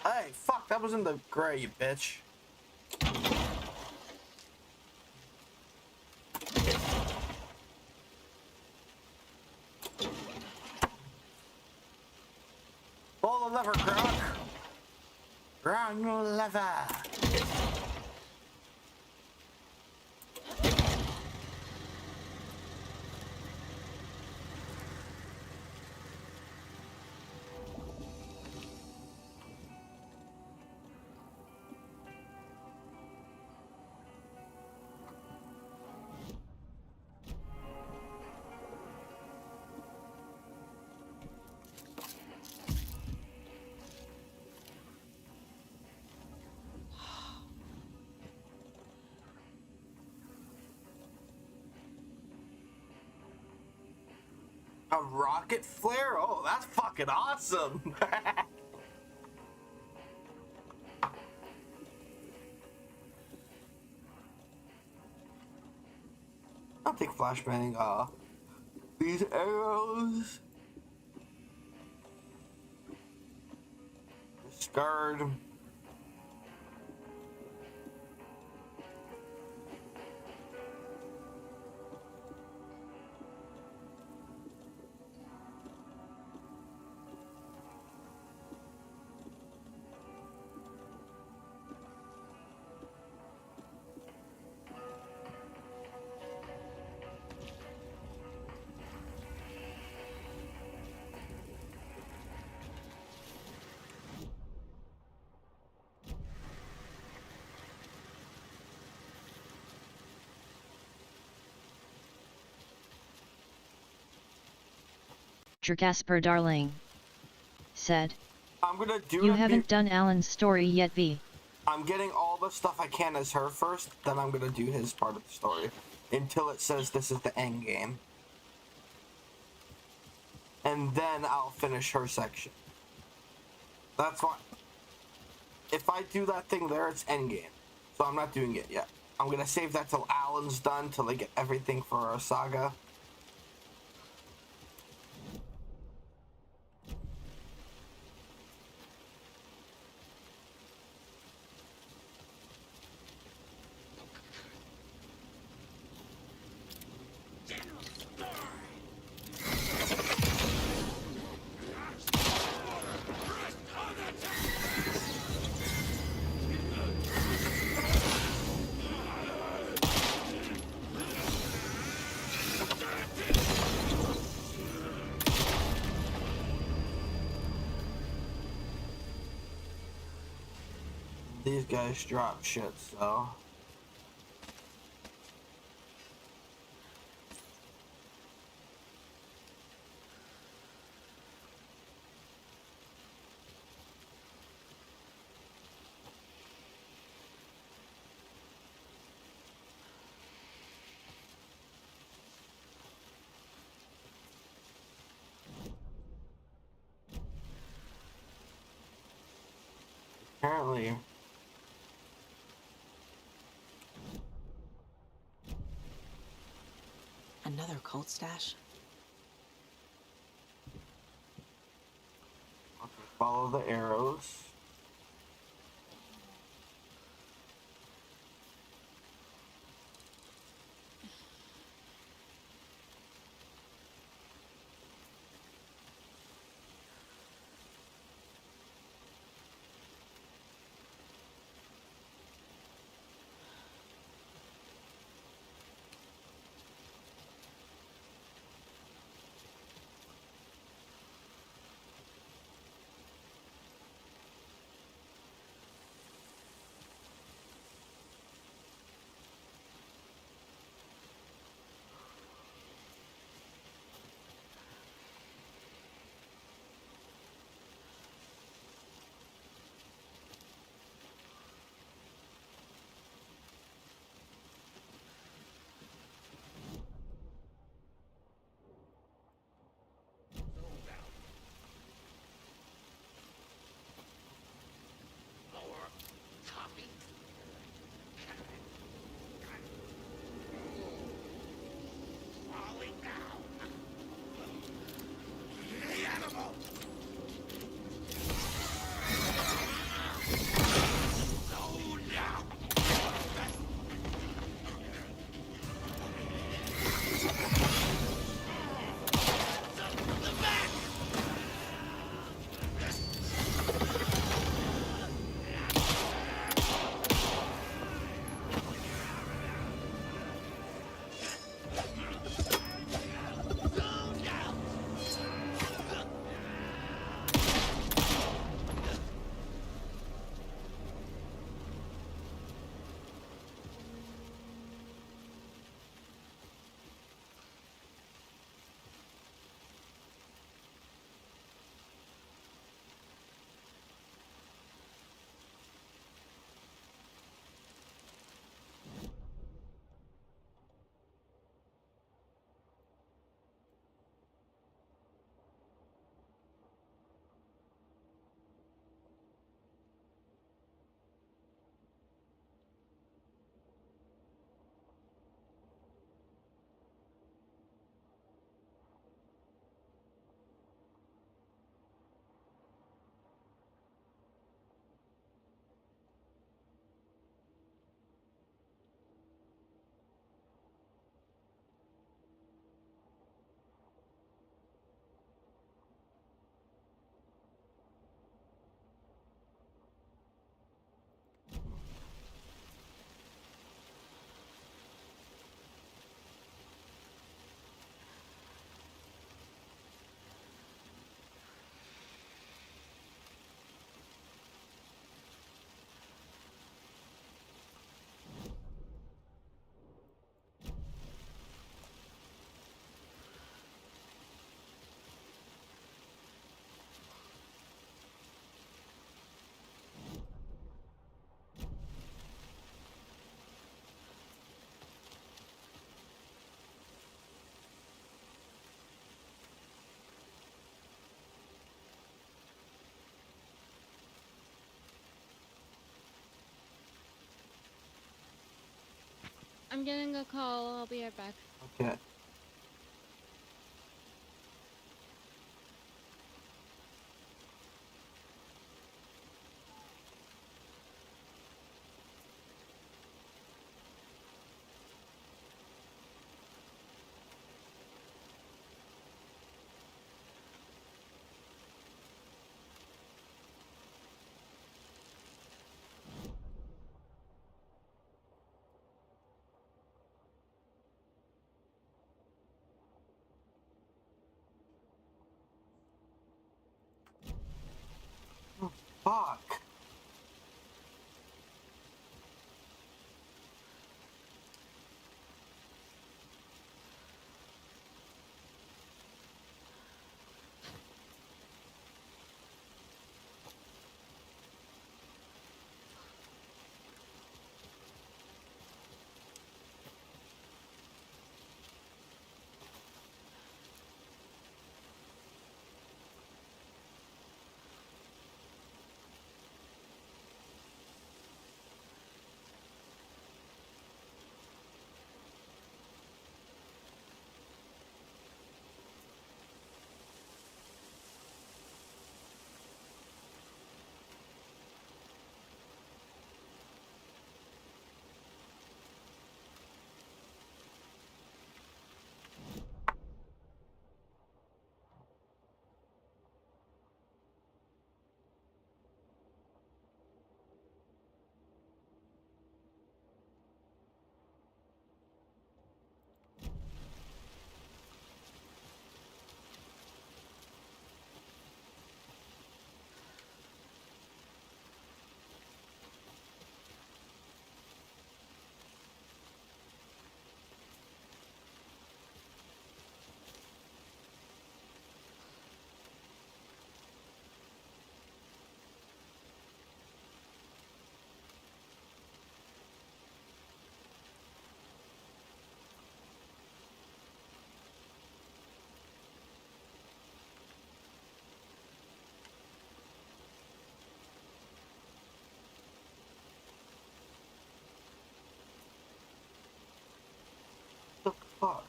Hey, fuck, that was in the gray, you bitch. Pull the lever, Croc. Wrong lever. A rocket flare? Oh, that's fucking awesome! I'll take flashbang. These arrows. Discard. Jasper darling. Said. I'm gonna do You haven't done Alan's story yet, V. I'm getting all the stuff I can as her first, then I'm gonna do his part of the story. Until it says this is the end game. And then I'll finish her section. That's why. If I do that thing there, it's end game. So I'm not doing it yet. I'm gonna save that till Alan's done, till they get everything for our saga. These guys drop shit, so. Apparently. Another cult stash? Okay, follow the arrows. I'm getting a call. I'll be right back. Okay. Oh, fuck. The fuck?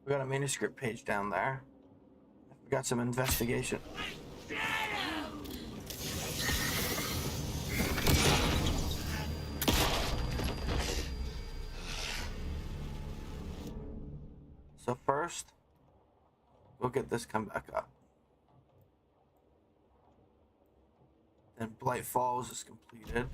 We got a manuscript page down there. We got some investigation. So first, we'll get this come back up. Then Blight Falls is completed.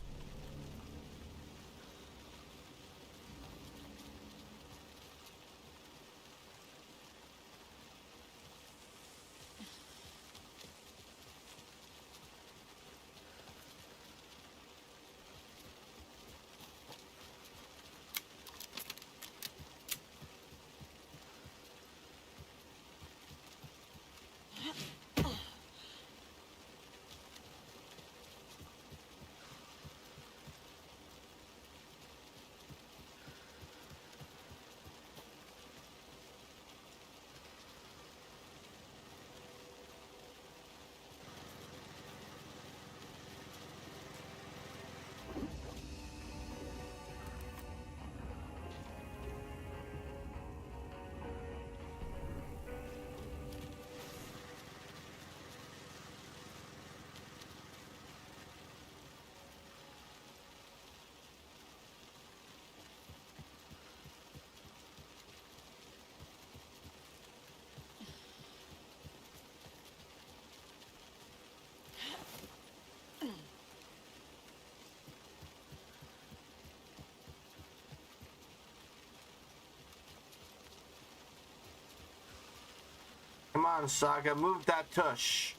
Come on, Saga, move that tush.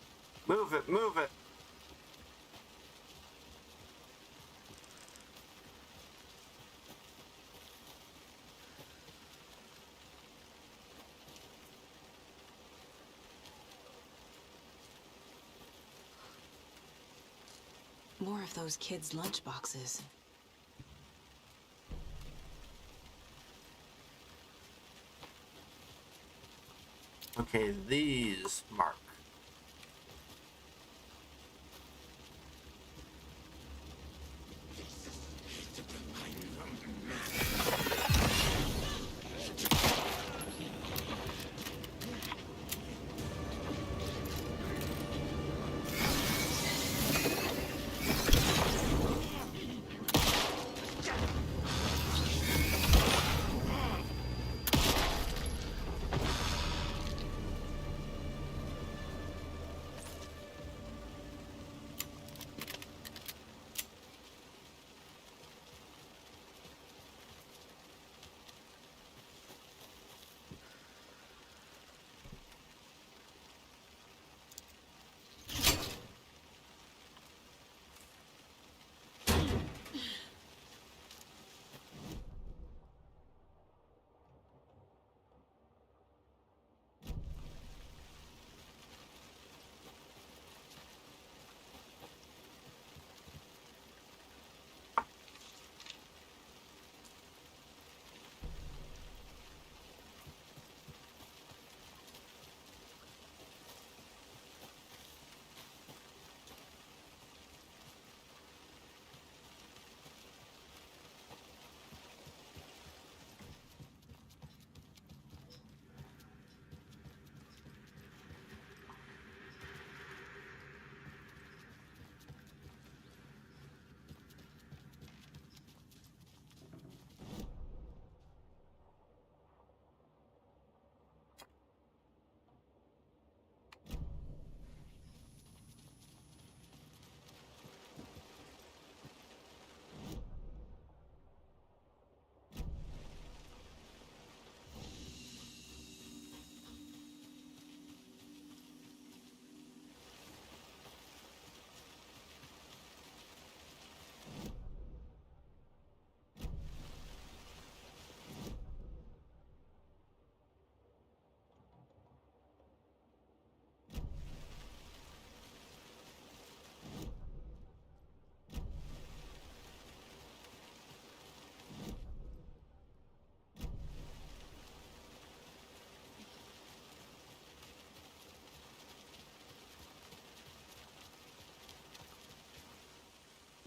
Move it, move it. More of those kids' lunchboxes. Okay, these mark.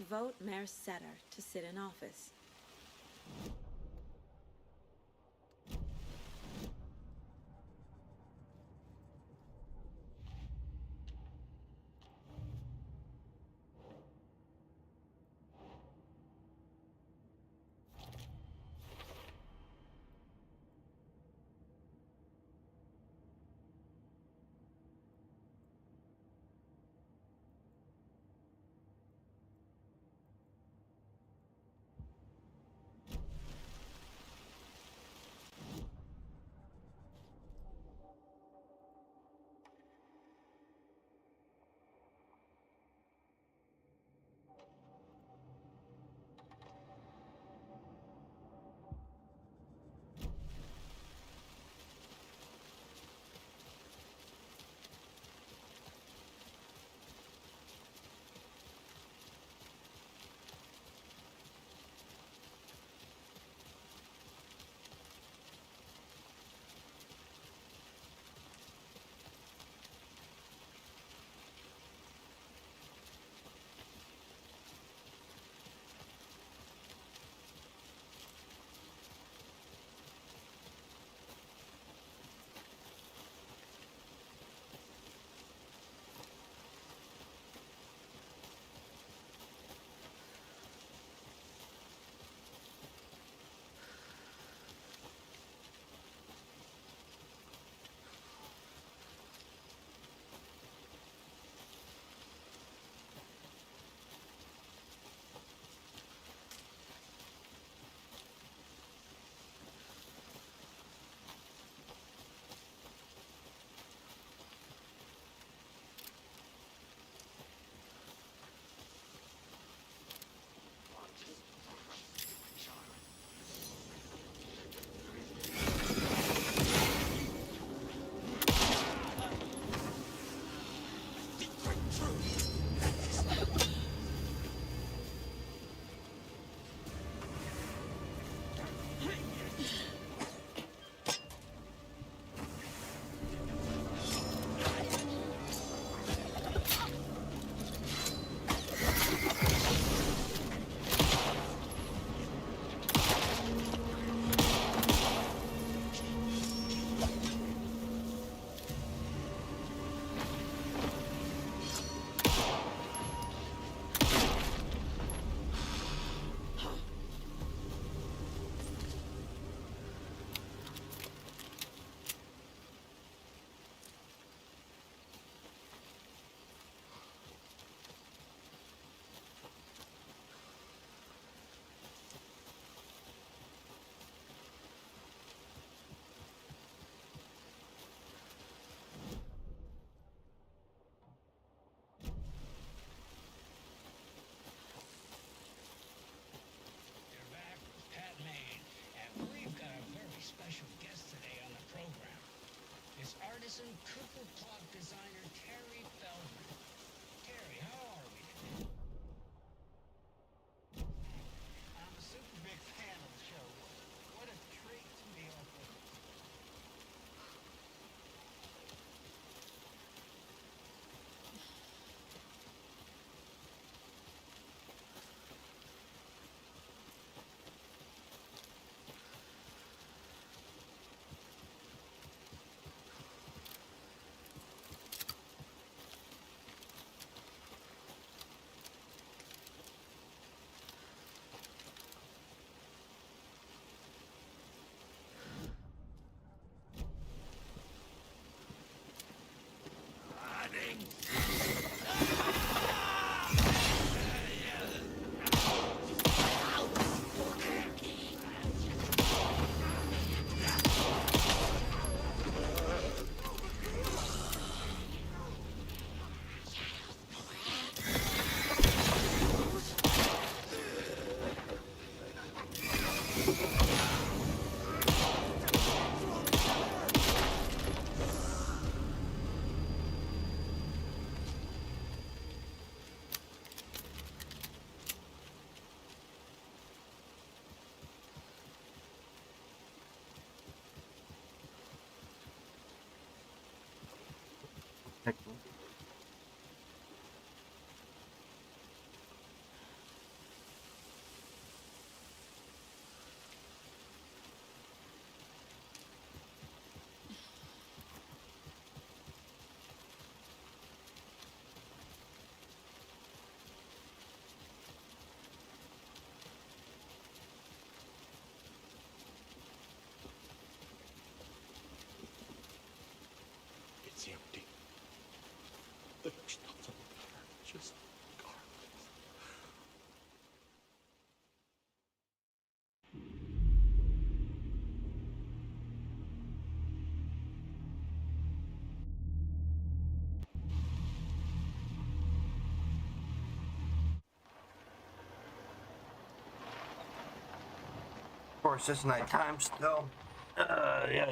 Vote Mayor Setter to sit in office. Madison Cooper Plot designer Terry Feldman. Terry, how are we today? I'm a super big fan of the show. What a treat to be up with. It's empty. There's nothing there. Just garbage. Of course, it's nighttime still. Yeah.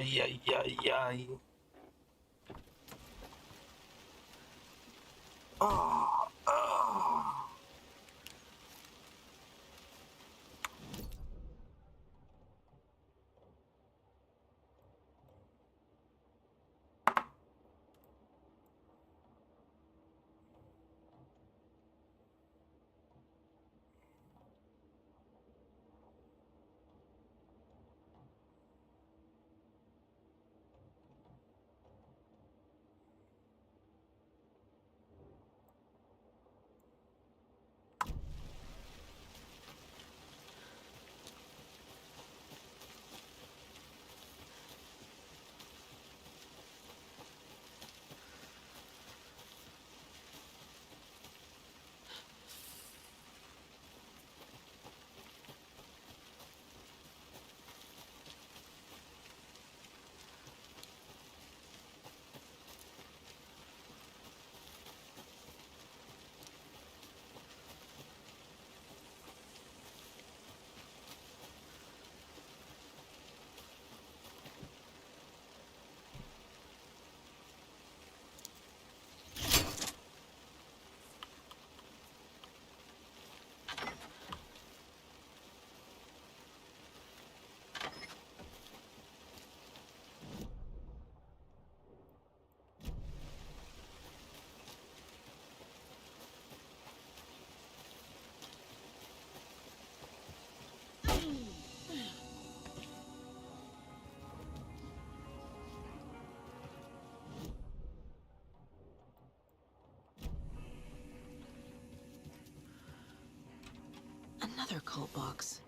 Oh. Another cult box.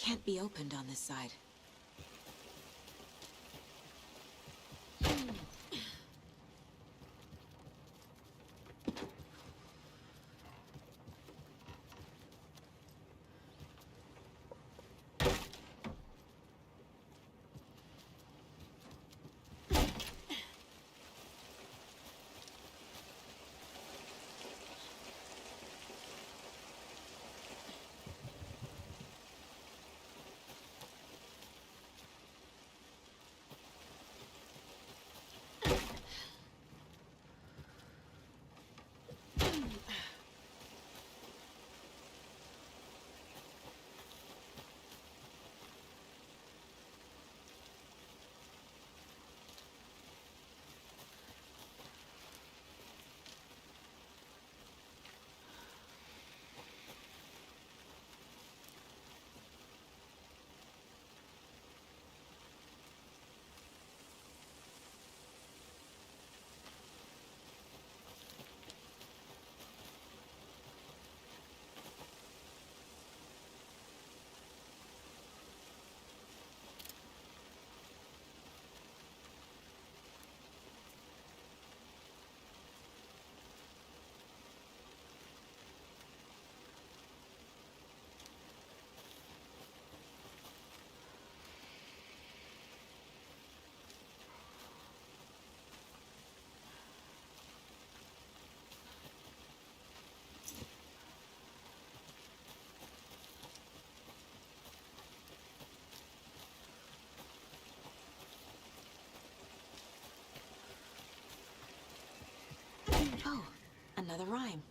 can't be opened on this side. Oh, another rhyme.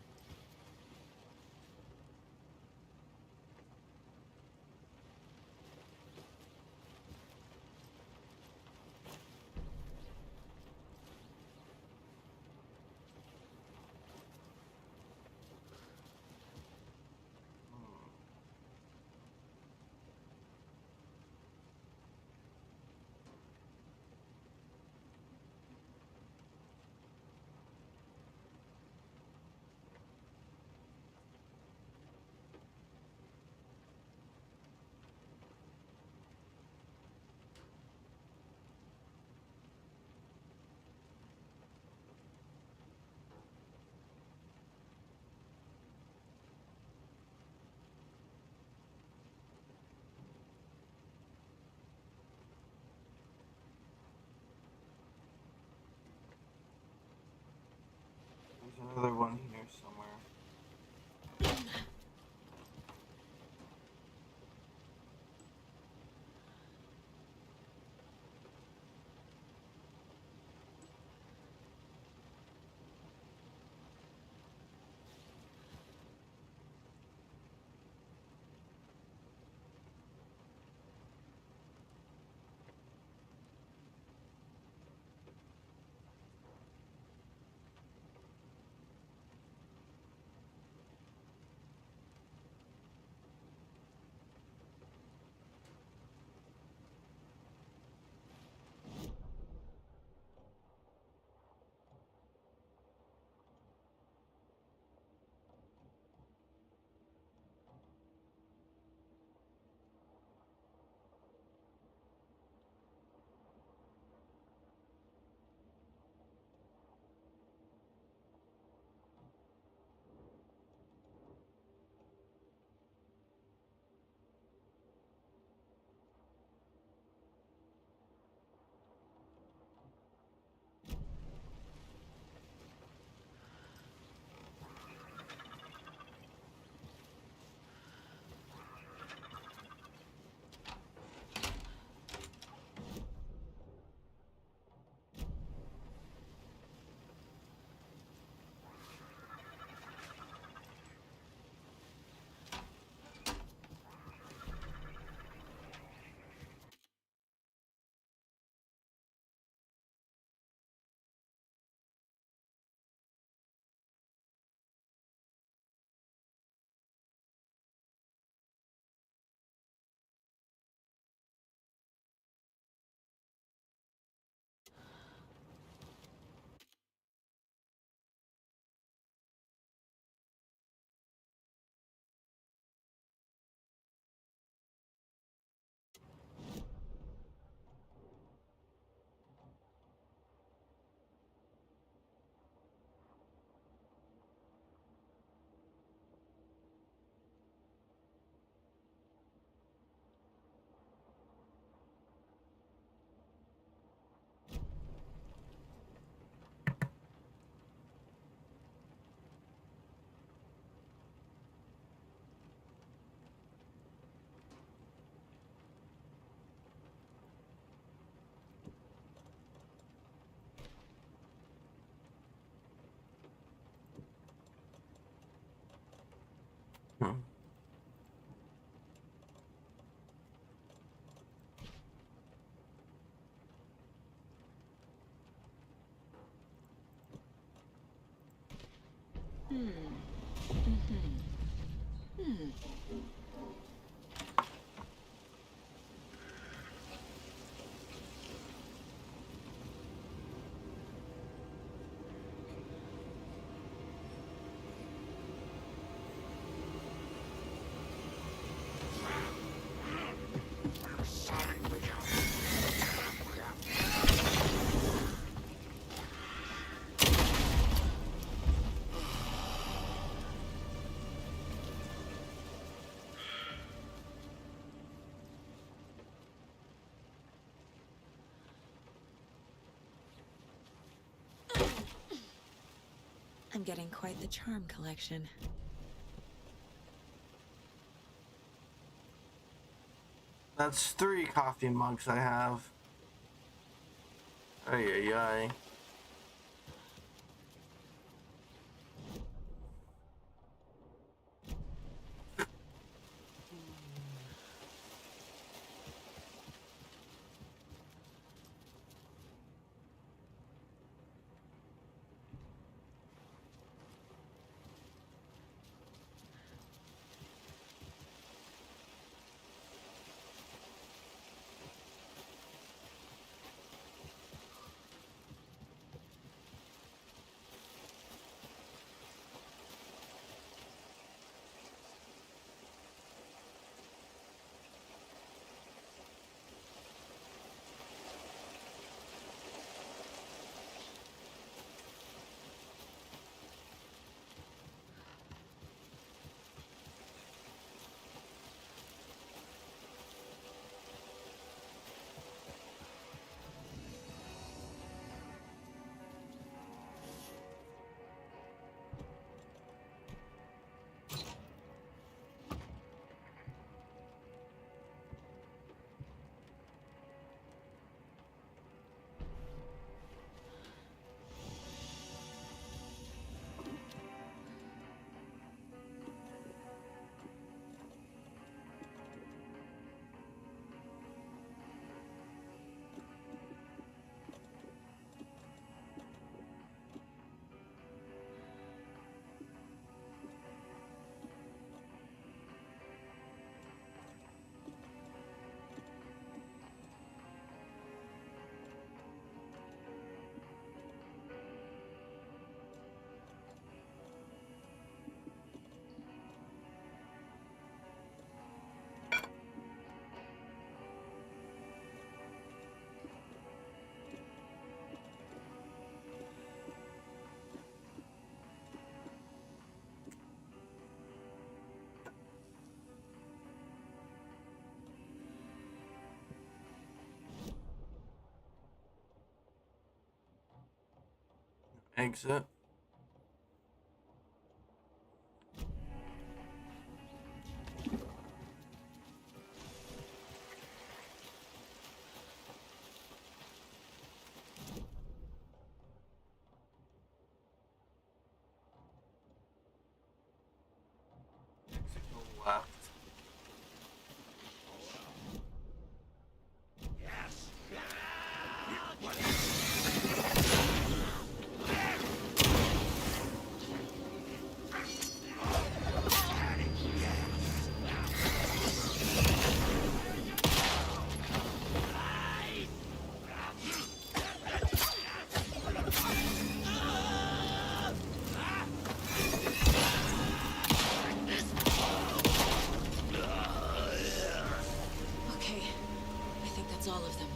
I'm getting quite the charm collection. That's 3 coffee mugs I have. Ay, ay, ay. Exit. Exit go left. Okay, I think that's all of them.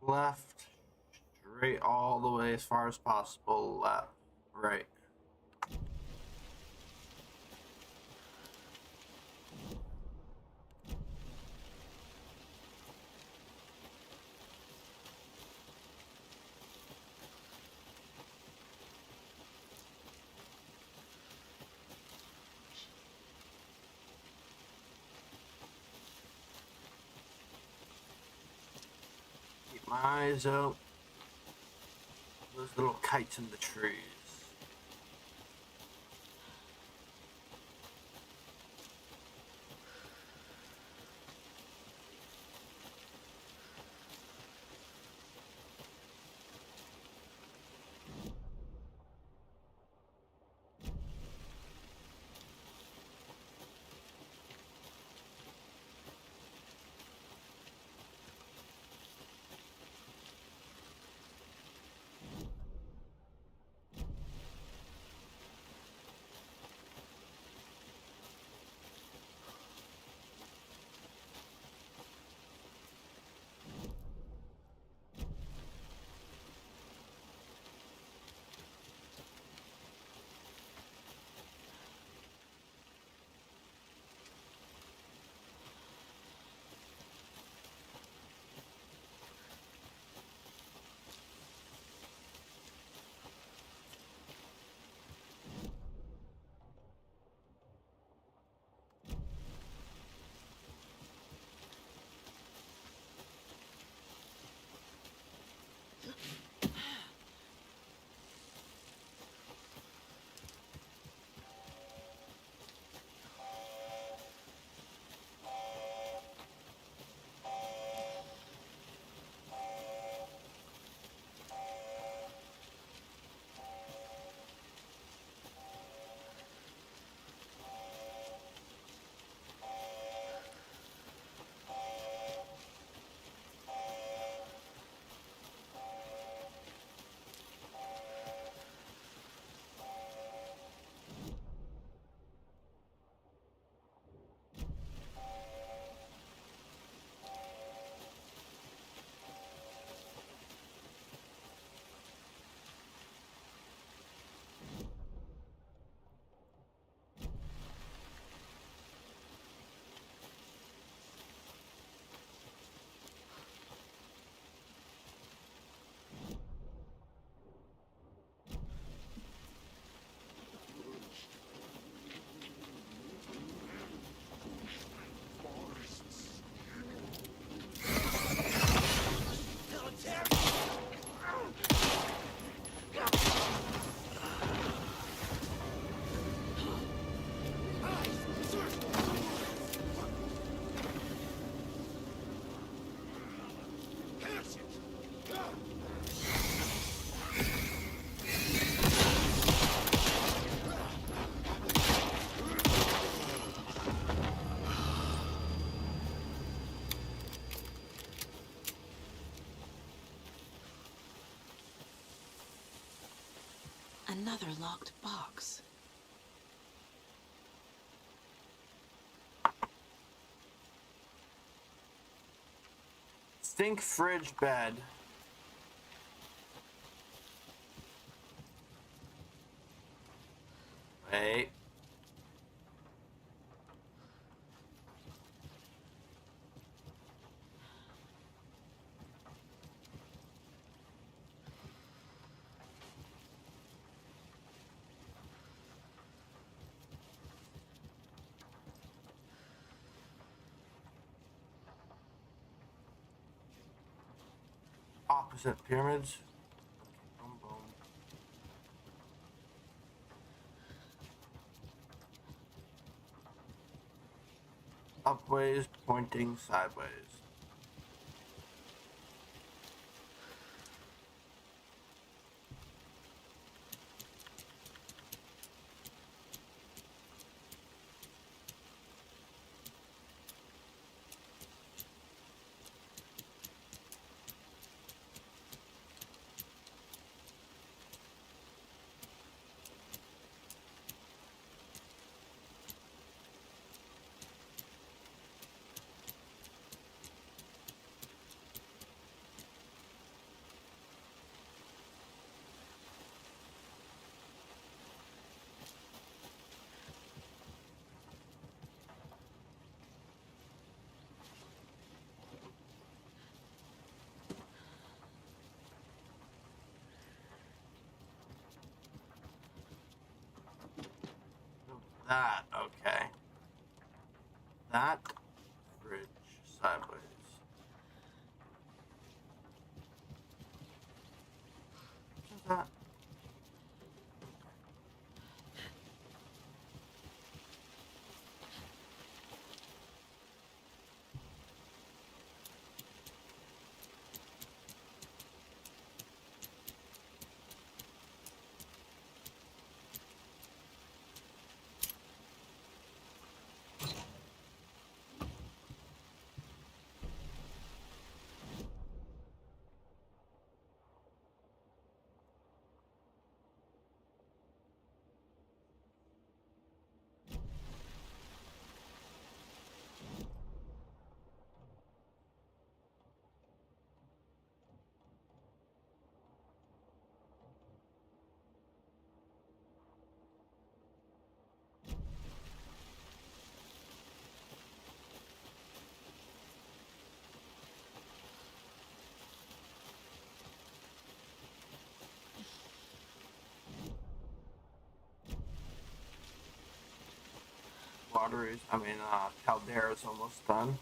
Left. Straight all the way as far as possible. Left. Right. my eyes out. Those little kites in the trees. Another locked box. Stink fridge bed. Wait. Opposite pyramids. Okay, boom, boom. Upways pointing sideways. That, okay. That bridge sideways. that? Caldera is almost done.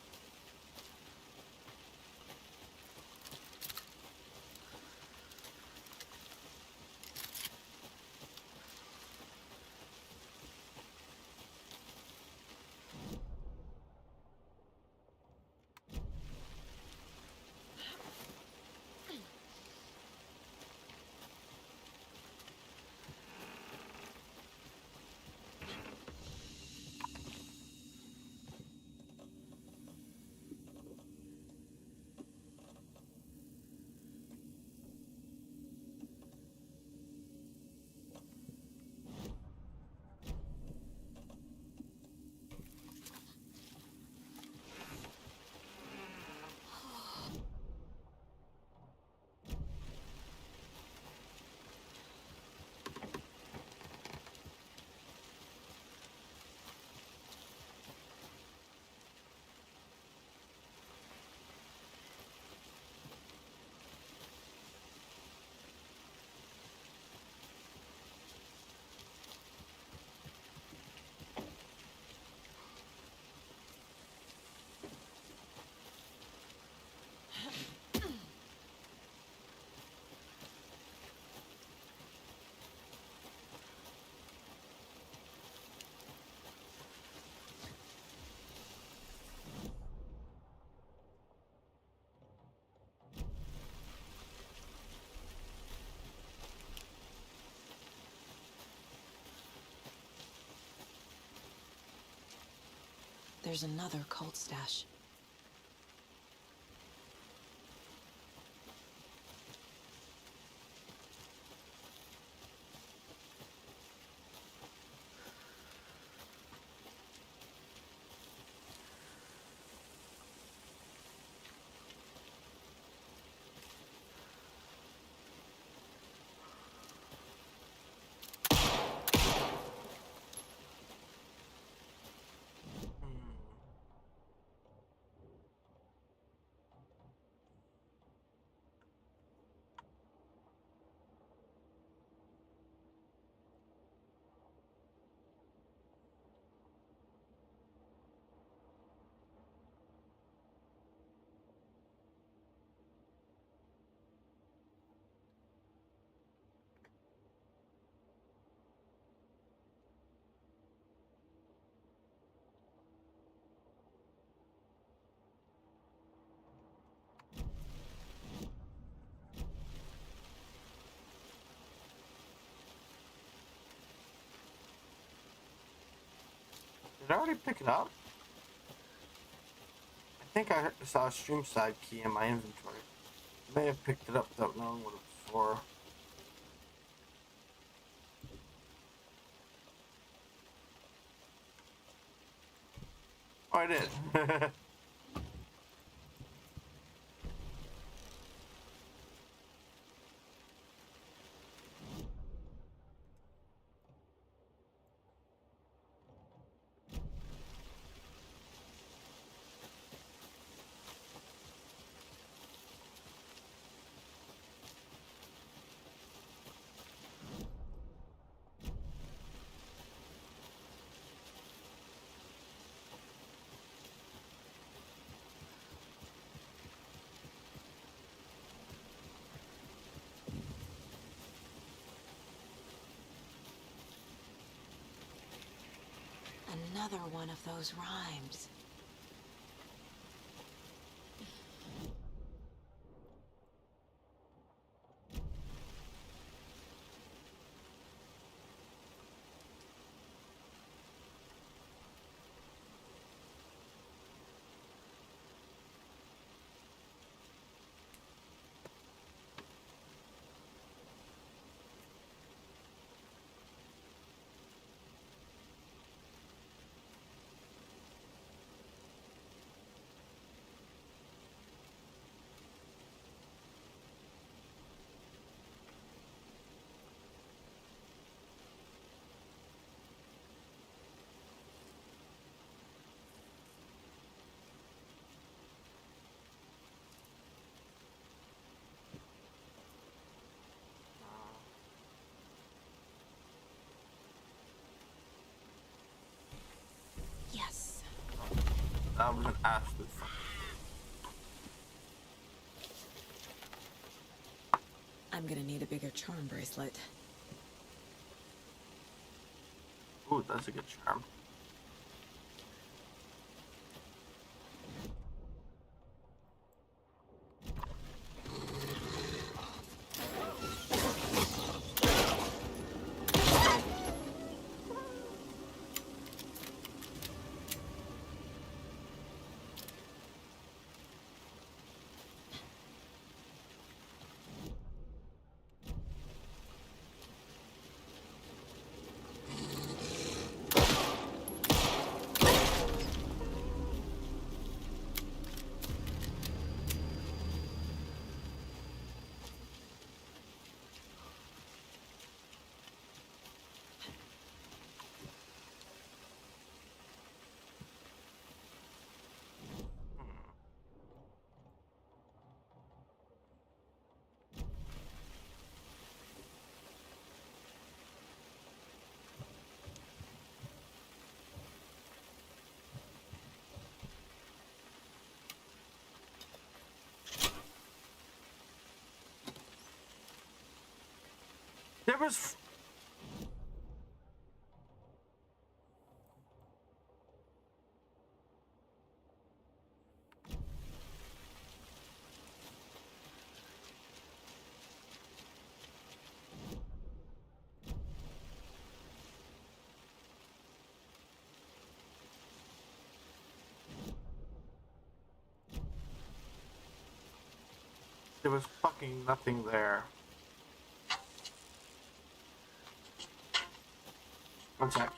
There's another cult stash. Did I already pick it up? I think I saw a stream side key in my inventory. I may have picked it up without knowing what it was for. Oh, I did. Another one of those rhymes. Yes. That was an absolute fuck. I'm gonna need a bigger charm bracelet. Ooh, that's a good charm. There was. There was fucking nothing there. One sec.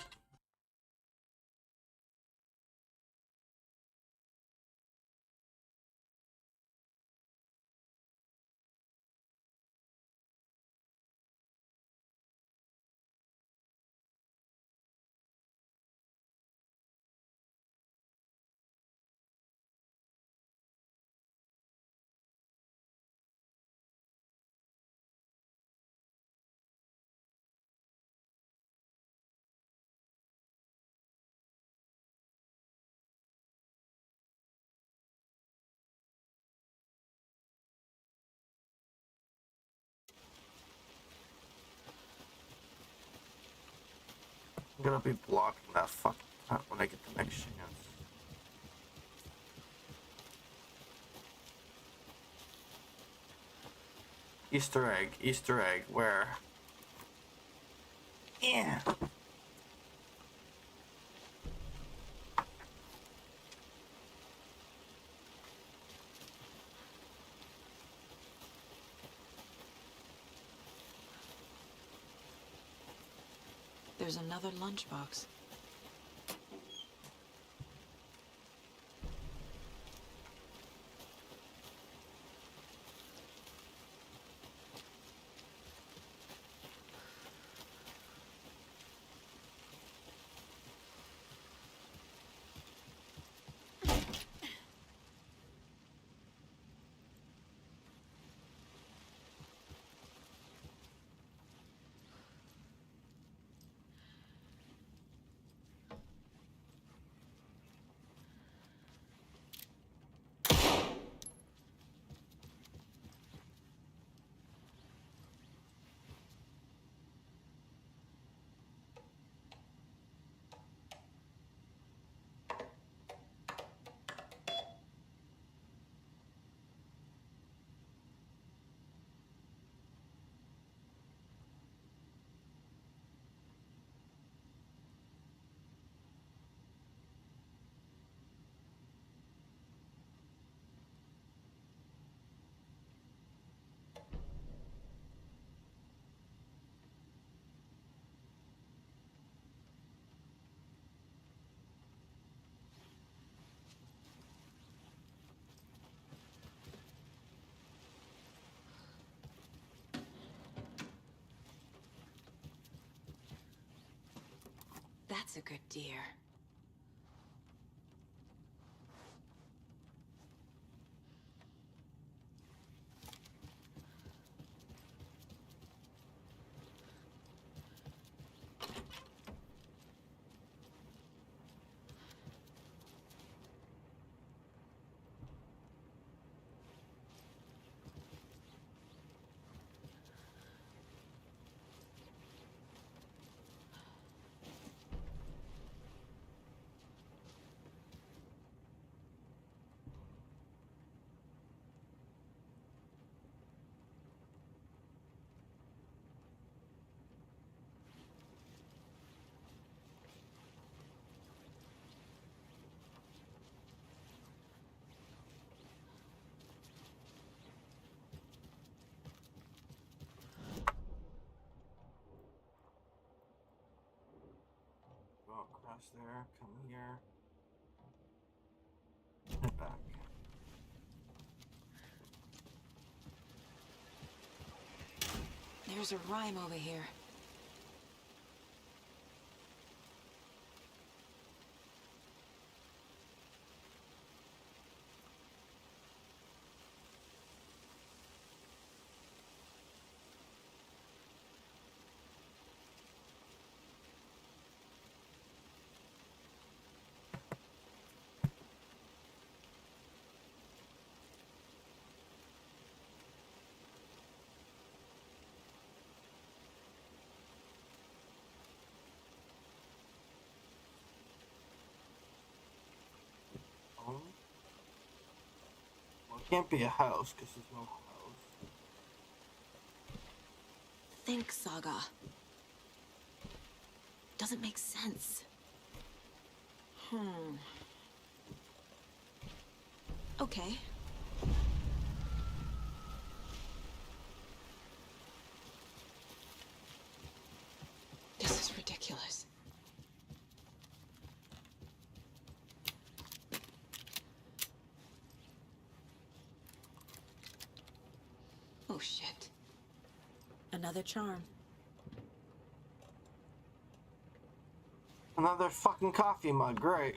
I'm gonna be blocking that fucking cunt when I get the next chance. Easter egg, where? Yeah. There's another lunchbox. That's a good deer. Go across there, come here. Head back. There's a rhyme over here. Well, it can't be a house because there's no house. Think, Saga. Doesn't make sense. Okay. This is ridiculous. Oh, shit. Another charm. Another fucking coffee mug, great.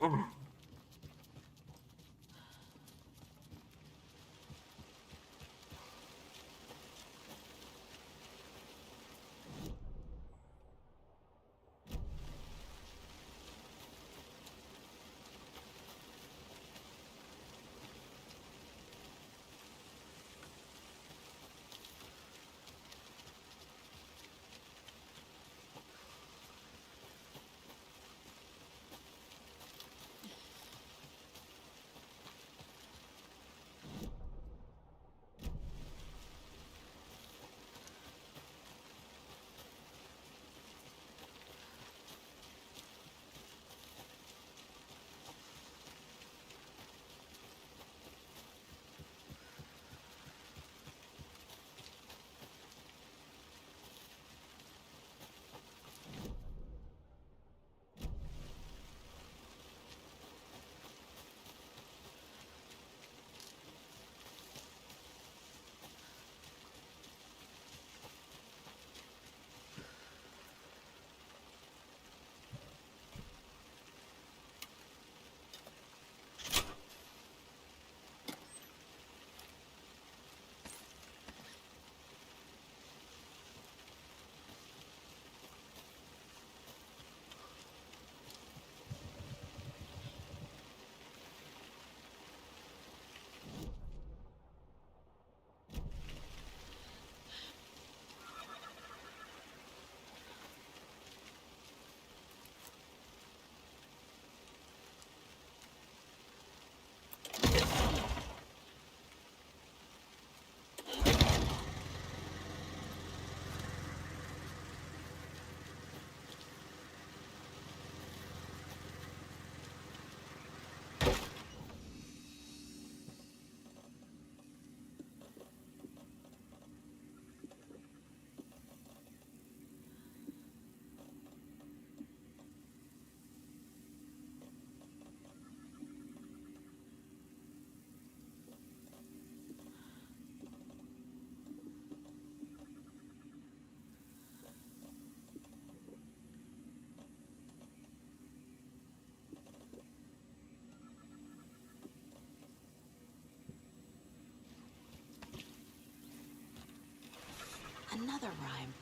Another rhyme.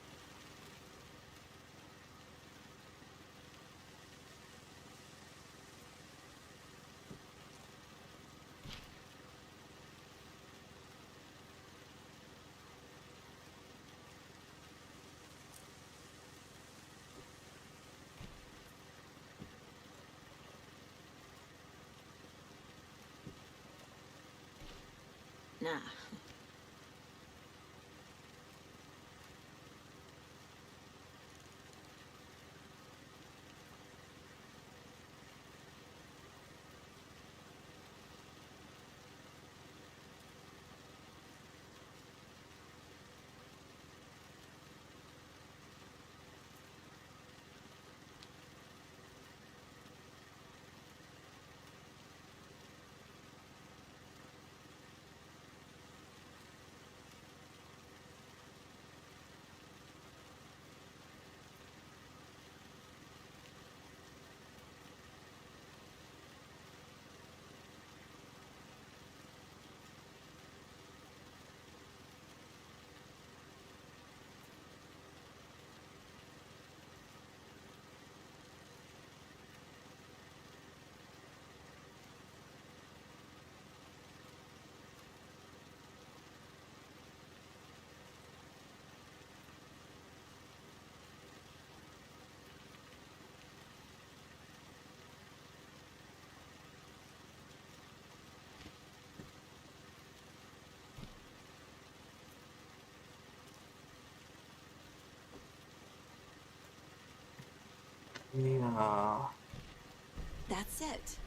Nah. Yeah. That's it.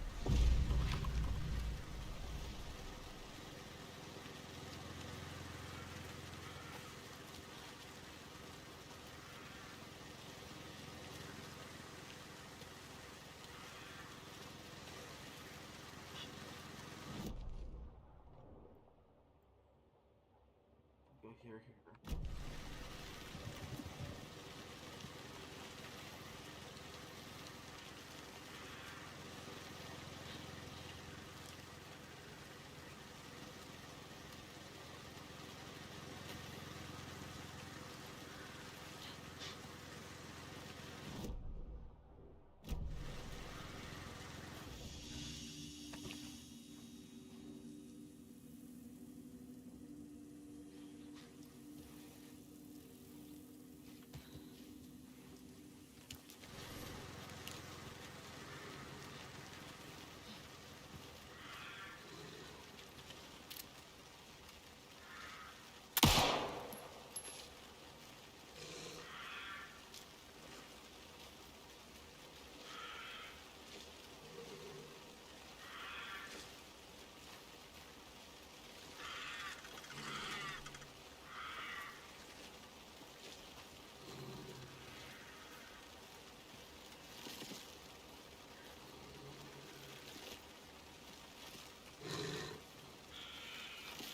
Go here.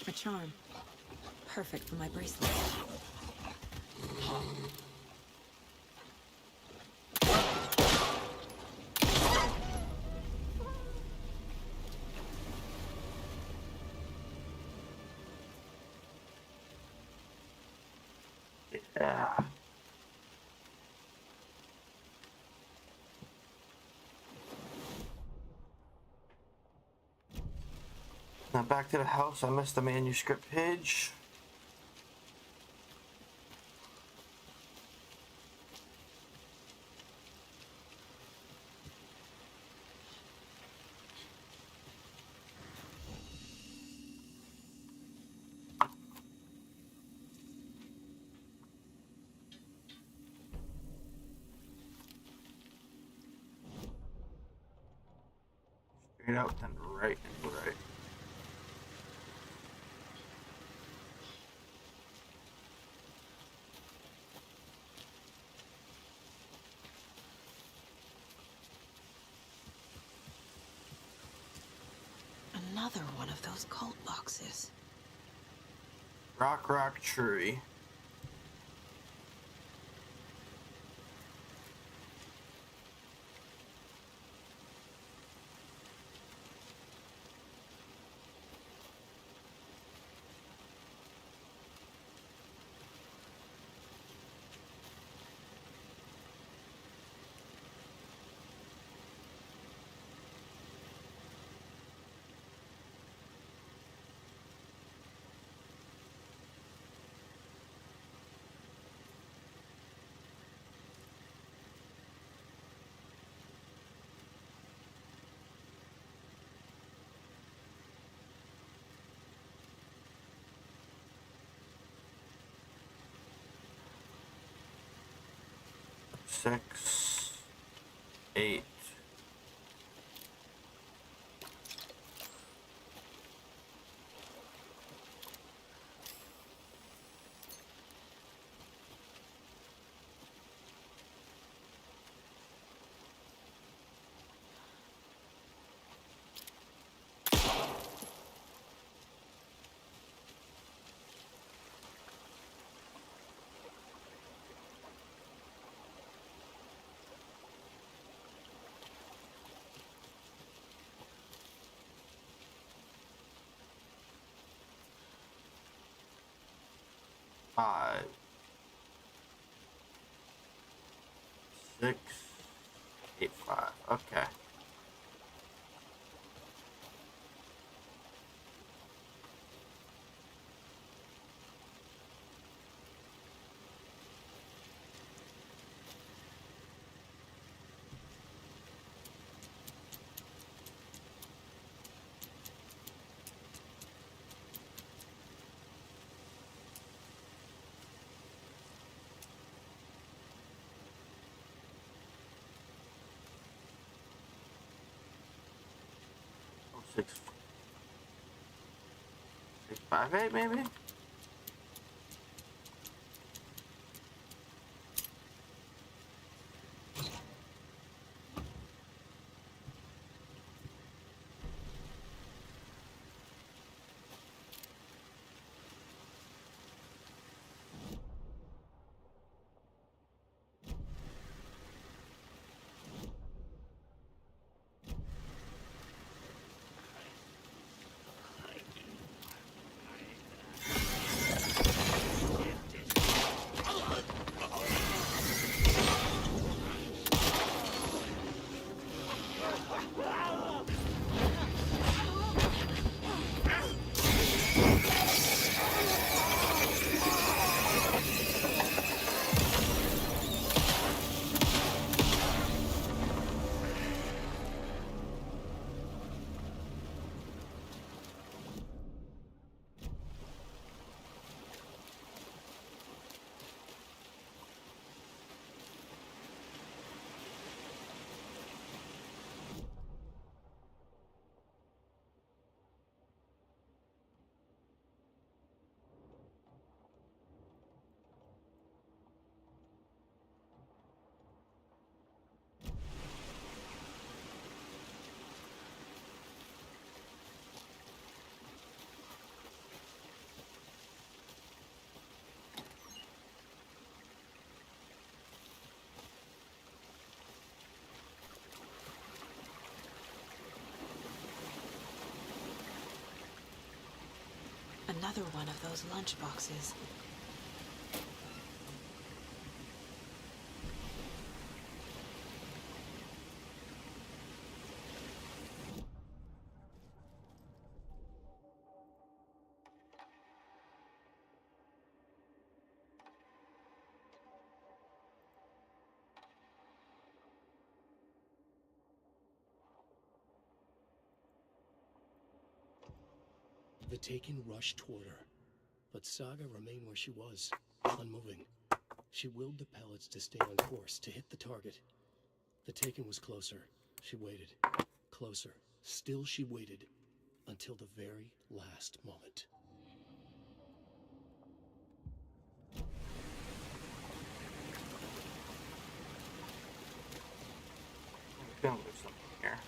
A charm. Perfect for my bracelet. Yeah. Now back to the house. I missed the manuscript page. Straight out and right. Another one of those cult boxes. Rock tree. 6, 8. Five, 6, 8, 5. Okay. Six, 6, 5, 8, maybe? Another one of those lunch boxes. The Taken rushed toward her, but Saga remained where she was, unmoving. She willed the pellets to stay on course, to hit the target. The Taken was closer. She waited. Closer. Still she waited, until the very last moment. I'm feeling there's something here.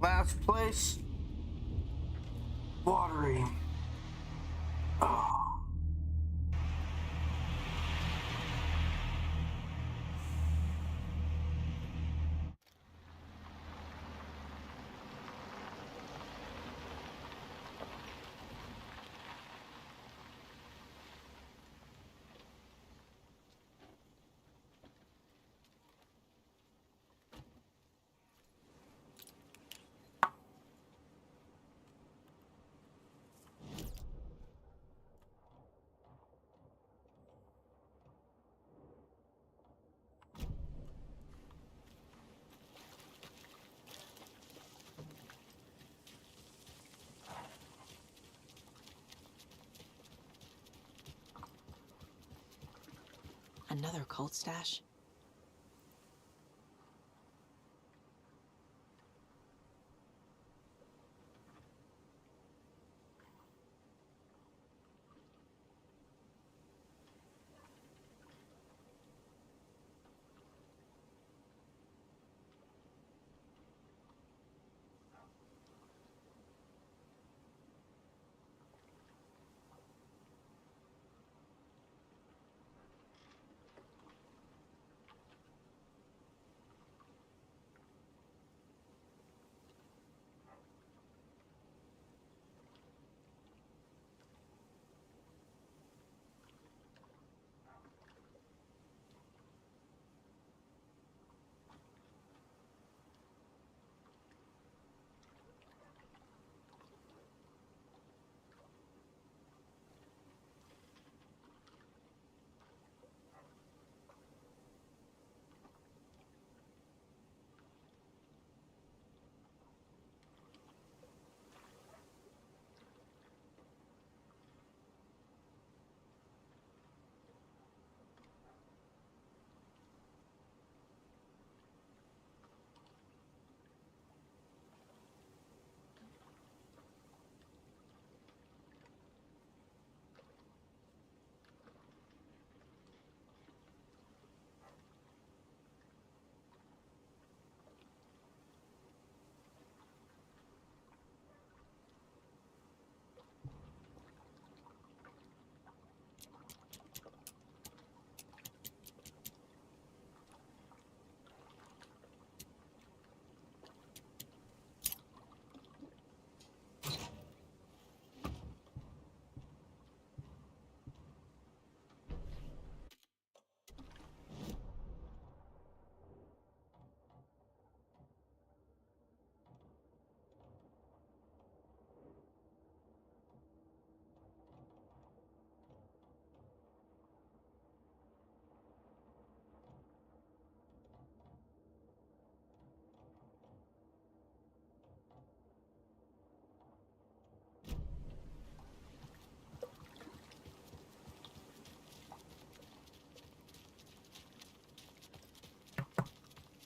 Last place. Watery. Oh. Another cult stash?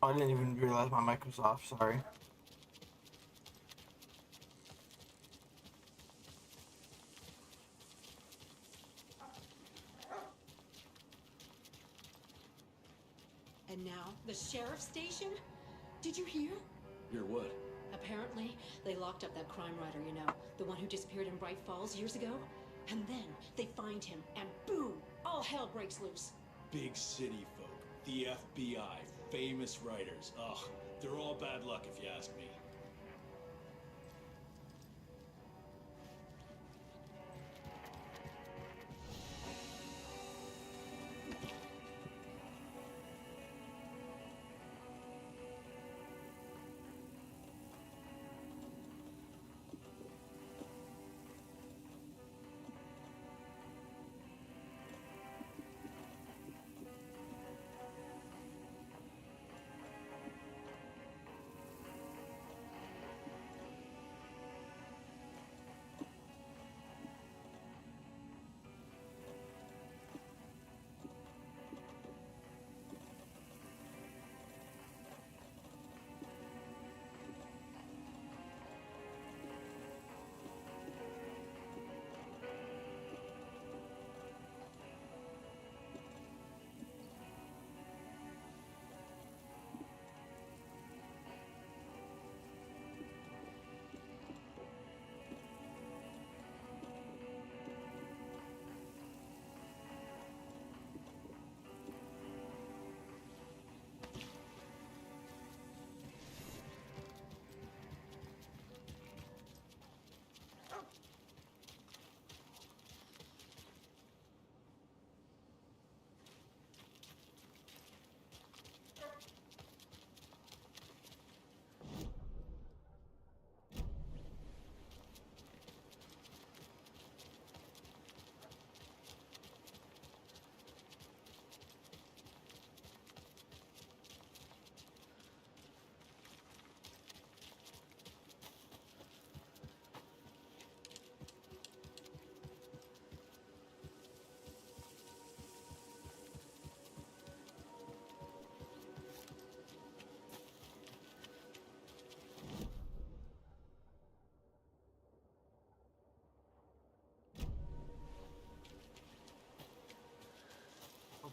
I didn't even realize my mic was off, sorry. And now, the sheriff's station? Did you hear? Hear what? Apparently, they locked up that crime writer, you know, the one who disappeared in Bright Falls years ago. And then they find him, and boom, all hell breaks loose. Big city folk, the FBI, famous writers. Ugh, they're all bad luck if you ask me.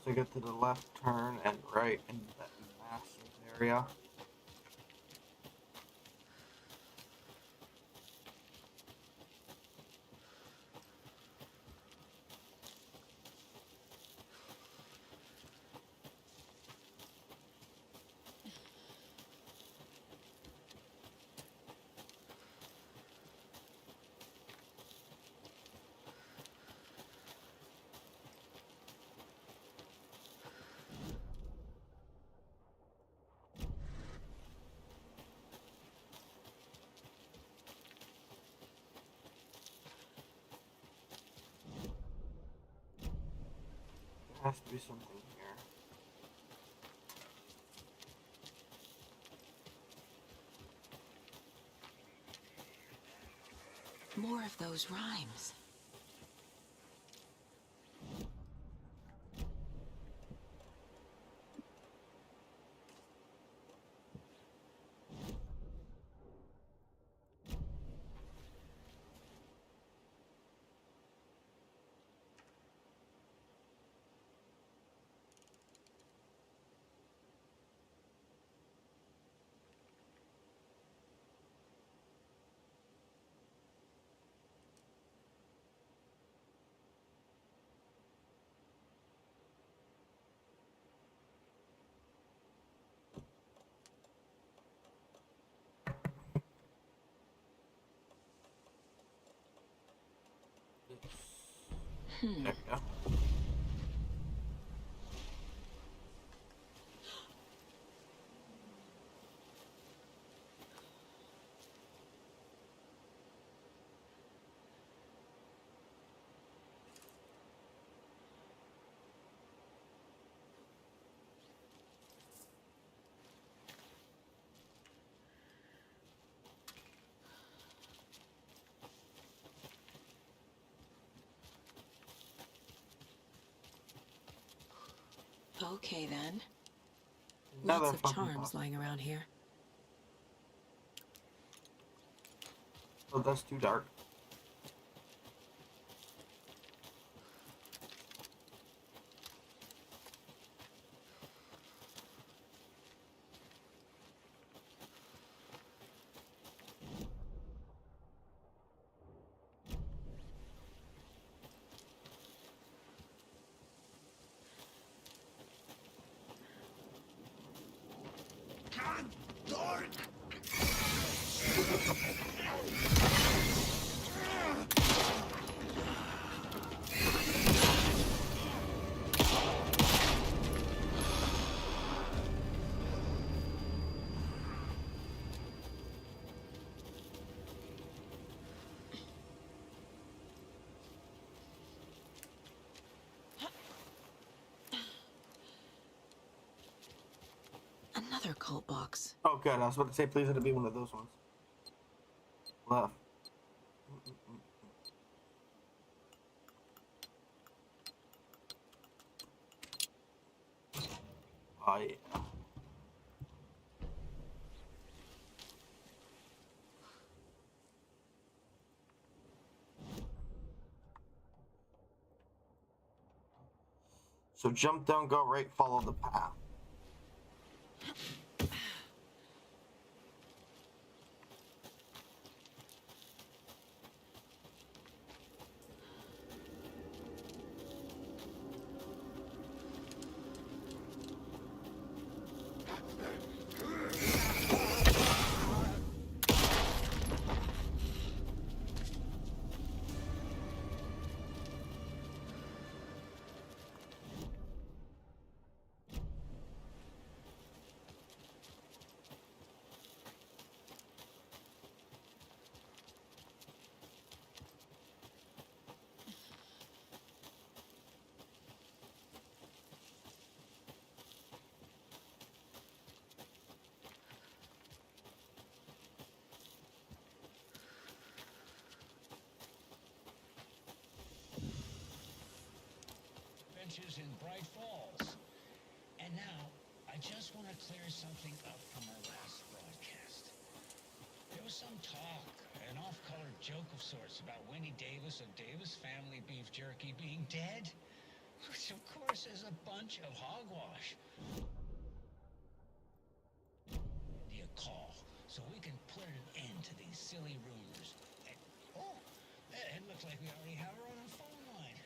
So get to the left turn and right into that massive area. There has to be something here. More of those rhymes. There we go. Okay then. Another Lots of fucking charms boss. lying around here. Oh, that's too dark. Another cult box. Oh, good. I was about to say, please let it be one of those ones. Left. Oh, yeah. So jump down, go right, follow the path. Benches in Bright Falls. And now, I just want to clear something up from our last broadcast. There was some talk, an off-color joke of sorts about Winnie Davis of Davis Family Beef Jerky being dead. Which of course is a bunch of hogwash. You call, so we can put an end to these silly rumors. Oh, it looks like we already have her on the phone line.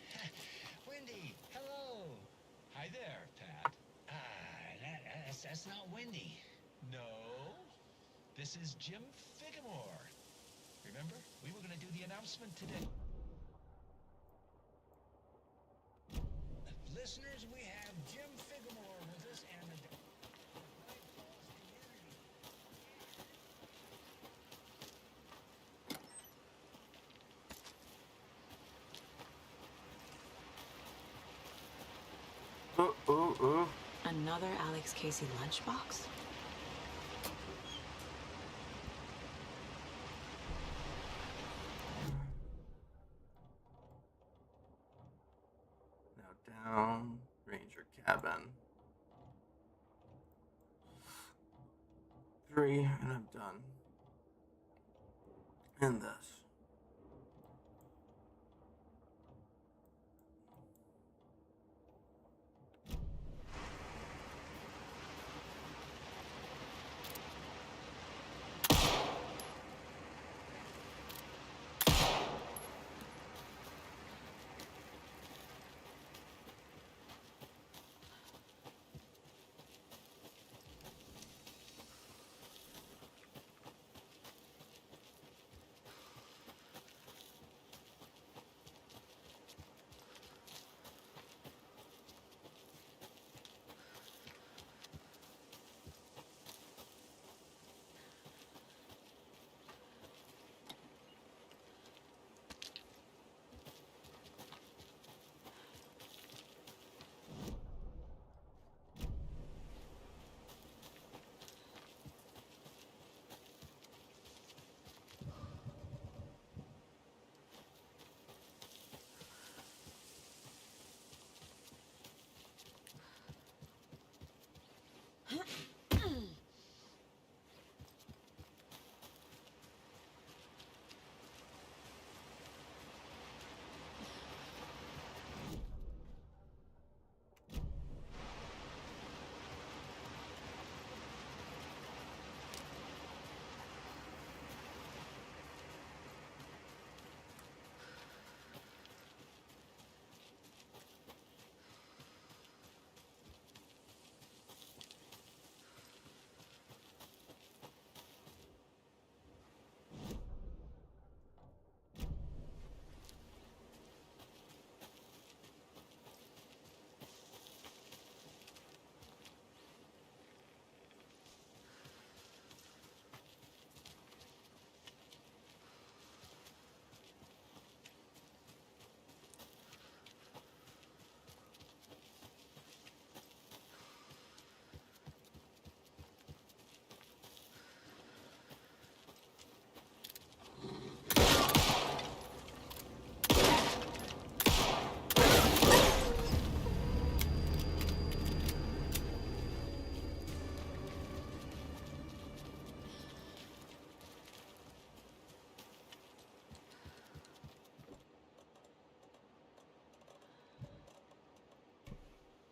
Wendy, hello. Hi there, Pat. That's not Wendy. No, this is Jim Figamore. Remember, we were going to do the announcement today. Listeners, we have Jim Figamore with us and the Another Alex Casey lunchbox? Now down, Ranger cabin. 3, and I'm done. And this.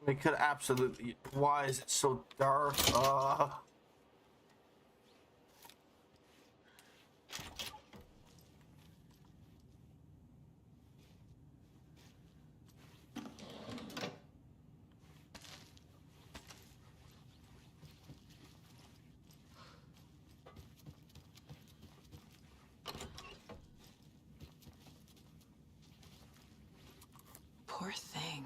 They could absolutely. Why is it so dark? Poor thing.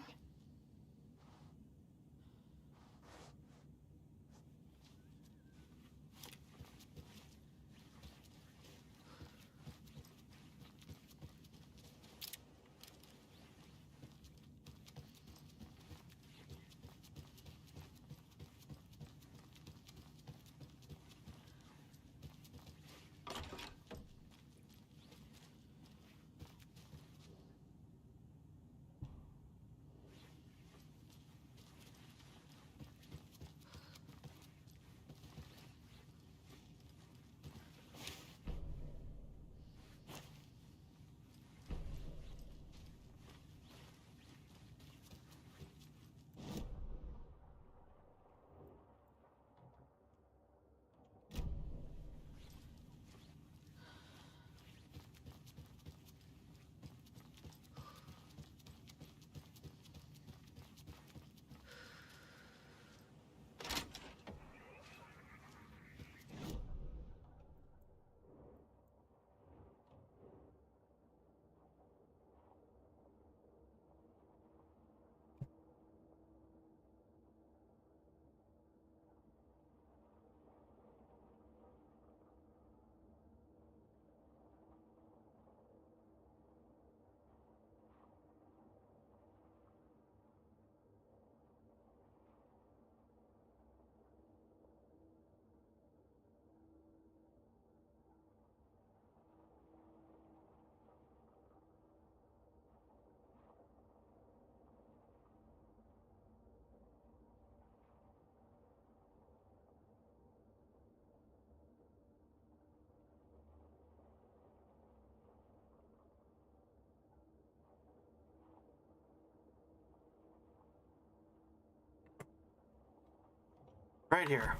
Right here.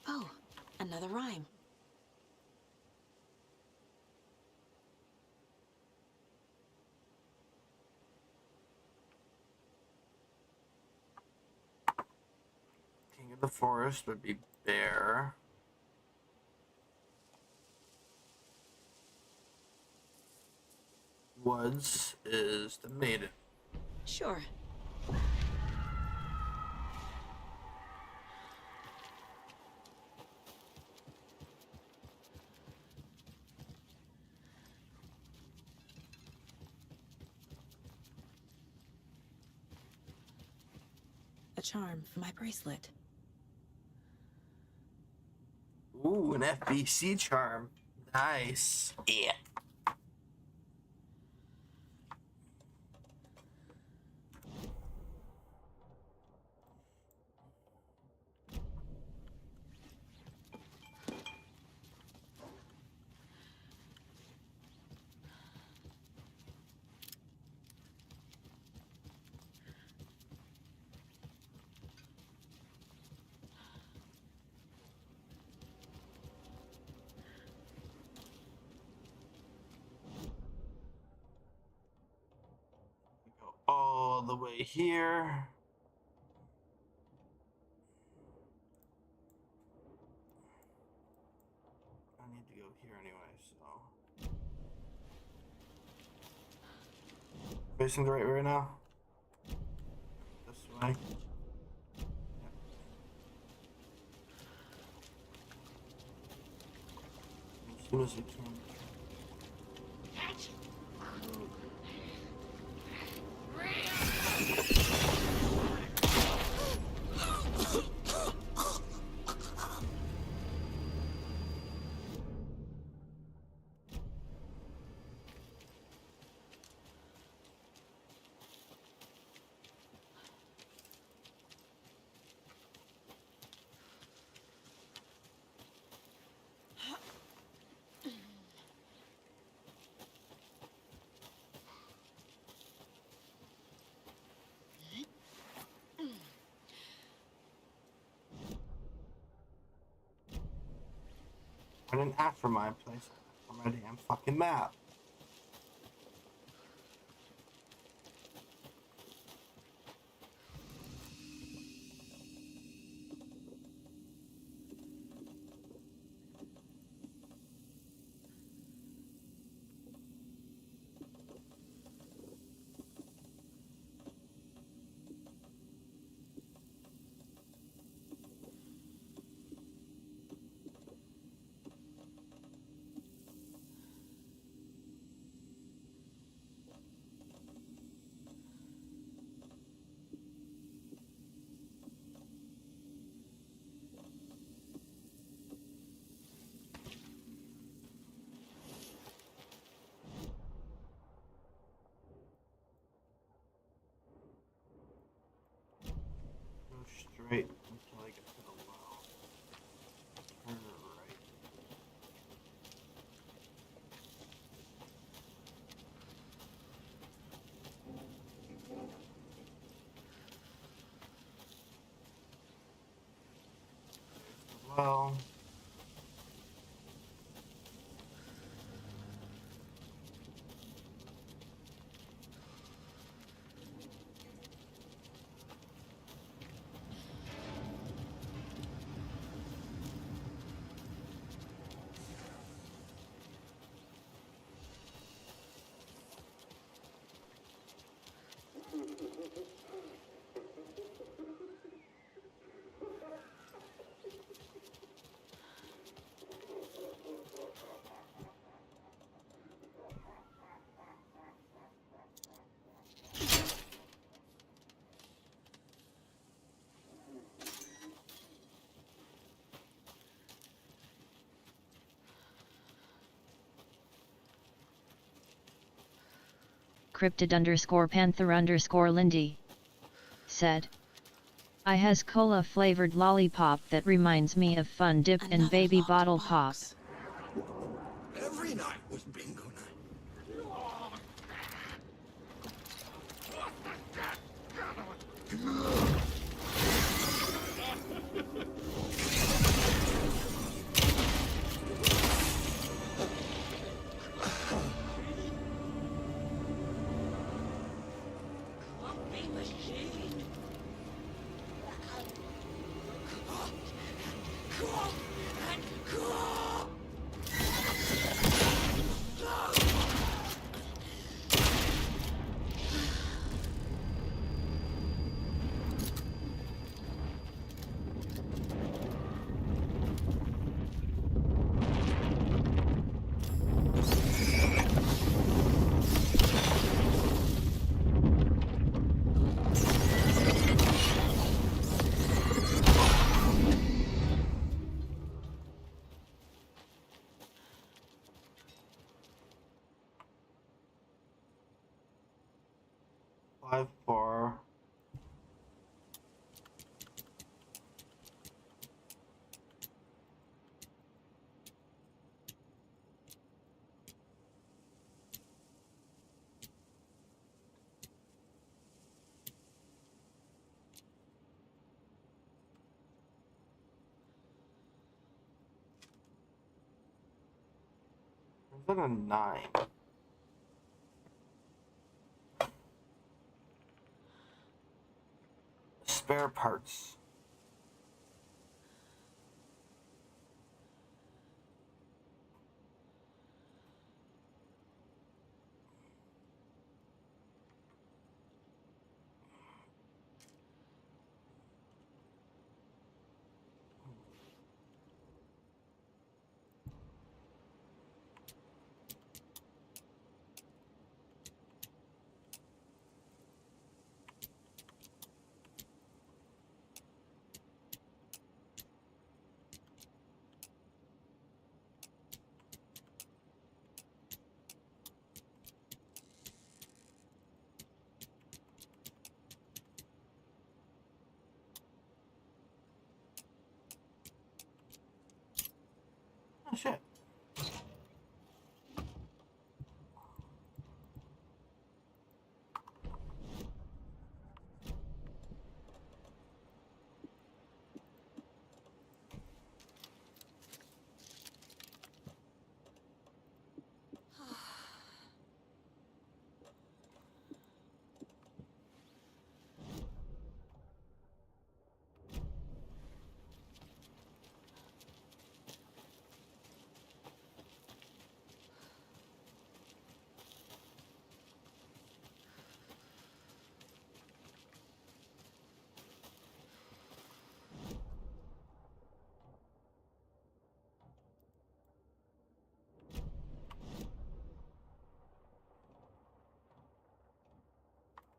Oh, another rhyme. King of the forest would be bear. Woods is the maiden. Sure. A charm for my bracelet. Ooh, an FBC charm. Nice. Yeah. Go all the way here. I need to go here anyway, so. Facing the right way now? This way. As soon as I can. I didn't ask for my place. I asked for my damn fucking map. Go straight until I get to the well. Turn right. There's the well. Cryptid_Panther_Lindy said, I has cola flavored lollipop that reminds me of fun dip and baby bottle pop. Every night was bingo night. 5 bar. Is that a 9? Spare parts. Oh shit.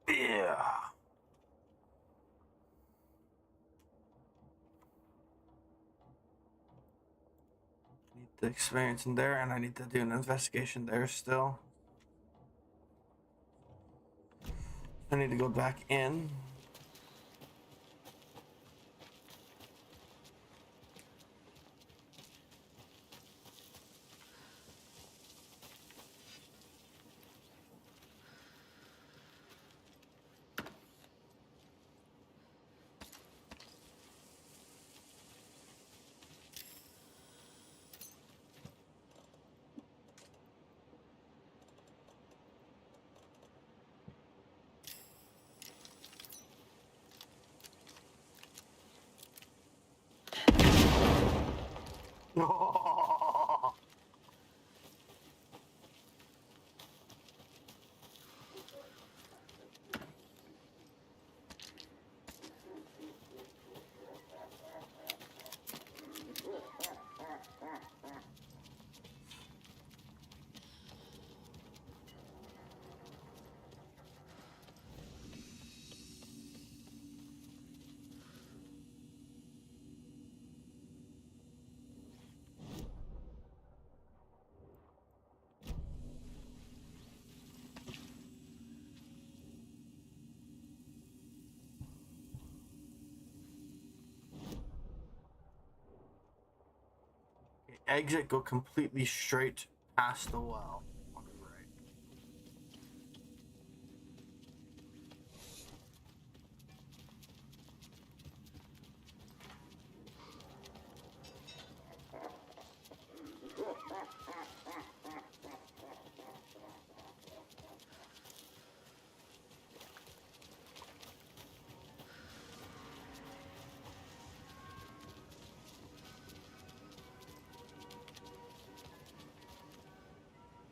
Yeah. Need the experience in there, and I need to do an investigation there still. I need to go back in. Exit, go completely straight past the well. On the right.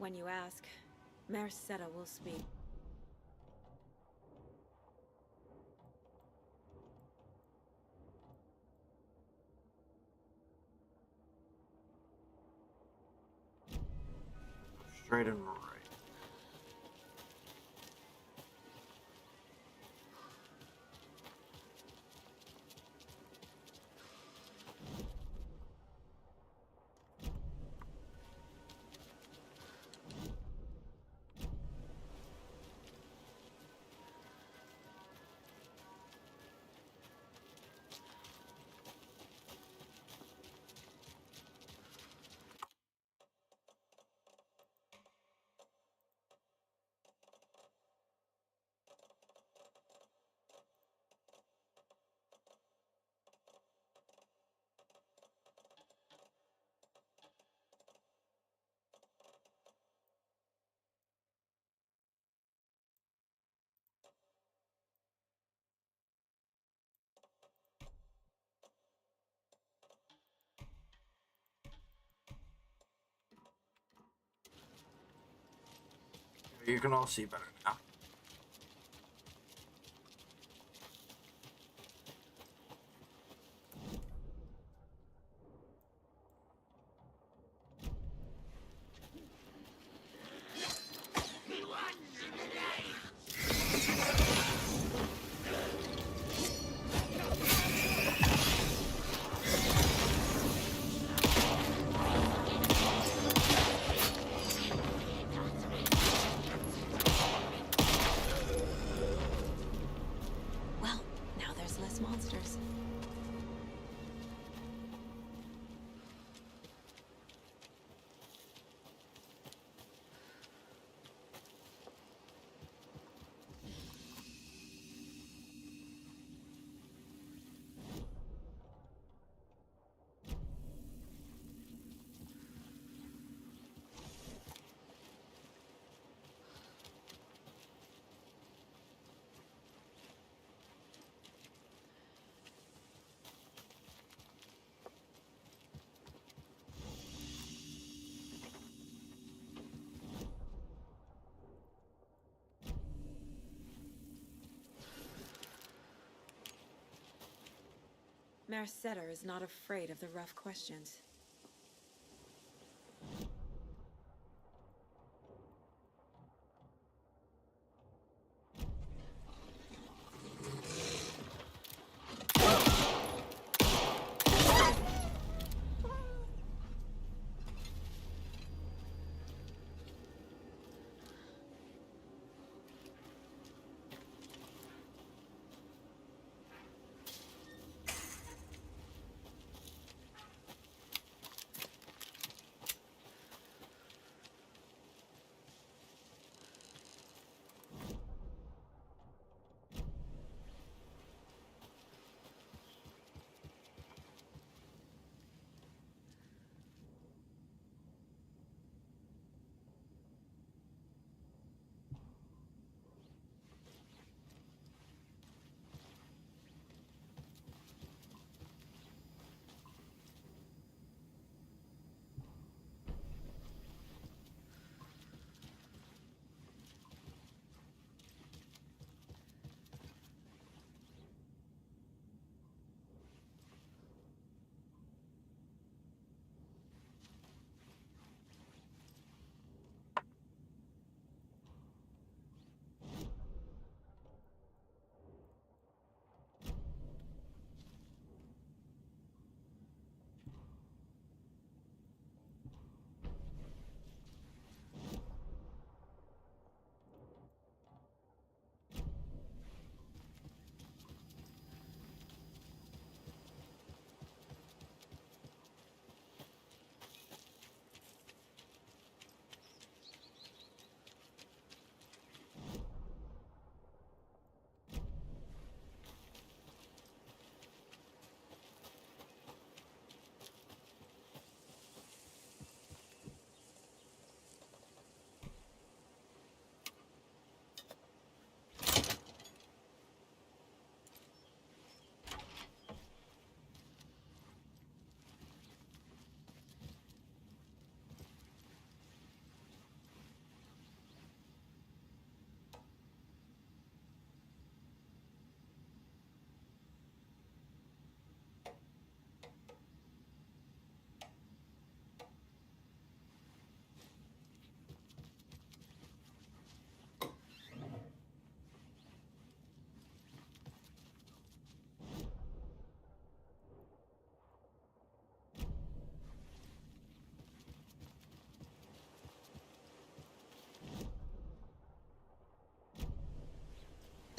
When you ask, Merceda will speak. Straight and right. You can all see better now. Well, now there's less monsters. Merceder is not afraid of the rough questions.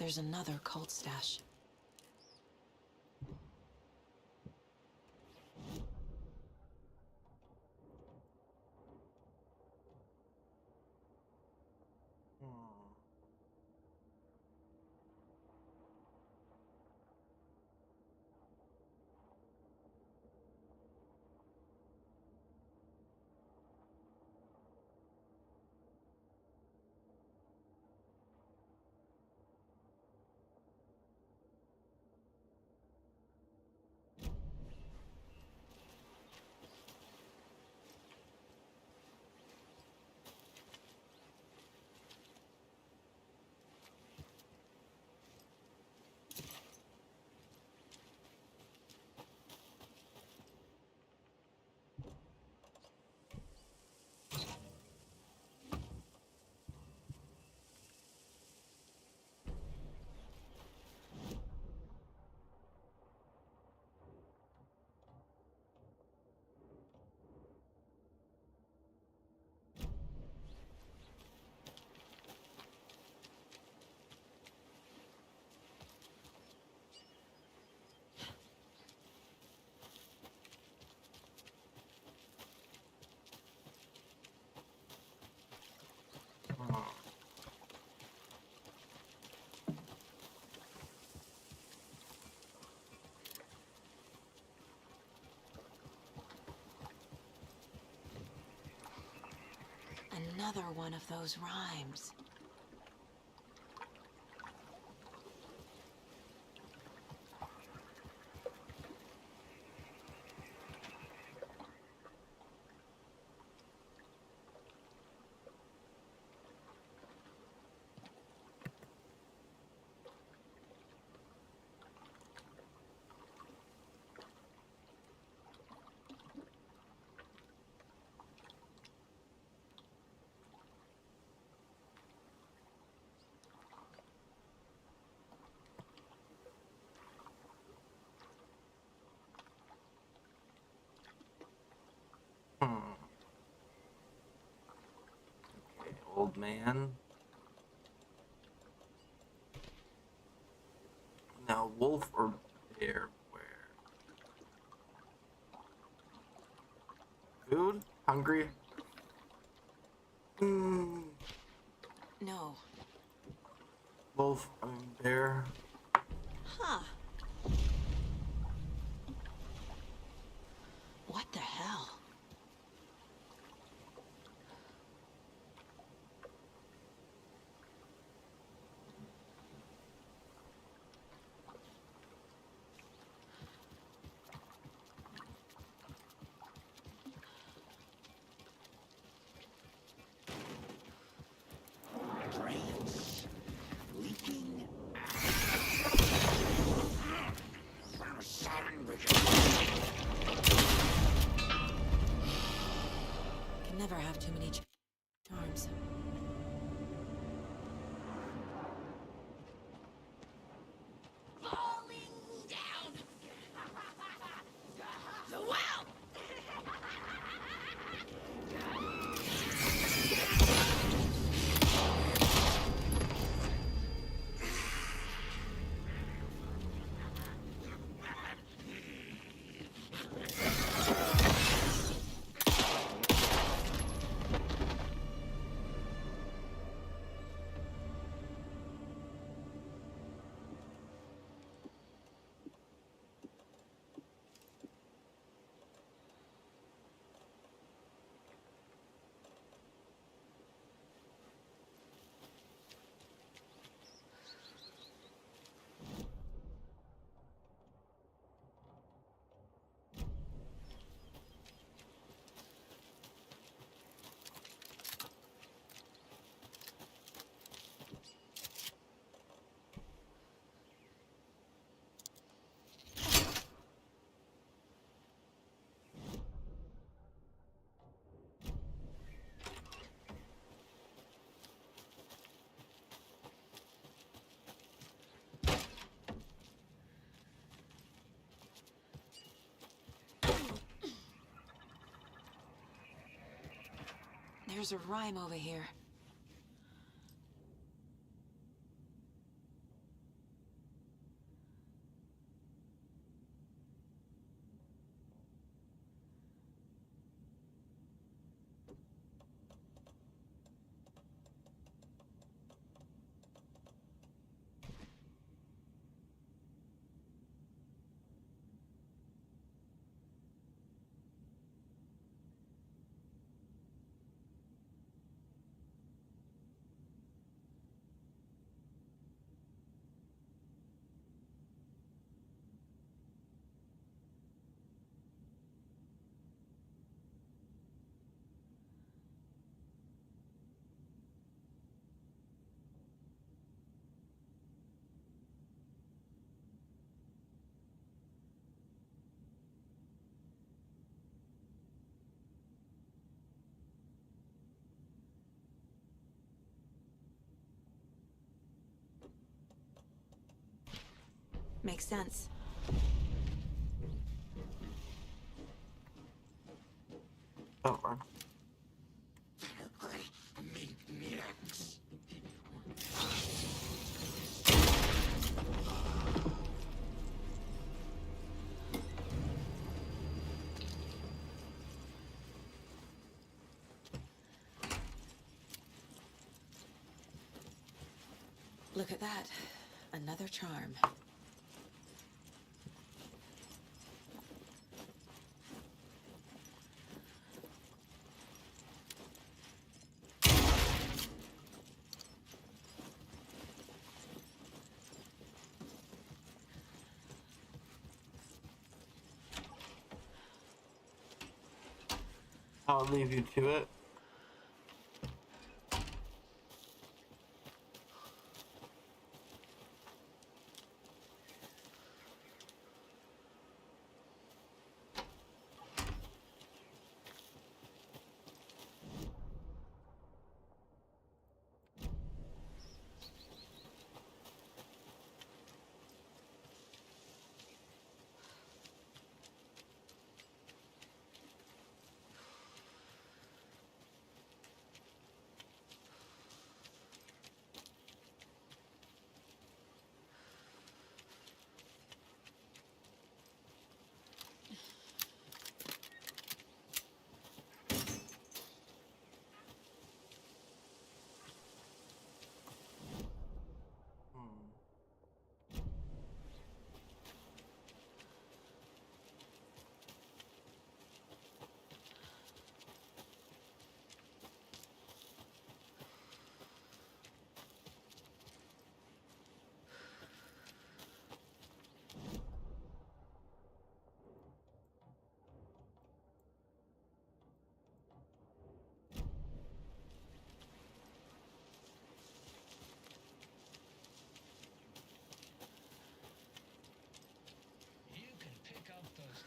there's another cult stash. Another one of those rhymes. Okay, old man. Now, wolf or bear? Where? Food? Hungry? No. Wolf, I mean bear. Huh. What the hell? Drains. Leaking. Can never have too many charms. Falling down. The well. There's a rhyme over here. Makes sense. Over. Look at that. Another charm. I'll leave you to it.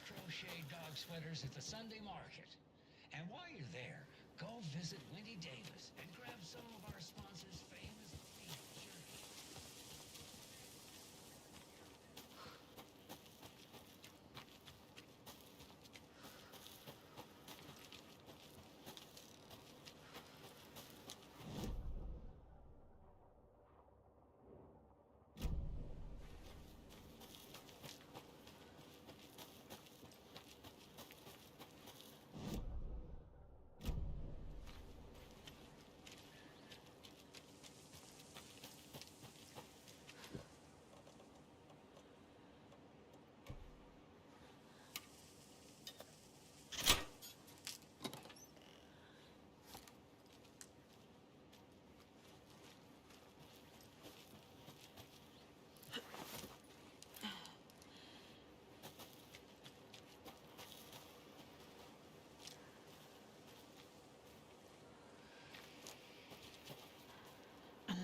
Crochet dog sweaters at the Sunday market. And while you're there, go visit Wendy Davis and grab some of our sponsors' famous beef jerky.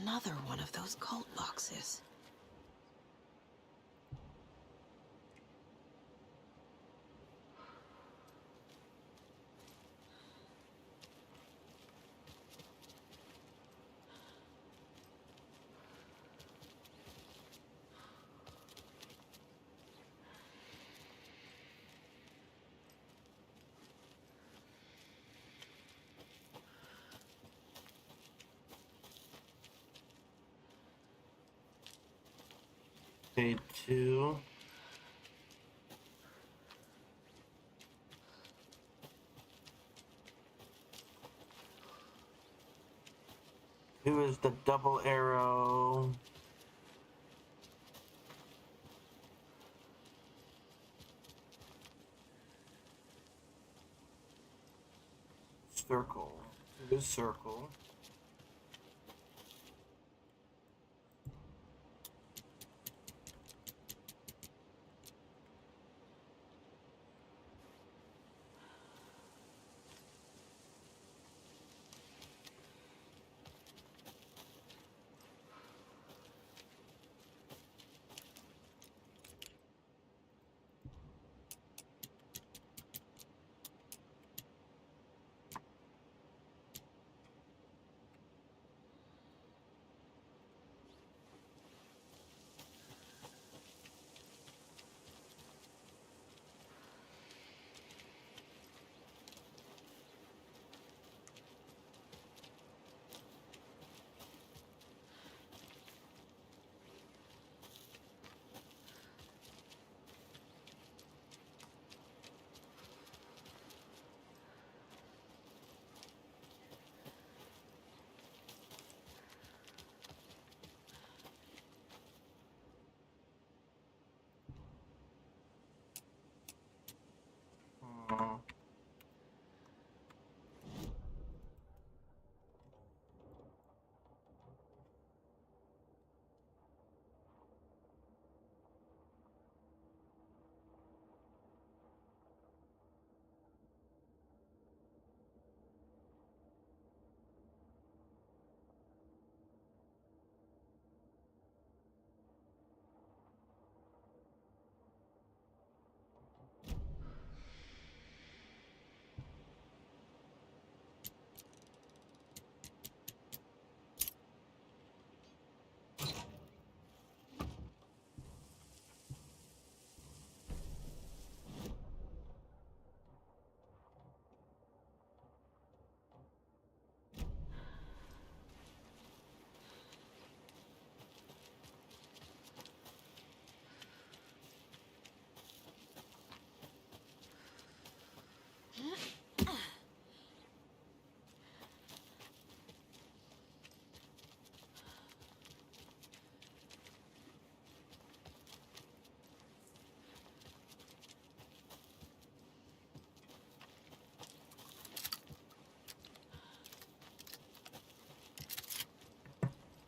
Another one of those cult boxes. Page 2. Who is the double arrow? Circle. Who is circle?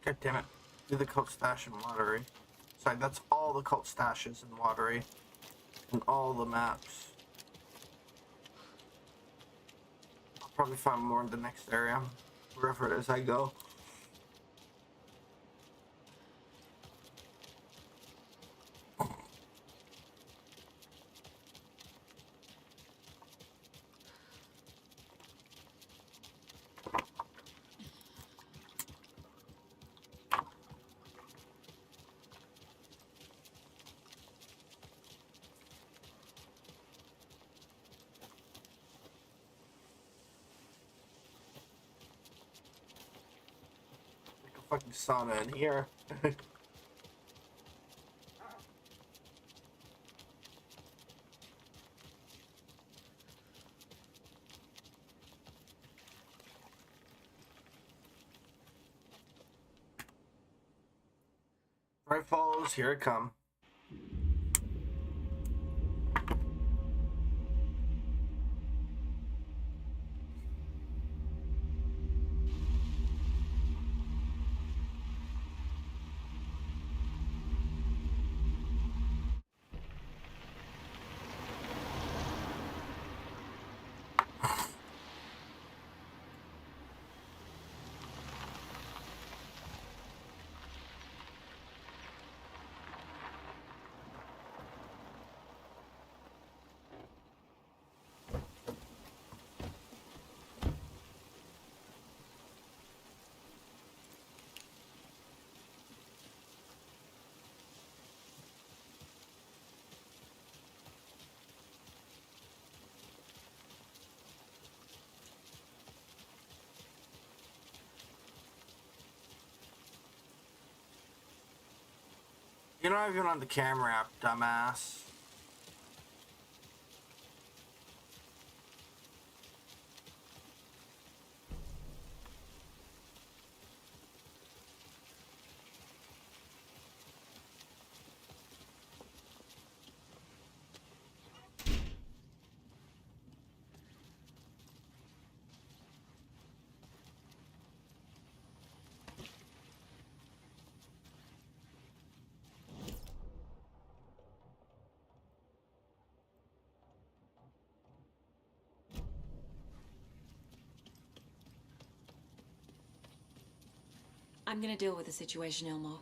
God damn it. Do the cult stash in Watery. Sorry, that's all the cult stashes in Watery. And all the maps. I'll probably find more in the next area. Wherever it is I go. Fucking sauna in here. Right follows, here it come. You're not even on the camera app, dumbass. I'm gonna deal with the situation, Ilmo.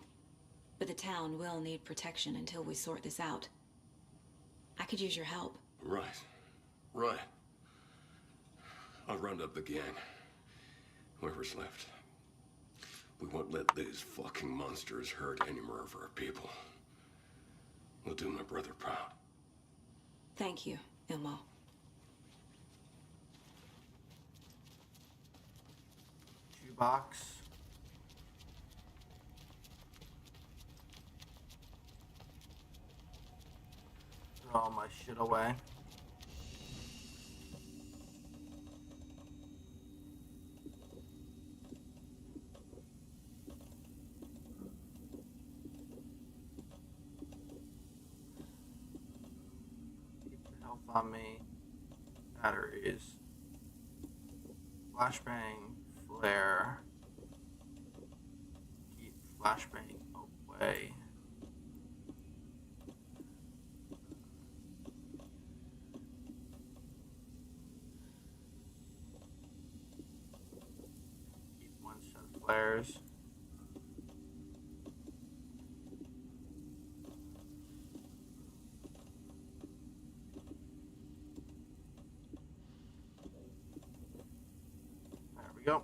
But the town will need protection until we sort this out. I could use your help. Right. Right. I'll round up the gang. Whoever's left. We won't let these fucking monsters hurt any more of our people. We'll do my brother proud. Thank you, Ilmo. Shoebox. Throw all my shit away. Keep the health on me. Batteries. Flashbang. Flare. Keep flashbang away. Keep one set of flares. There we go.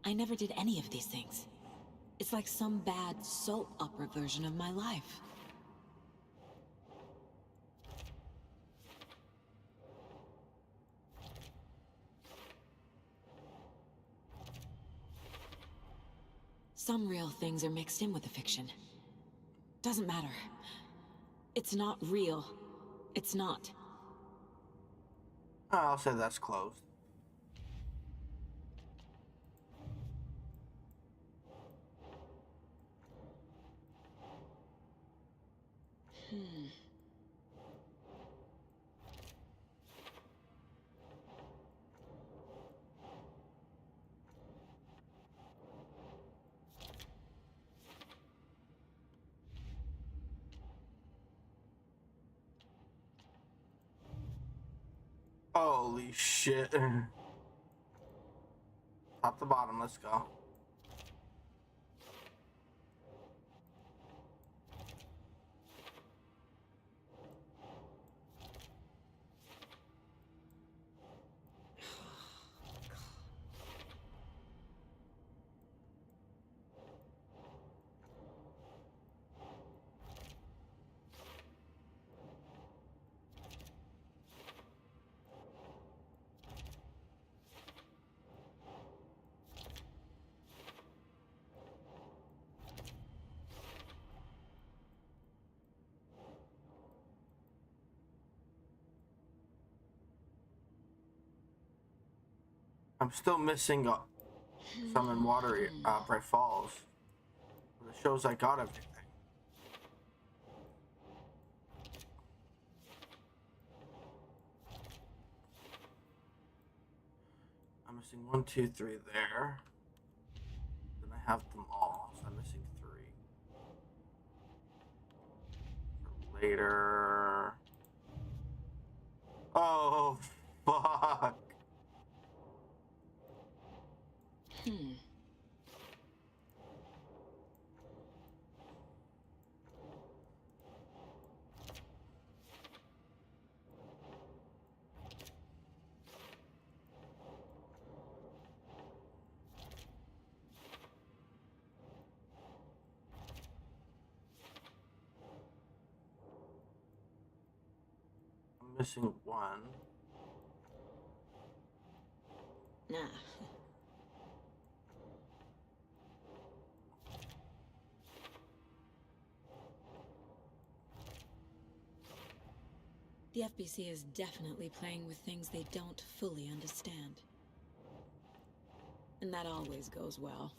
I never did any of these things. It's like some bad soap opera version of my life. Some real things are mixed in with the fiction. Doesn't matter. It's not real. It's not. I'll say that's closed. Holy shit. Top to bottom, let's go. I'm still missing some in Water Bright Falls. The shows I got everything. I'm missing 1, 2, 3 there. Then I have them all, so I'm missing 3. For later. Oh, fuck. I'm missing 1. Nah. The FBC is definitely playing with things they don't fully understand. And that always goes well.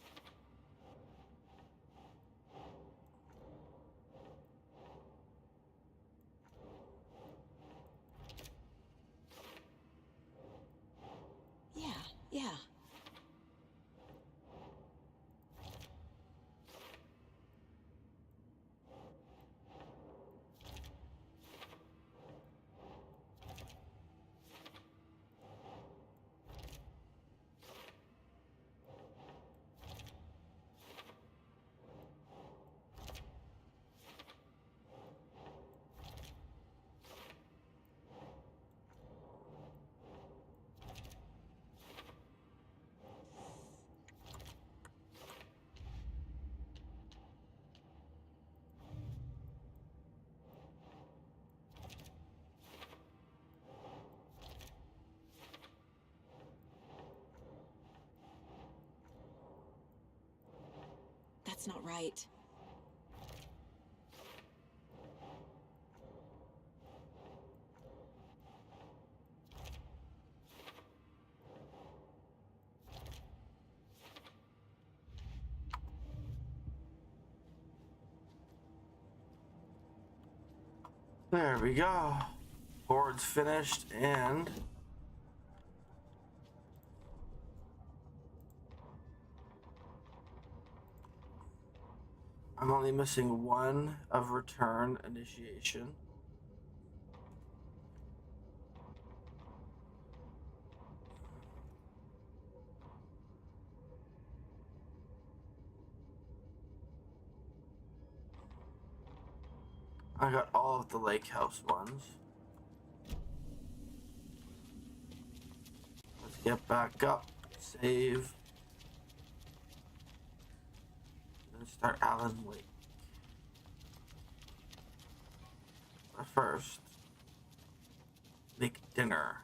Yeah. That's not right. There we go. Board's finished and I'm only missing 1 of return initiation. I got all of the lake house ones. Let's get back up, save, then start Allen Lake. But first, make dinner.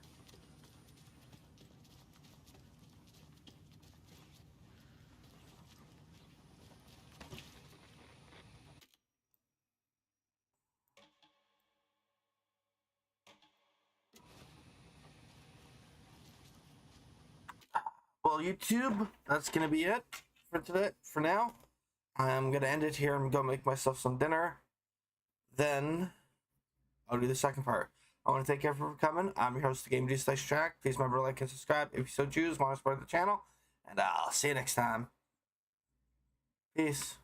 Well, YouTube, that's gonna be it for today. For now, I'm gonna end it here and go make myself some dinner. Then I'll do the second part. I want to thank everyone for coming. I'm your host, the Game Track. Please remember to like and subscribe if you so choose. Want to support the channel, and I'll see you next time. Peace.